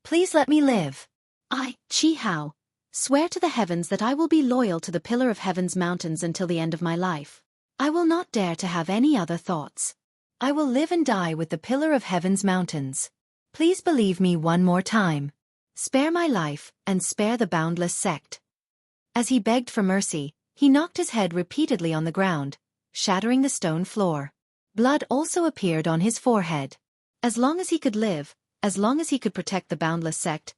Please let me live. I, Qi Hao, swear to the heavens that I will be loyal to the Pillar of Heaven's mountains until the end of my life. I will not dare to have any other thoughts. I will live and die with the Pillar of Heaven's mountains. Please believe me one more time. Spare my life, and spare the Boundless sect." As he begged for mercy, he knocked his head repeatedly on the ground, shattering the stone floor. Blood also appeared on his forehead. As long as he could live, as long as he could protect the Boundless sect,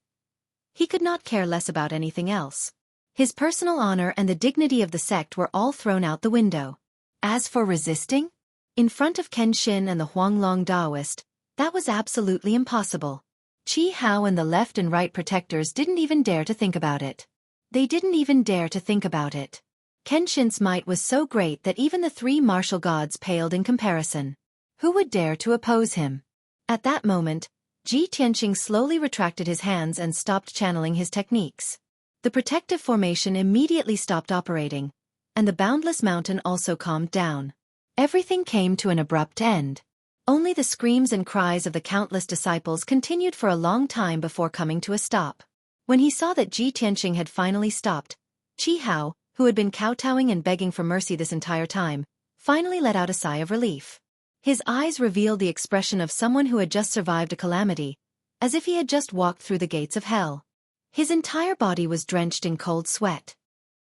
he could not care less about anything else. His personal honor and the dignity of the sect were all thrown out the window. As for resisting? In front of Kenshin and the Huanglong Taoist, that was absolutely impossible. Qi Hao and the left and right protectors didn't even dare to think about it. They didn't even dare to think about it. Kenshin's might was so great that even the 3 martial gods paled in comparison. Who would dare to oppose him? At that moment, Ji Tianxing slowly retracted his hands and stopped channeling his techniques. The protective formation immediately stopped operating, and the Boundless Mountain also calmed down. Everything came to an abrupt end. Only the screams and cries of the countless disciples continued for a long time before coming to a stop. When he saw that Ji Tianxing had finally stopped, Qi Hao, who had been kowtowing and begging for mercy this entire time, finally let out a sigh of relief. His eyes revealed the expression of someone who had just survived a calamity, as if he had just walked through the gates of hell. His entire body was drenched in cold sweat.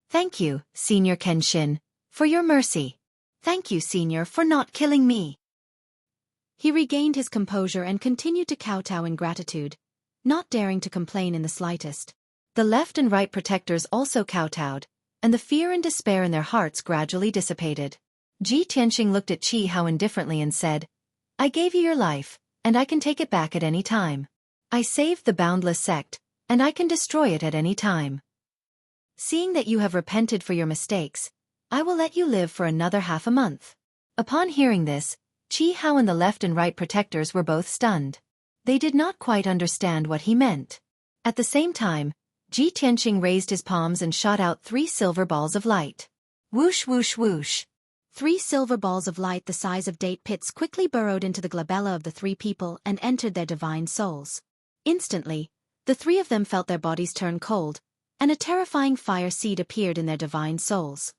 "Thank you, Senior Kenshin, for your mercy. Thank you, Senior, for not killing me." He regained his composure and continued to kowtow in gratitude, not daring to complain in the slightest. The left and right protectors also kowtowed, and the fear and despair in their hearts gradually dissipated. Ji Tianxing looked at Qi Hao indifferently and said, "I gave you your life, and I can take it back at any time. I saved the Boundless sect, and I can destroy it at any time. Seeing that you have repented for your mistakes, I will let you live for another half a month." Upon hearing this, Qi Hao and the left and right protectors were both stunned. They did not quite understand what he meant. At the same time, Ji Tianxing raised his palms and shot out 3 silver balls of light. Whoosh whoosh whoosh. 3 silver balls of light the size of date pits quickly burrowed into the glabella of the 3 people and entered their divine souls. Instantly, the 3 of them felt their bodies turn cold, and a terrifying fire seed appeared in their divine souls.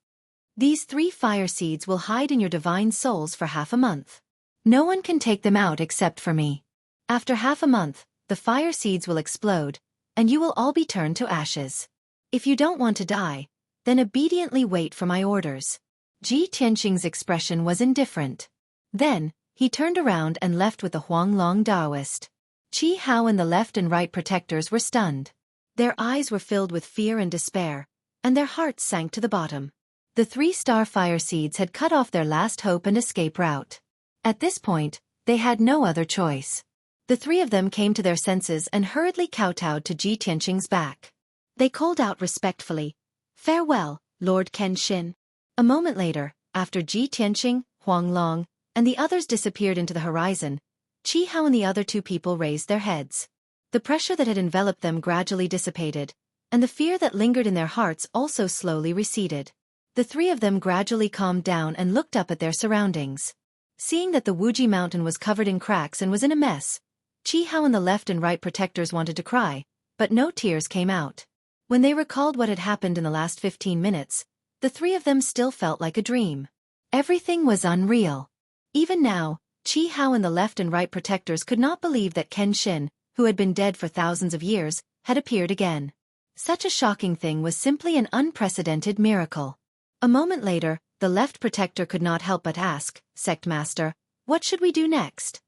These 3 fire seeds will hide in your divine souls for half a month. No one can take them out except for me. After half a month, the fire seeds will explode, and you will all be turned to ashes. If you don't want to die, then obediently wait for my orders. Ji Tianqing's expression was indifferent. Then, he turned around and left with the Huanglong Taoist. Qi Hao and the left and right protectors were stunned. Their eyes were filled with fear and despair, and their hearts sank to the bottom. The 3-star fire seeds had cut off their last hope and escape route. At this point, they had no other choice. The 3 of them came to their senses and hurriedly kowtowed to Ji Tianqing's back. They called out respectfully, "Farewell, Lord Kenshin." A moment later, after Ji Tianqing, Huanglong, and the others disappeared into the horizon, Qi Hao and the other 2 people raised their heads. The pressure that had enveloped them gradually dissipated, and the fear that lingered in their hearts also slowly receded. The 3 of them gradually calmed down and looked up at their surroundings. Seeing that the Wuji mountain was covered in cracks and was in a mess, Qi Hao and the left and right protectors wanted to cry, but no tears came out. When they recalled what had happened in the last 15 minutes, the 3 of them still felt like a dream. Everything was unreal. Even now, Qi Hao and the left and right protectors could not believe that Kenshin, who had been dead for thousands of years, had appeared again. Such a shocking thing was simply an unprecedented miracle. A moment later, the left protector could not help but ask, "Sect Master, what should we do next?"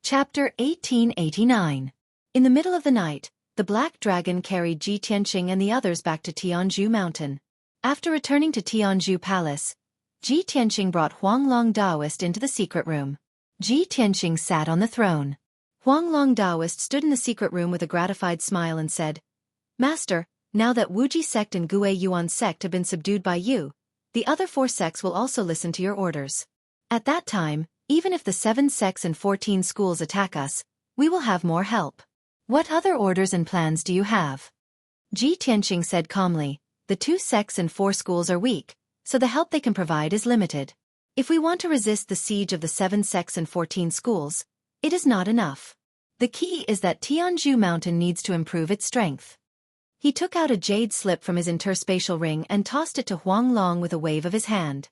Chapter 1889. In the middle of the night, the Black Dragon carried Ji Tianqing and the others back to Tianzhu Mountain. After returning to Tianzhu Palace, Ji Tianqing brought Huanglong Taoist into the secret room. Ji Tianqing sat on the throne. Huanglong Taoist stood in the secret room with a gratified smile and said, "Master, now that Wuji sect and Gue Yuan sect have been subdued by you, the other 4 sects will also listen to your orders. At that time, even if the 7 sects and 14 schools attack us, we will have more help. What other orders and plans do you have?" Ji Tianqing said calmly, "The 2 sects and 4 schools are weak, so the help they can provide is limited. If we want to resist the siege of the 7 sects and 14 schools, it is not enough. The key is that Tianzhu Mountain needs to improve its strength." He took out a jade slip from his interspatial ring and tossed it to Huanglong with a wave of his hand.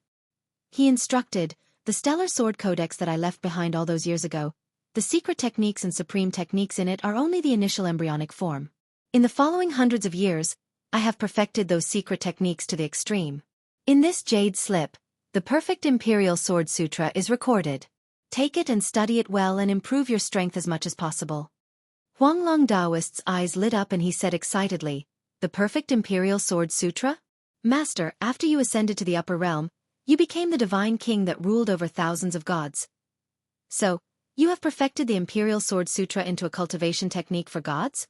He instructed, "The Stellar Sword Codex that I left behind all those years ago, the secret techniques and supreme techniques in it are only the initial embryonic form. In the following hundreds of years, I have perfected those secret techniques to the extreme. In this jade slip, the perfect Imperial Sword Sutra is recorded. Take it and study it well and improve your strength as much as possible." Huanglong Taoist's eyes lit up and he said excitedly, "The perfect Imperial Sword Sutra? Master, after you ascended to the upper realm, you became the divine king that ruled over thousands of gods. So, you have perfected the Imperial Sword Sutra into a cultivation technique for gods?"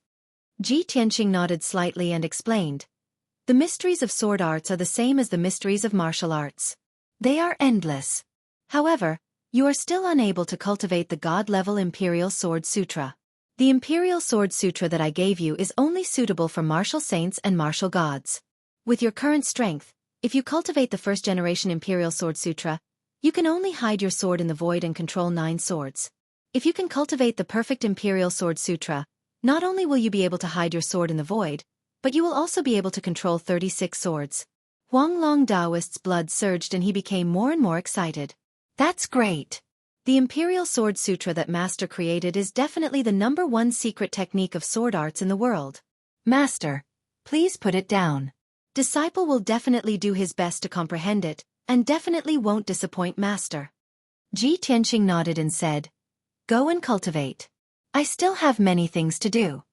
Ji Tianqing nodded slightly and explained, "The mysteries of sword arts are the same as the mysteries of martial arts. They are endless. However, you are still unable to cultivate the god-level Imperial Sword Sutra. The Imperial Sword Sutra that I gave you is only suitable for martial saints and martial gods. With your current strength, if you cultivate the first-generation Imperial Sword Sutra, you can only hide your sword in the void and control 9 swords. If you can cultivate the perfect Imperial Sword Sutra, not only will you be able to hide your sword in the void, but you will also be able to control 36 swords." Huanglong Taoist's blood surged and he became more and more excited. "That's great! The Imperial Sword Sutra that Master created is definitely the #1 secret technique of sword arts in the world. Master, please put it down. Disciple will definitely do his best to comprehend it, and definitely won't disappoint Master." Ji Tianqing nodded and said, "Go and cultivate. I still have many things to do."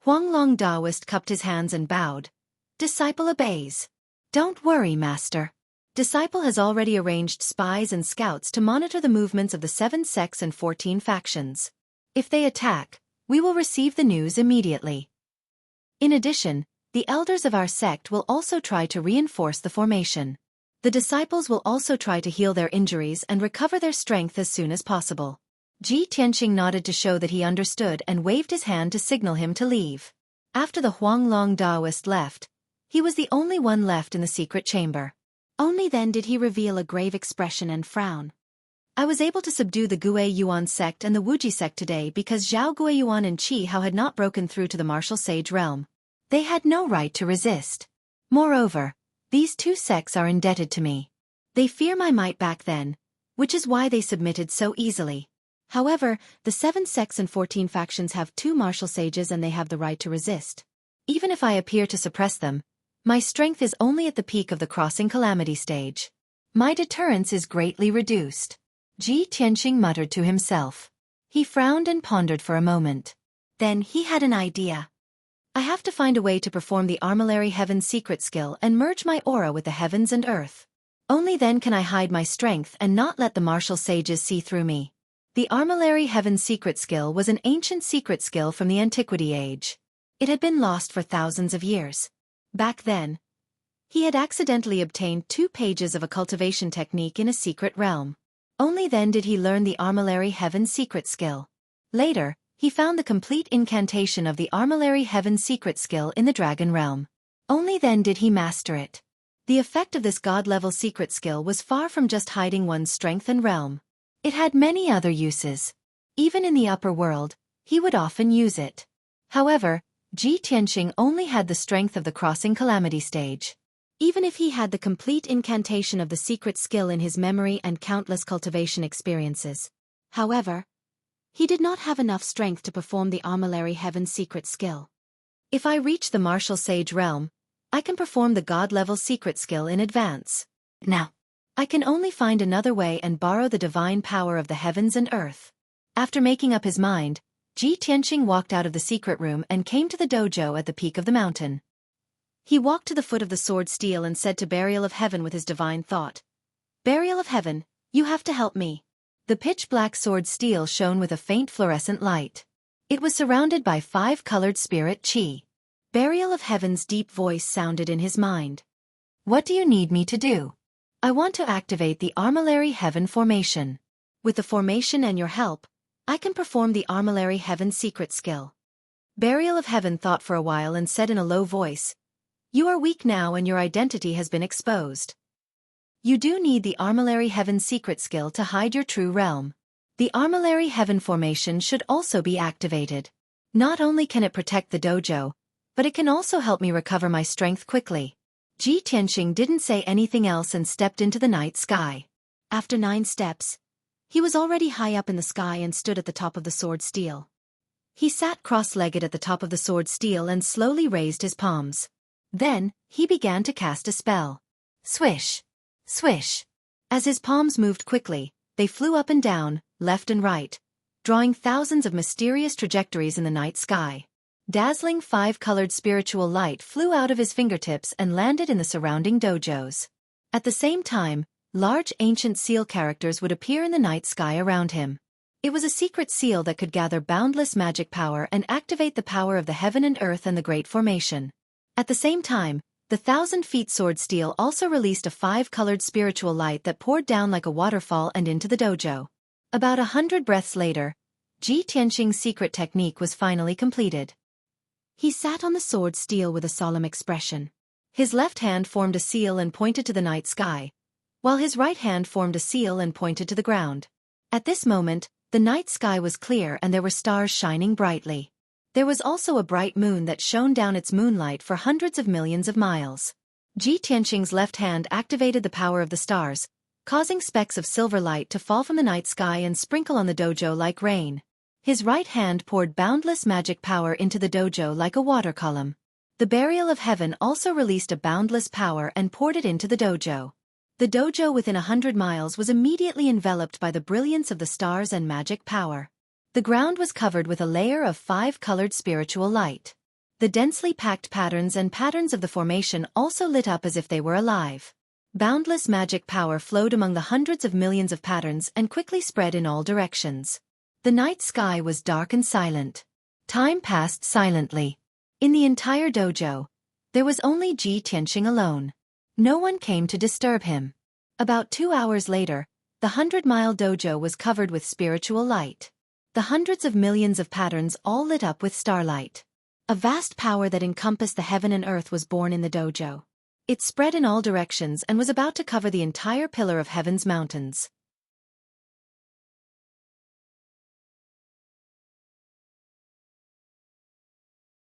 Huanglong Taoist cupped his hands and bowed. "Disciple obeys. Don't worry, Master. Disciple has already arranged spies and scouts to monitor the movements of the 7 sects and 14 factions. If they attack, we will receive the news immediately. In addition, the elders of our sect will also try to reinforce the formation. The disciples will also try to heal their injuries and recover their strength as soon as possible." Ji Tianqing nodded to show that he understood and waved his hand to signal him to leave. After the Huanglong Taoist left, he was the only one left in the secret chamber. Only then did he reveal a grave expression and frown. "I was able to subdue the Gue Yuan sect and the Wuji sect today because Zhao Guiyuan and Qi Hao had not broken through to the martial sage realm. They had no right to resist. Moreover, these 2 sects are indebted to me. They fear my might back then, which is why they submitted so easily. However, the 7 sects and 14 factions have 2 martial sages and they have the right to resist. Even if I appear to suppress them, my strength is only at the peak of the crossing calamity stage. My deterrence is greatly reduced. Ji Tianqing muttered to himself. He frowned and pondered for a moment. Then he had an idea. I have to find a way to perform the Armillary Heaven's secret skill and merge my aura with the heavens and earth. Only then can I hide my strength and not let the martial sages see through me. The Armillary Heaven's secret skill was an ancient secret skill from the Antiquity Age. It had been lost for thousands of years. Back then, he had accidentally obtained 2 pages of a cultivation technique in a secret realm. Only then did he learn the Armillary Heaven's secret skill. Later, he found the complete incantation of the Armillary Heaven's secret skill in the Dragon Realm. Only then did he master it. The effect of this god-level secret skill was far from just hiding one's strength and realm. It had many other uses. Even in the upper world, he would often use it. However, Ji Tianqing only had the strength of the crossing calamity stage. Even if he had the complete incantation of the secret skill in his memory and countless cultivation experiences. However, he did not have enough strength to perform the Armillary Heaven's secret skill. If I reach the martial sage realm, I can perform the god-level secret skill in advance. Now, I can only find another way and borrow the divine power of the heavens and earth. After making up his mind, Ji Tianqing walked out of the secret room and came to the dojo at the peak of the mountain. He walked to the foot of the sword steel and said to Burial of Heaven with his divine thought, "Burial of Heaven, you have to help me." The pitch-black sword steel shone with a faint fluorescent light. It was surrounded by 5-colored spirit chi. Burial of Heaven's deep voice sounded in his mind. "What do you need me to do?" "I want to activate the Armillary Heaven formation. With the formation and your help, I can perform the Armillary Heaven secret skill." Burial of Heaven thought for a while and said in a low voice, "You are weak now and your identity has been exposed. You do need the Armillary Heaven secret skill to hide your true realm. The Armillary Heaven formation should also be activated. Not only can it protect the dojo, but it can also help me recover my strength quickly." Ji Tianqing didn't say anything else and stepped into the night sky. After 9 steps, he was already high up in the sky and stood at the top of the sword steel. He sat cross-legged at the top of the sword steel and slowly raised his palms. Then, he began to cast a spell. Swish! Swish! As his palms moved quickly, they flew up and down, left and right, drawing thousands of mysterious trajectories in the night sky. Dazzling 5-colored spiritual light flew out of his fingertips and landed in the surrounding dojos. At the same time, large ancient seal characters would appear in the night sky around him. It was a secret seal that could gather boundless magic power and activate the power of the heaven and earth and the Great Formation. At the same time, the 1,000-feet sword steel also released a 5-colored spiritual light that poured down like a waterfall and into the dojo. About 100 breaths later, Ji Tianqing's secret technique was finally completed. He sat on the sword steel with a solemn expression. His left hand formed a seal and pointed to the night sky, while his right hand formed a seal and pointed to the ground. At this moment, the night sky was clear and there were stars shining brightly. There was also a bright moon that shone down its moonlight for hundreds of millions of miles. Ji Tianqing's left hand activated the power of the stars, causing specks of silver light to fall from the night sky and sprinkle on the dojo like rain. His right hand poured boundless magic power into the dojo like a water column. The Burial of Heaven also released a boundless power and poured it into the dojo. The dojo within 100 miles was immediately enveloped by the brilliance of the stars and magic power. The ground was covered with a layer of 5-colored spiritual light. The densely packed patterns and patterns of the formation also lit up as if they were alive. Boundless magic power flowed among the hundreds of millions of patterns and quickly spread in all directions. The night sky was dark and silent. Time passed silently. In the entire dojo, there was only Ji Tianqing alone. No one came to disturb him. About 2 hours later, the 100-mile dojo was covered with spiritual light. The hundreds of millions of patterns all lit up with starlight. A vast power that encompassed the heaven and earth was born in the dojo. It spread in all directions and was about to cover the entire pillar of heaven's mountains.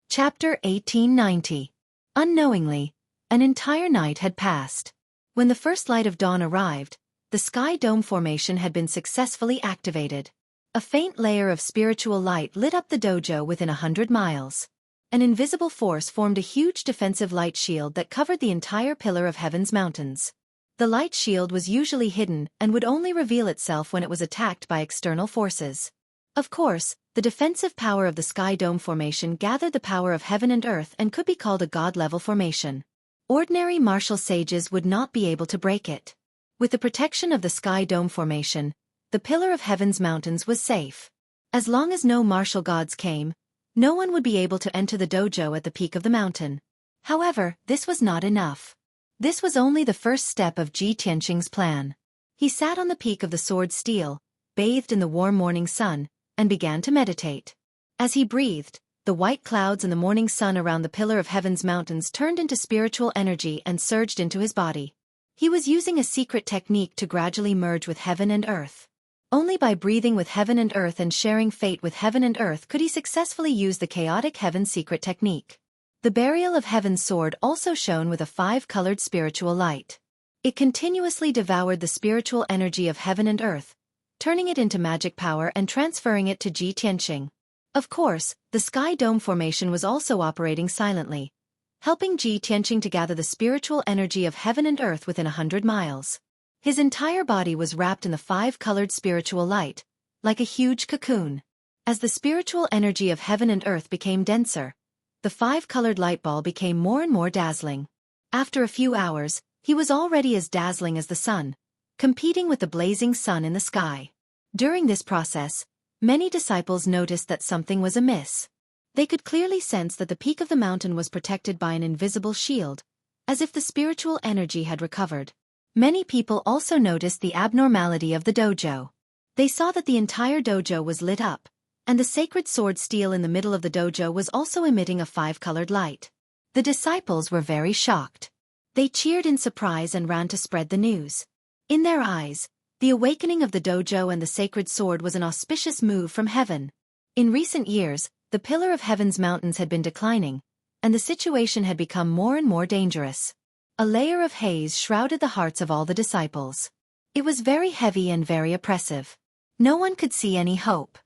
Chapter 1890. Unknowingly, an entire night had passed. When the first light of dawn arrived, the sky dome formation had been successfully activated. A faint layer of spiritual light lit up the dojo within 100 miles. An invisible force formed a huge defensive light shield that covered the entire pillar of heaven's mountains. The light shield was usually hidden and would only reveal itself when it was attacked by external forces. Of course, the defensive power of the Sky Dome formation gathered the power of heaven and earth and could be called a god-level formation. Ordinary martial sages would not be able to break it. With the protection of the Sky Dome formation, the pillar of heaven's mountains was safe. As long as no martial gods came, no one would be able to enter the dojo at the peak of the mountain. However, this was not enough. This was only the first step of Ji Tianqing's plan. He sat on the peak of the sword steel, bathed in the warm morning sun, and began to meditate. As he breathed, the white clouds and the morning sun around the pillar of heaven's mountains turned into spiritual energy and surged into his body. He was using a secret technique to gradually merge with heaven and earth. Only by breathing with heaven and earth and sharing fate with heaven and earth could he successfully use the chaotic heaven secret technique. The burial of heaven's sword also shone with a 5-colored spiritual light. It continuously devoured the spiritual energy of heaven and earth, turning it into magic power and transferring it to Ji Tianqing. Of course, the Sky Dome formation was also operating silently, helping Ji Tianqing to gather the spiritual energy of heaven and earth within 100 miles. His entire body was wrapped in the 5-colored spiritual light, like a huge cocoon. As the spiritual energy of heaven and earth became denser, the 5-colored light ball became more and more dazzling. After a few hours, he was already as dazzling as the sun, competing with the blazing sun in the sky. During this process, many disciples noticed that something was amiss. They could clearly sense that the peak of the mountain was protected by an invisible shield, as if the spiritual energy had recovered. Many people also noticed the abnormality of the dojo. They saw that the entire dojo was lit up, and the sacred sword steel in the middle of the dojo was also emitting a 5-colored light. The disciples were very shocked. They cheered in surprise and ran to spread the news. In their eyes, the awakening of the dojo and the sacred sword was an auspicious move from heaven. In recent years, the pillar of heaven's mountains had been declining, and the situation had become more and more dangerous. A layer of haze shrouded the hearts of all the disciples. It was very heavy and very oppressive. No one could see any hope.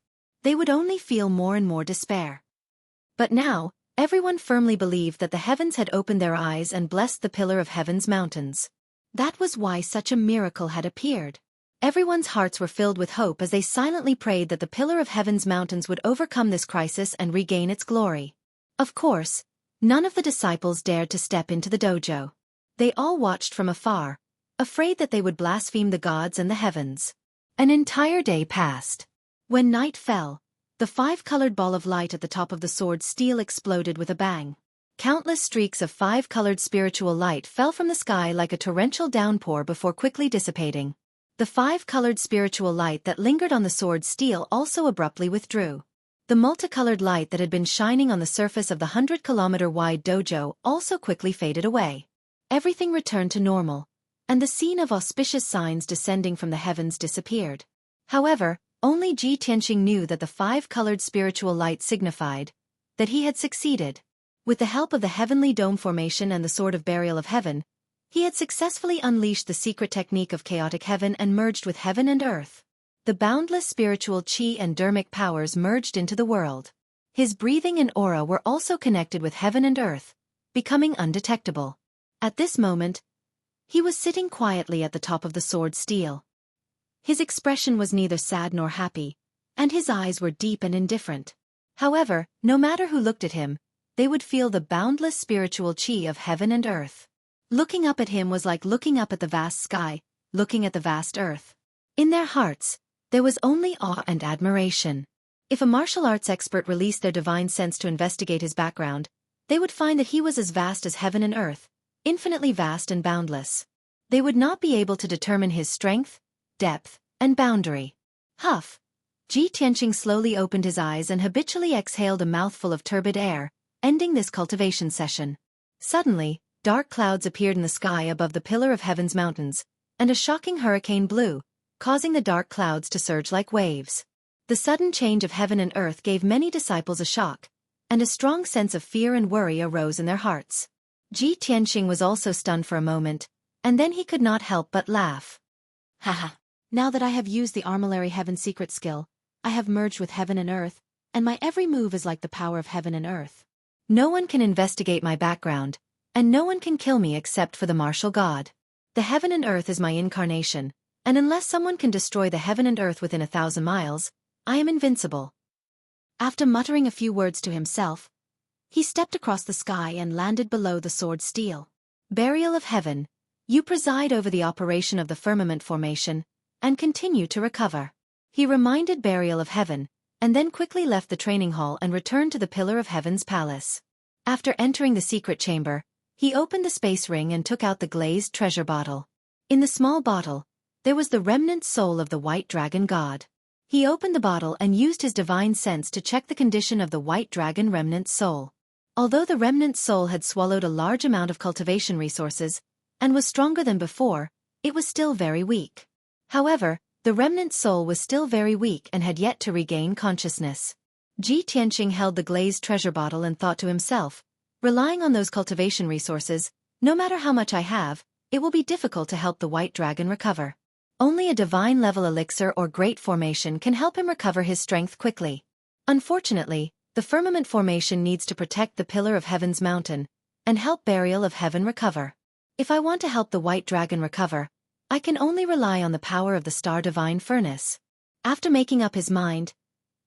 They would only feel more and more despair. But now, everyone firmly believed that the heavens had opened their eyes and blessed the pillar of heaven's mountains. That was why such a miracle had appeared. Everyone's hearts were filled with hope as they silently prayed that the pillar of heaven's mountains would overcome this crisis and regain its glory. Of course, none of the disciples dared to step into the dojo. They all watched from afar, afraid that they would blaspheme the gods and the heavens. An entire day passed. When night fell, the 5-colored ball of light at the top of the sword steel exploded with a bang. Countless streaks of 5-colored spiritual light fell from the sky like a torrential downpour before quickly dissipating. The 5-colored spiritual light that lingered on the sword steel also abruptly withdrew. The multicolored light that had been shining on the surface of the 100-kilometer-wide dojo also quickly faded away. Everything returned to normal, and the scene of auspicious signs descending from the heavens disappeared. However, only Ji Tianqing knew that the 5-colored spiritual light signified that he had succeeded. With the help of the heavenly dome formation and the sword of burial of heaven, he had successfully unleashed the secret technique of chaotic heaven and merged with heaven and earth. The boundless spiritual chi and dermic powers merged into the world. His breathing and aura were also connected with heaven and earth, becoming undetectable. At this moment, he was sitting quietly at the top of the sword steel. His expression was neither sad nor happy, and his eyes were deep and indifferent. However, no matter who looked at him, they would feel the boundless spiritual chi of heaven and earth. Looking up at him was like looking up at the vast sky, looking at the vast earth. In their hearts, there was only awe and admiration. If a martial arts expert released their divine sense to investigate his background, they would find that he was as vast as heaven and earth, infinitely vast and boundless. They would not be able to determine his strength, depth, and boundary. Huff! Ji Tianqing slowly opened his eyes and habitually exhaled a mouthful of turbid air, ending this cultivation session. Suddenly, dark clouds appeared in the sky above the pillar of heaven's mountains, and a shocking hurricane blew, causing the dark clouds to surge like waves. The sudden change of heaven and earth gave many disciples a shock, and a strong sense of fear and worry arose in their hearts. Ji Tianqing was also stunned for a moment, and then he could not help but laugh. Haha! Now that I have used the Armillary Heaven secret skill, I have merged with heaven and earth, and my every move is like the power of heaven and earth. No one can investigate my background, and no one can kill me except for the martial god. The heaven and earth is my incarnation, and unless someone can destroy the heaven and earth within 1,000 miles, I am invincible." After muttering a few words to himself, he stepped across the sky and landed below the sword steel. "Burial of heaven, you preside over the operation of the firmament formation, and continue to recover." He reminded Burial of Heaven, and then quickly left the training hall and returned to the Pillar of Heaven's palace. After entering the secret chamber, he opened the space ring and took out the glazed treasure bottle. In the small bottle, there was the remnant soul of the white dragon god. He opened the bottle and used his divine sense to check the condition of the white dragon remnant soul. Although the remnant soul had swallowed a large amount of cultivation resources, and was stronger than before, it was still very weak. However, the remnant soul was still very weak and had yet to regain consciousness. Ji Tianqing held the glazed treasure bottle and thought to himself, relying on those cultivation resources, no matter how much I have, it will be difficult to help the white dragon recover. Only a divine-level elixir or great formation can help him recover his strength quickly. Unfortunately, the firmament formation needs to protect the Pillar of Heaven's mountain, and help Burial of Heaven recover. If I want to help the white dragon recover, I can only rely on the power of the Star Divine Furnace. After making up his mind,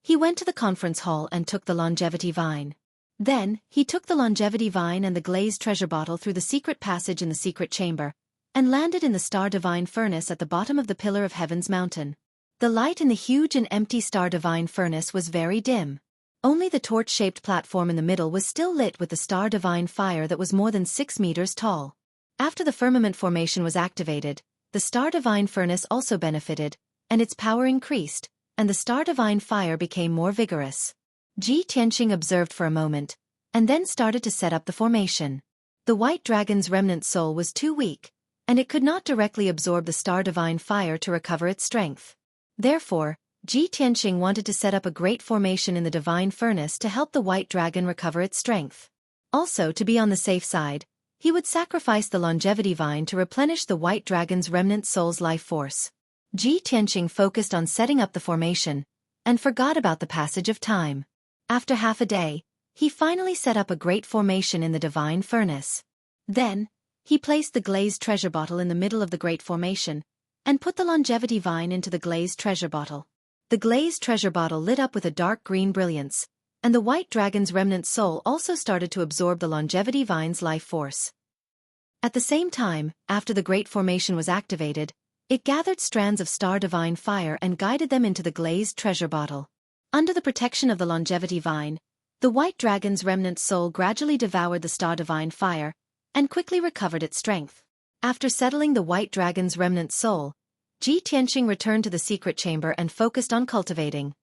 he went to the conference hall and took the longevity vine. Then, he took the longevity vine and the glazed treasure bottle through the secret passage in the secret chamber, and landed in the Star Divine Furnace at the bottom of the Pillar of Heaven's mountain. The light in the huge and empty Star Divine Furnace was very dim. Only the torch-shaped platform in the middle was still lit with the Star Divine fire that was more than 6 meters tall. After the firmament formation was activated, the Star Divine Furnace also benefited, and its power increased, and the Star Divine fire became more vigorous. Ji Tianqing observed for a moment, and then started to set up the formation. The white dragon's remnant soul was too weak, and it could not directly absorb the Star Divine fire to recover its strength. Therefore, Ji Tianqing wanted to set up a great formation in the Divine Furnace to help the white dragon recover its strength. Also, to be on the safe side, he would sacrifice the longevity vine to replenish the white dragon's remnant soul's life force. Ji Tianqing focused on setting up the formation, and forgot about the passage of time. After half a day, he finally set up a great formation in the Divine Furnace. Then, he placed the glazed treasure bottle in the middle of the great formation, and put the longevity vine into the glazed treasure bottle. The glazed treasure bottle lit up with a dark green brilliance, and the white dragon's remnant soul also started to absorb the longevity vine's life force. At the same time, after the great formation was activated, it gathered strands of Star Divine fire and guided them into the glazed treasure bottle. Under the protection of the longevity vine, the white dragon's remnant soul gradually devoured the Star Divine fire, and quickly recovered its strength. After settling the white dragon's remnant soul, Ji Tianqing returned to the secret chamber and focused on cultivating.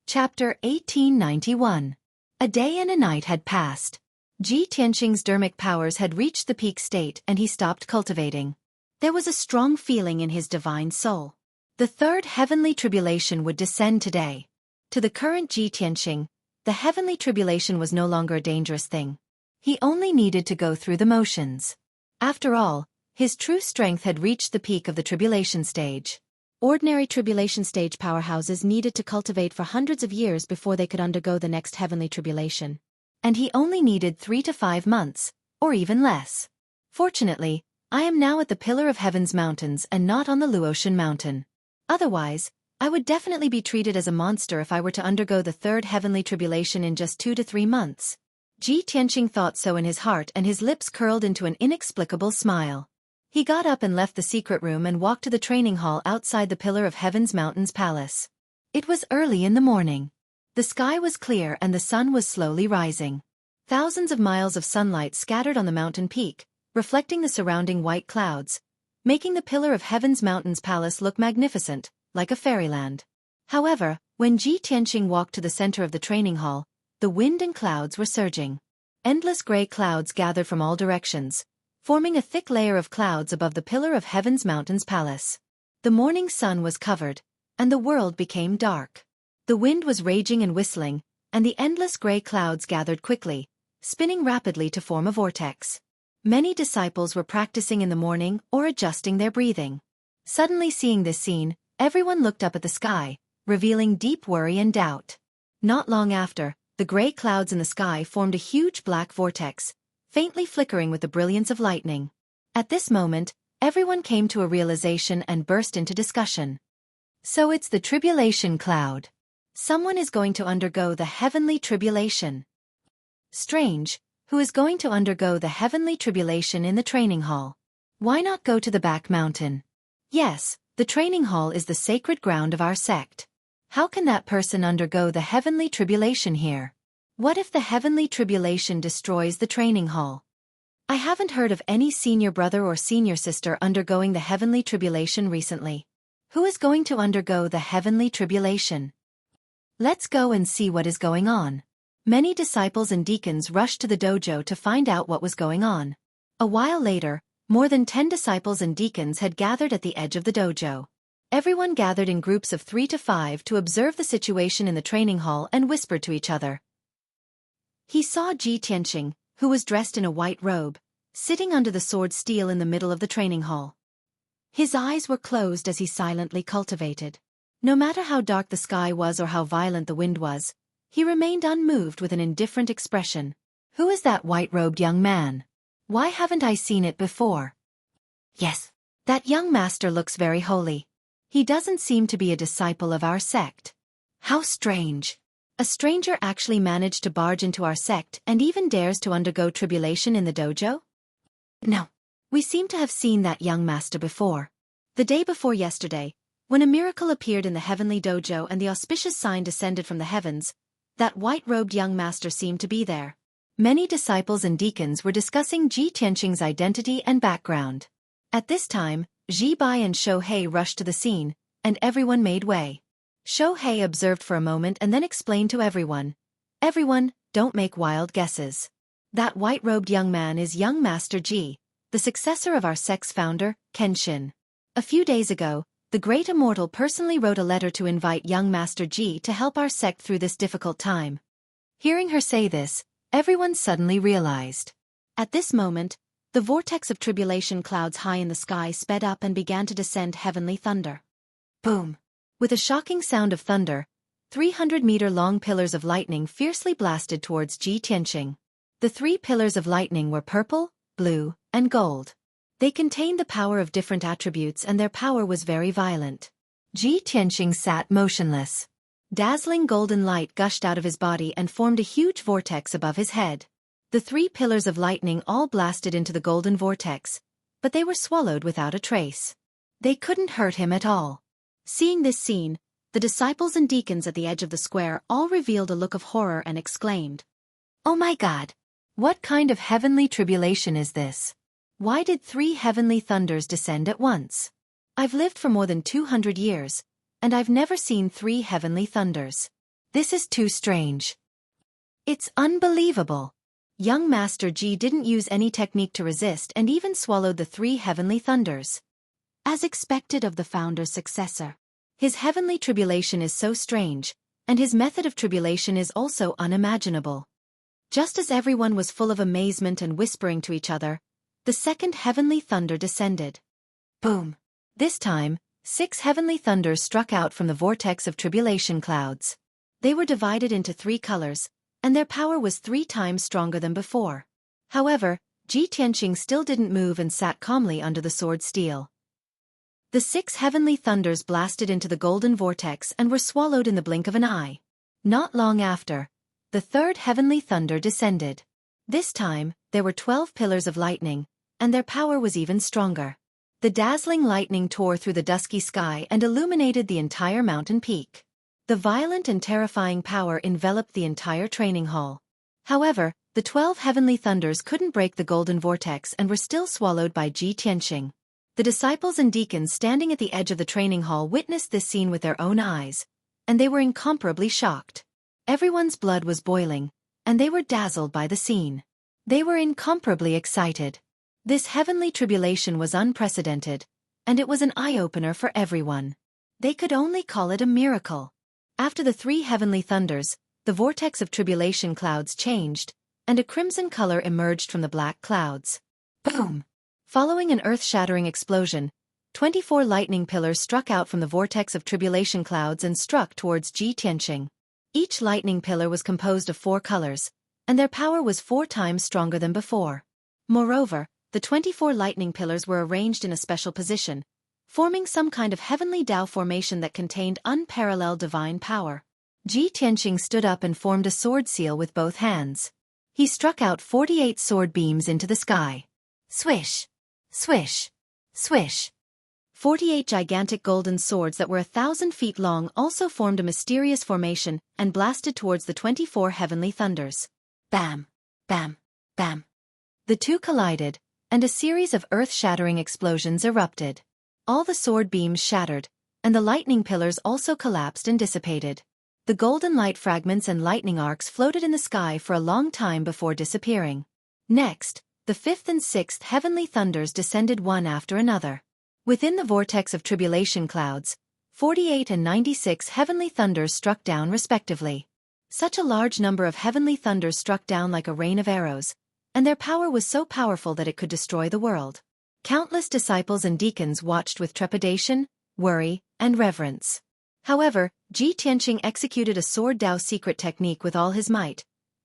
Chapter 1891. A day and a night had passed. Ji Tianqing's dermic powers had reached the peak state and he stopped cultivating. There was a strong feeling in his divine soul. The third heavenly tribulation would descend today. To the current Ji Tianqing, the heavenly tribulation was no longer a dangerous thing. He only needed to go through the motions. After all, his true strength had reached the peak of the tribulation stage. Ordinary tribulation stage powerhouses needed to cultivate for hundreds of years before they could undergo the next heavenly tribulation. And he only needed 3 to 5 months, or even less. Fortunately, I am now at the Pillar of Heaven's mountains and not on the Luotian mountain. Otherwise, I would definitely be treated as a monster if I were to undergo the third heavenly tribulation in just 2 to 3 months. Ji Tianqing thought so in his heart and his lips curled into an inexplicable smile. He got up and left the secret room and walked to the training hall outside the Pillar of Heaven's mountains palace. It was early in the morning. The sky was clear and the sun was slowly rising. Thousands of miles of sunlight scattered on the mountain peak, reflecting the surrounding white clouds, making the Pillar of Heaven's mountains palace look magnificent, like a fairyland. However, when Ji Tianqing walked to the center of the training hall, the wind and clouds were surging. Endless gray clouds gathered from all directions, forming a thick layer of clouds above the Pillar of Heaven's mountains palace. The morning sun was covered, and the world became dark. The wind was raging and whistling, and the endless gray clouds gathered quickly, spinning rapidly to form a vortex. Many disciples were practicing in the morning or adjusting their breathing. Suddenly seeing this scene, everyone looked up at the sky, revealing deep worry and doubt. Not long after, the gray clouds in the sky formed a huge black vortex, faintly flickering with the brilliance of lightning. At this moment, everyone came to a realization and burst into discussion. So it's the tribulation cloud. Someone is going to undergo the heavenly tribulation. Strange, who is going to undergo the heavenly tribulation in the training hall? Why not go to the back mountain? Yes, the training hall is the sacred ground of our sect. How can that person undergo the heavenly tribulation here? What if the heavenly tribulation destroys the training hall? I haven't heard of any senior brother or senior sister undergoing the heavenly tribulation recently. Who is going to undergo the heavenly tribulation? Let's go and see what is going on. Many disciples and deacons rushed to the dojo to find out what was going on. A while later, more than 10 disciples and deacons had gathered at the edge of the dojo. Everyone gathered in groups of 3 to 5 to observe the situation in the training hall and whispered to each other. He saw Ji Tianqing, who was dressed in a white robe, sitting under the sword steel in the middle of the training hall. His eyes were closed as he silently cultivated. No matter how dark the sky was or how violent the wind was, he remained unmoved with an indifferent expression. Who is that white-robed young man? Why haven't I seen it before? Yes, that young master looks very holy. He doesn't seem to be a disciple of our sect. How strange. A stranger actually managed to barge into our sect and even dares to undergo tribulation in the dojo? No. We seem to have seen that young master before. The day before yesterday, when a miracle appeared in the heavenly dojo and the auspicious sign descended from the heavens, that white-robed young master seemed to be there. Many disciples and deacons were discussing Ji Tianqing's identity and background. At this time, Ji Bai and Xueqi rushed to the scene, and everyone made way. Xueqi observed for a moment and then explained to everyone. Everyone, don't make wild guesses. That white-robed young man is young Master Ji, the successor of our sect's founder, Kenshin. A few days ago, the great immortal personally wrote a letter to invite young Master Ji to help our sect through this difficult time. Hearing her say this, everyone suddenly realized. At this moment, the vortex of tribulation clouds high in the sky sped up and began to descend heavenly thunder. Boom! With a shocking sound of thunder, 300-meter-long pillars of lightning fiercely blasted towards Ji Tianqing. The 3 pillars of lightning were purple, blue, and gold. They contained the power of different attributes and their power was very violent. Ji Tianqing sat motionless. Dazzling golden light gushed out of his body and formed a huge vortex above his head. The 3 pillars of lightning all blasted into the golden vortex, but they were swallowed without a trace. They couldn't hurt him at all. Seeing this scene, the disciples and deacons at the edge of the square all revealed a look of horror and exclaimed, "Oh my God! What kind of heavenly tribulation is this? Why did 3 heavenly thunders descend at once? I've lived for more than 200 years, and I've never seen 3 heavenly thunders. This is too strange. It's unbelievable." Young Master Ji didn't use any technique to resist and even swallowed the 3 heavenly thunders. As expected of the founder's successor. His heavenly tribulation is so strange, and his method of tribulation is also unimaginable. Just as everyone was full of amazement and whispering to each other, the second heavenly thunder descended. Boom! This time, 6 heavenly thunders struck out from the vortex of tribulation clouds. They were divided into 3 colors, and their power was 3 times stronger than before. However, Ji Tianqing still didn't move and sat calmly under the sword steel. The 6 heavenly thunders blasted into the golden vortex and were swallowed in the blink of an eye. Not long after, the 3rd heavenly thunder descended. This time, there were 12 pillars of lightning, and their power was even stronger. The dazzling lightning tore through the dusky sky and illuminated the entire mountain peak. The violent and terrifying power enveloped the entire training hall. However, the 12 heavenly thunders couldn't break the golden vortex and were still swallowed by Ji Tianqing. The disciples and deacons standing at the edge of the training hall witnessed this scene with their own eyes, and they were incomparably shocked. Everyone's blood was boiling, and they were dazzled by the scene. They were incomparably excited. This heavenly tribulation was unprecedented, and it was an eye-opener for everyone. They could only call it a miracle. After the 3 heavenly thunders, the vortex of tribulation clouds changed, and a crimson color emerged from the black clouds. Boom! Following an earth-shattering explosion, 24 lightning pillars struck out from the vortex of tribulation clouds and struck towards Ji Tianqing. Each lightning pillar was composed of 4 colors, and their power was 4 times stronger than before. Moreover, the 24 lightning pillars were arranged in a special position, forming some kind of heavenly Tao formation that contained unparalleled divine power. Ji Tianqing stood up and formed a sword seal with both hands. He struck out 48 sword beams into the sky. Swish! Swish! Swish! 48 gigantic golden swords that were 1,000 feet long also formed a mysterious formation and blasted towards the 24 heavenly thunders. Bam! Bam! Bam! The two collided, and a series of earth-shattering explosions erupted. All the sword beams shattered, and the lightning pillars also collapsed and dissipated. The golden light fragments and lightning arcs floated in the sky for a long time before disappearing. Next, the 5th and 6th heavenly thunders descended one after another. Within the vortex of tribulation clouds, 48 and 96 heavenly thunders struck down respectively. Such a large number of heavenly thunders struck down like a rain of arrows, and their power was so powerful that it could destroy the world. Countless disciples and deacons watched with trepidation, worry, and reverence. However, Ji Tianqing executed a sword Dao secret technique with all his might,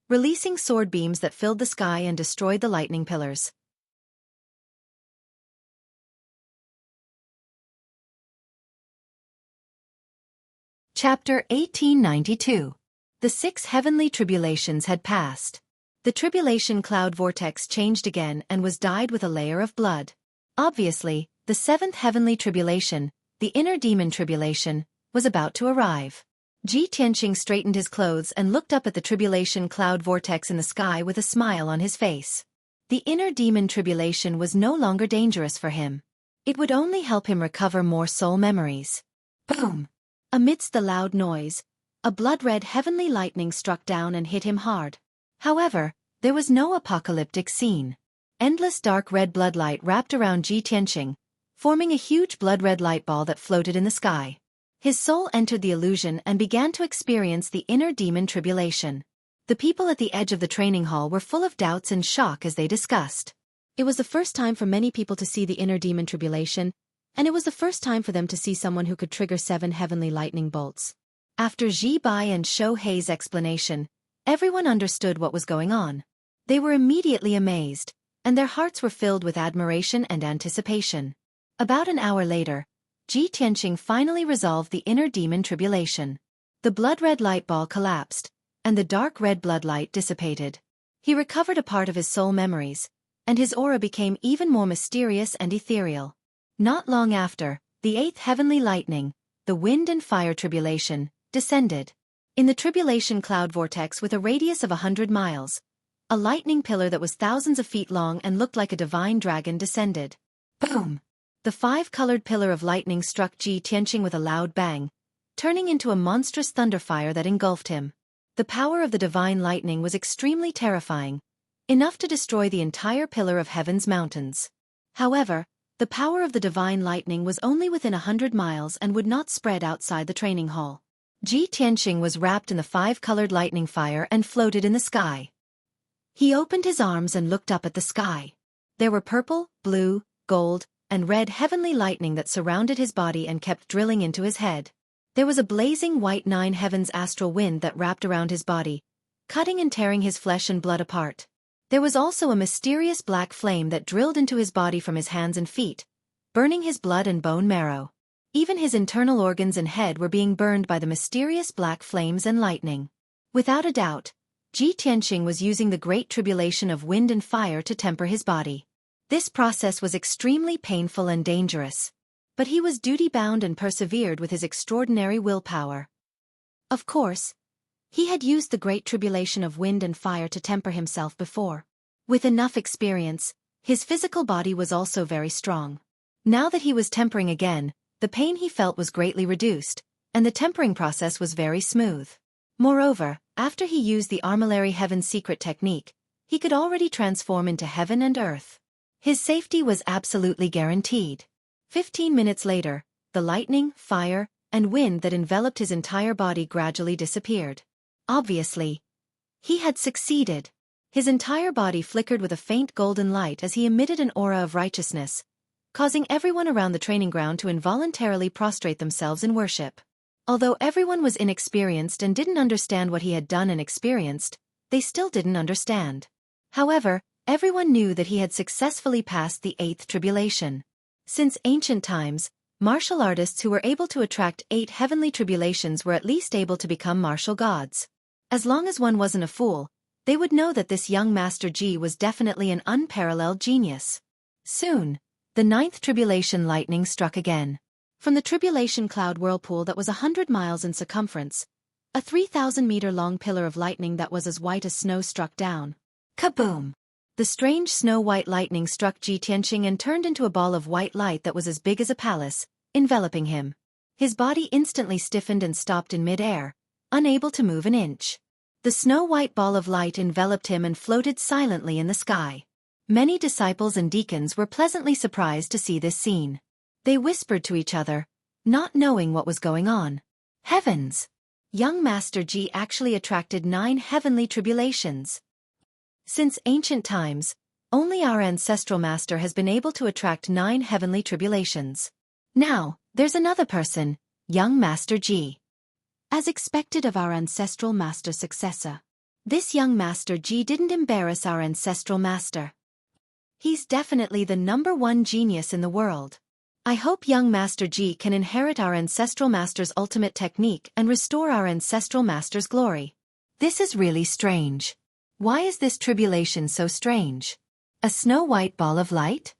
releasing sword beams that filled the sky and destroyed the lightning pillars. Chapter 1892. The 6 heavenly tribulations had passed. The tribulation cloud vortex changed again and was dyed with a layer of blood. Obviously, the 7th heavenly tribulation, the inner demon tribulation, was about to arrive. Ji Tianqing straightened his clothes and looked up at the tribulation cloud vortex in the sky with a smile on his face. The inner demon tribulation was no longer dangerous for him. It would only help him recover more soul memories. Boom! Amidst the loud noise, a blood-red heavenly lightning struck down and hit him hard. However, there was no apocalyptic scene. Endless dark red bloodlight wrapped around Ji Tianqing, forming a huge blood-red light ball that floated in the sky. His soul entered the illusion and began to experience the inner demon tribulation. The people at the edge of the training hall were full of doubts and shock as they discussed. It was the first time for many people to see the inner demon tribulation, and it was the first time for them to see someone who could trigger 7 heavenly lightning bolts. After Ji Bai and Xueqi's explanation, everyone understood what was going on. They were immediately amazed, and their hearts were filled with admiration and anticipation. About an hour later, Ji Tianqing finally resolved the inner demon tribulation. The blood-red light ball collapsed, and the dark red bloodlight dissipated. He recovered a part of his soul memories, and his aura became even more mysterious and ethereal. Not long after, the 8th heavenly lightning, the wind and fire tribulation, descended. In the tribulation cloud vortex with a radius of 100 miles, a lightning pillar that was thousands of feet long and looked like a divine dragon descended. Boom! The 5-colored pillar of lightning struck Ji Tianqing with a loud bang, turning into a monstrous thunderfire that engulfed him. The power of the divine lightning was extremely terrifying, enough to destroy the entire pillar of heaven's mountains. However, the power of the divine lightning was only within 100 miles and would not spread outside the training hall. Ji Tianqing was wrapped in the 5-colored lightning fire and floated in the sky. He opened his arms and looked up at the sky. There were purple, blue, gold, and red heavenly lightning that surrounded his body and kept drilling into his head. There was a blazing white 9 heavens astral wind that wrapped around his body, cutting and tearing his flesh and blood apart. There was also a mysterious black flame that drilled into his body from his hands and feet, burning his blood and bone marrow. Even his internal organs and head were being burned by the mysterious black flames and lightning. Without a doubt, Ji Tianqing was using the great tribulation of wind and fire to temper his body. This process was extremely painful and dangerous, but he was duty-bound and persevered with his extraordinary willpower. Of course, he had used the great tribulation of wind and fire to temper himself before. With enough experience, his physical body was also very strong. Now that he was tempering again, the pain he felt was greatly reduced, and the tempering process was very smooth. Moreover, after he used the Armillary Heaven secret technique, he could already transform into heaven and earth. His safety was absolutely guaranteed. 15 minutes later, the lightning, fire, and wind that enveloped his entire body gradually disappeared. Obviously, he had succeeded. His entire body flickered with a faint golden light as he emitted an aura of righteousness, causing everyone around the training ground to involuntarily prostrate themselves in worship. Although everyone was inexperienced and didn't understand what he had done and experienced, they still didn't understand. However, everyone knew that he had successfully passed the 8th tribulation. Since ancient times, martial artists who were able to attract 8 heavenly tribulations were at least able to become martial gods. As long as one wasn't a fool, they would know that this young Master Ji was definitely an unparalleled genius. Soon, the 9th tribulation lightning struck again. From the tribulation cloud whirlpool that was 100 miles in circumference, a 3,000-meter-long pillar of lightning that was as white as snow struck down. Kaboom! The strange snow-white lightning struck Ji Tianqing and turned into a ball of white light that was as big as a palace, enveloping him. His body instantly stiffened and stopped in mid-air, unable to move an inch. The snow-white ball of light enveloped him and floated silently in the sky. Many disciples and deacons were pleasantly surprised to see this scene. They whispered to each other, not knowing what was going on. Heavens! Young Master Ji actually attracted 9 heavenly tribulations. Since ancient times, only our ancestral master has been able to attract 9 heavenly tribulations. Now, there's another person, young Master Ji. As expected of our ancestral master's successor, this young Master Ji didn't embarrass our ancestral master. He's definitely the #1 genius in the world. I hope young Master Ji can inherit our ancestral master's ultimate technique and restore our ancestral master's glory. This is really strange. Why is this tribulation so strange? A snow-white ball of light?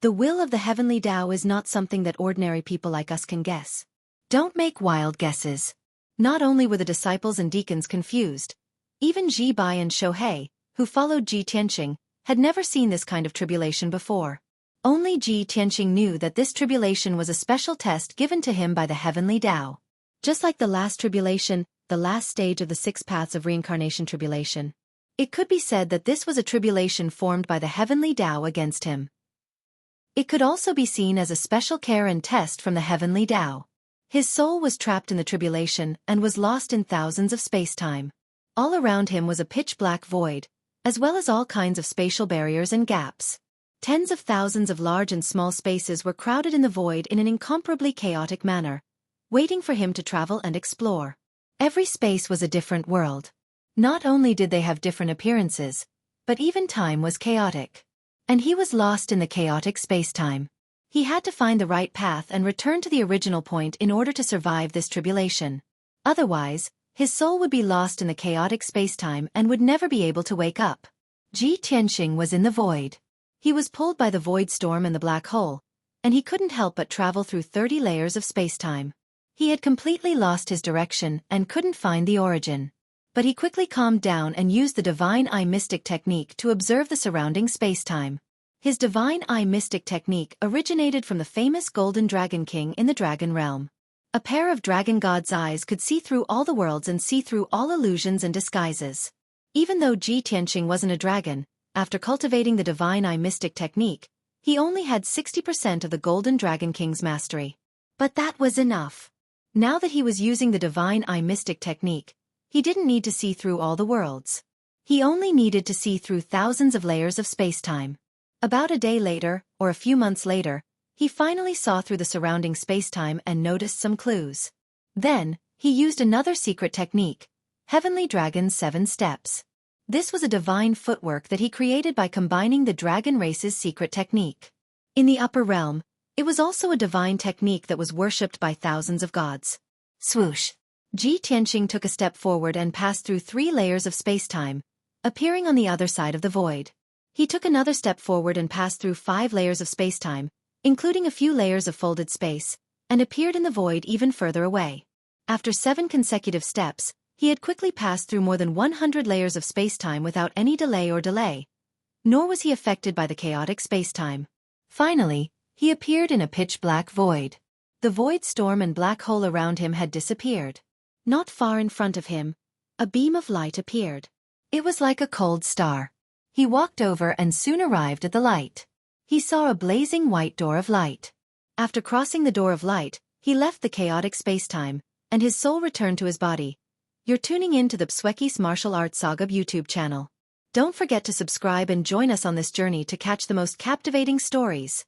The will of the heavenly Tao is not something that ordinary people like us can guess. Don't make wild guesses. Not only were the disciples and deacons confused, even Ji Bai and Xueqi, who followed Ji Tianqing, had never seen this kind of tribulation before. Only Ji Tianqing knew that this tribulation was a special test given to him by the heavenly Tao. Just like the last tribulation, the last stage of the 6 paths of reincarnation tribulation, it could be said that this was a tribulation formed by the heavenly Tao against him. It could also be seen as a special care and test from the heavenly Tao. His soul was trapped in the tribulation and was lost in thousands of space-time. All around him was a pitch-black void, as well as all kinds of spatial barriers and gaps. Tens of thousands of large and small spaces were crowded in the void in an incomparably chaotic manner, waiting for him to travel and explore. Every space was a different world. Not only did they have different appearances, but even time was chaotic. And he was lost in the chaotic space-time. He had to find the right path and return to the original point in order to survive this tribulation. Otherwise, his soul would be lost in the chaotic space-time and would never be able to wake up. Ji Tianqing was in the void. He was pulled by the void storm and the black hole, and he couldn't help but travel through 30 layers of space-time. He had completely lost his direction and couldn't find the origin. But he quickly calmed down and used the Divine Eye Mystic technique to observe the surrounding space-time. His Divine Eye Mystic technique originated from the famous Golden Dragon King in the Dragon Realm. A pair of dragon god's eyes could see through all the worlds and see through all illusions and disguises. Even though Ji Tianqing wasn't a dragon, after cultivating the Divine Eye Mystic technique, he only had 60% of the Golden Dragon King's mastery. But that was enough. Now that he was using the Divine Eye Mystic technique, he didn't need to see through all the worlds. He only needed to see through thousands of layers of space-time. About a day later, or a few months later, he finally saw through the surrounding space-time and noticed some clues. Then, he used another secret technique, Heavenly Dragon's 7 Steps. This was a divine footwork that he created by combining the dragon race's secret technique. In the upper realm, it was also a divine technique that was worshipped by thousands of gods. Swoosh! Ji Tianqing took a step forward and passed through 3 layers of space-time, appearing on the other side of the void. He took another step forward and passed through 5 layers of space-time, including a few layers of folded space, and appeared in the void even further away. After 7 consecutive steps, he had quickly passed through more than 100 layers of space-time without any delay, nor was he affected by the chaotic space-time. Finally, he appeared in a pitch-black void. The void storm and black hole around him had disappeared. Not far in front of him, a beam of light appeared. It was like a cold star. He walked over and soon arrived at the light. He saw a blazing white door of light. After crossing the door of light, he left the chaotic space-time, and his soul returned to his body. You're tuning in to the Xueqi's Martial Arts Saga YouTube channel. Don't forget to subscribe and join us on this journey to catch the most captivating stories.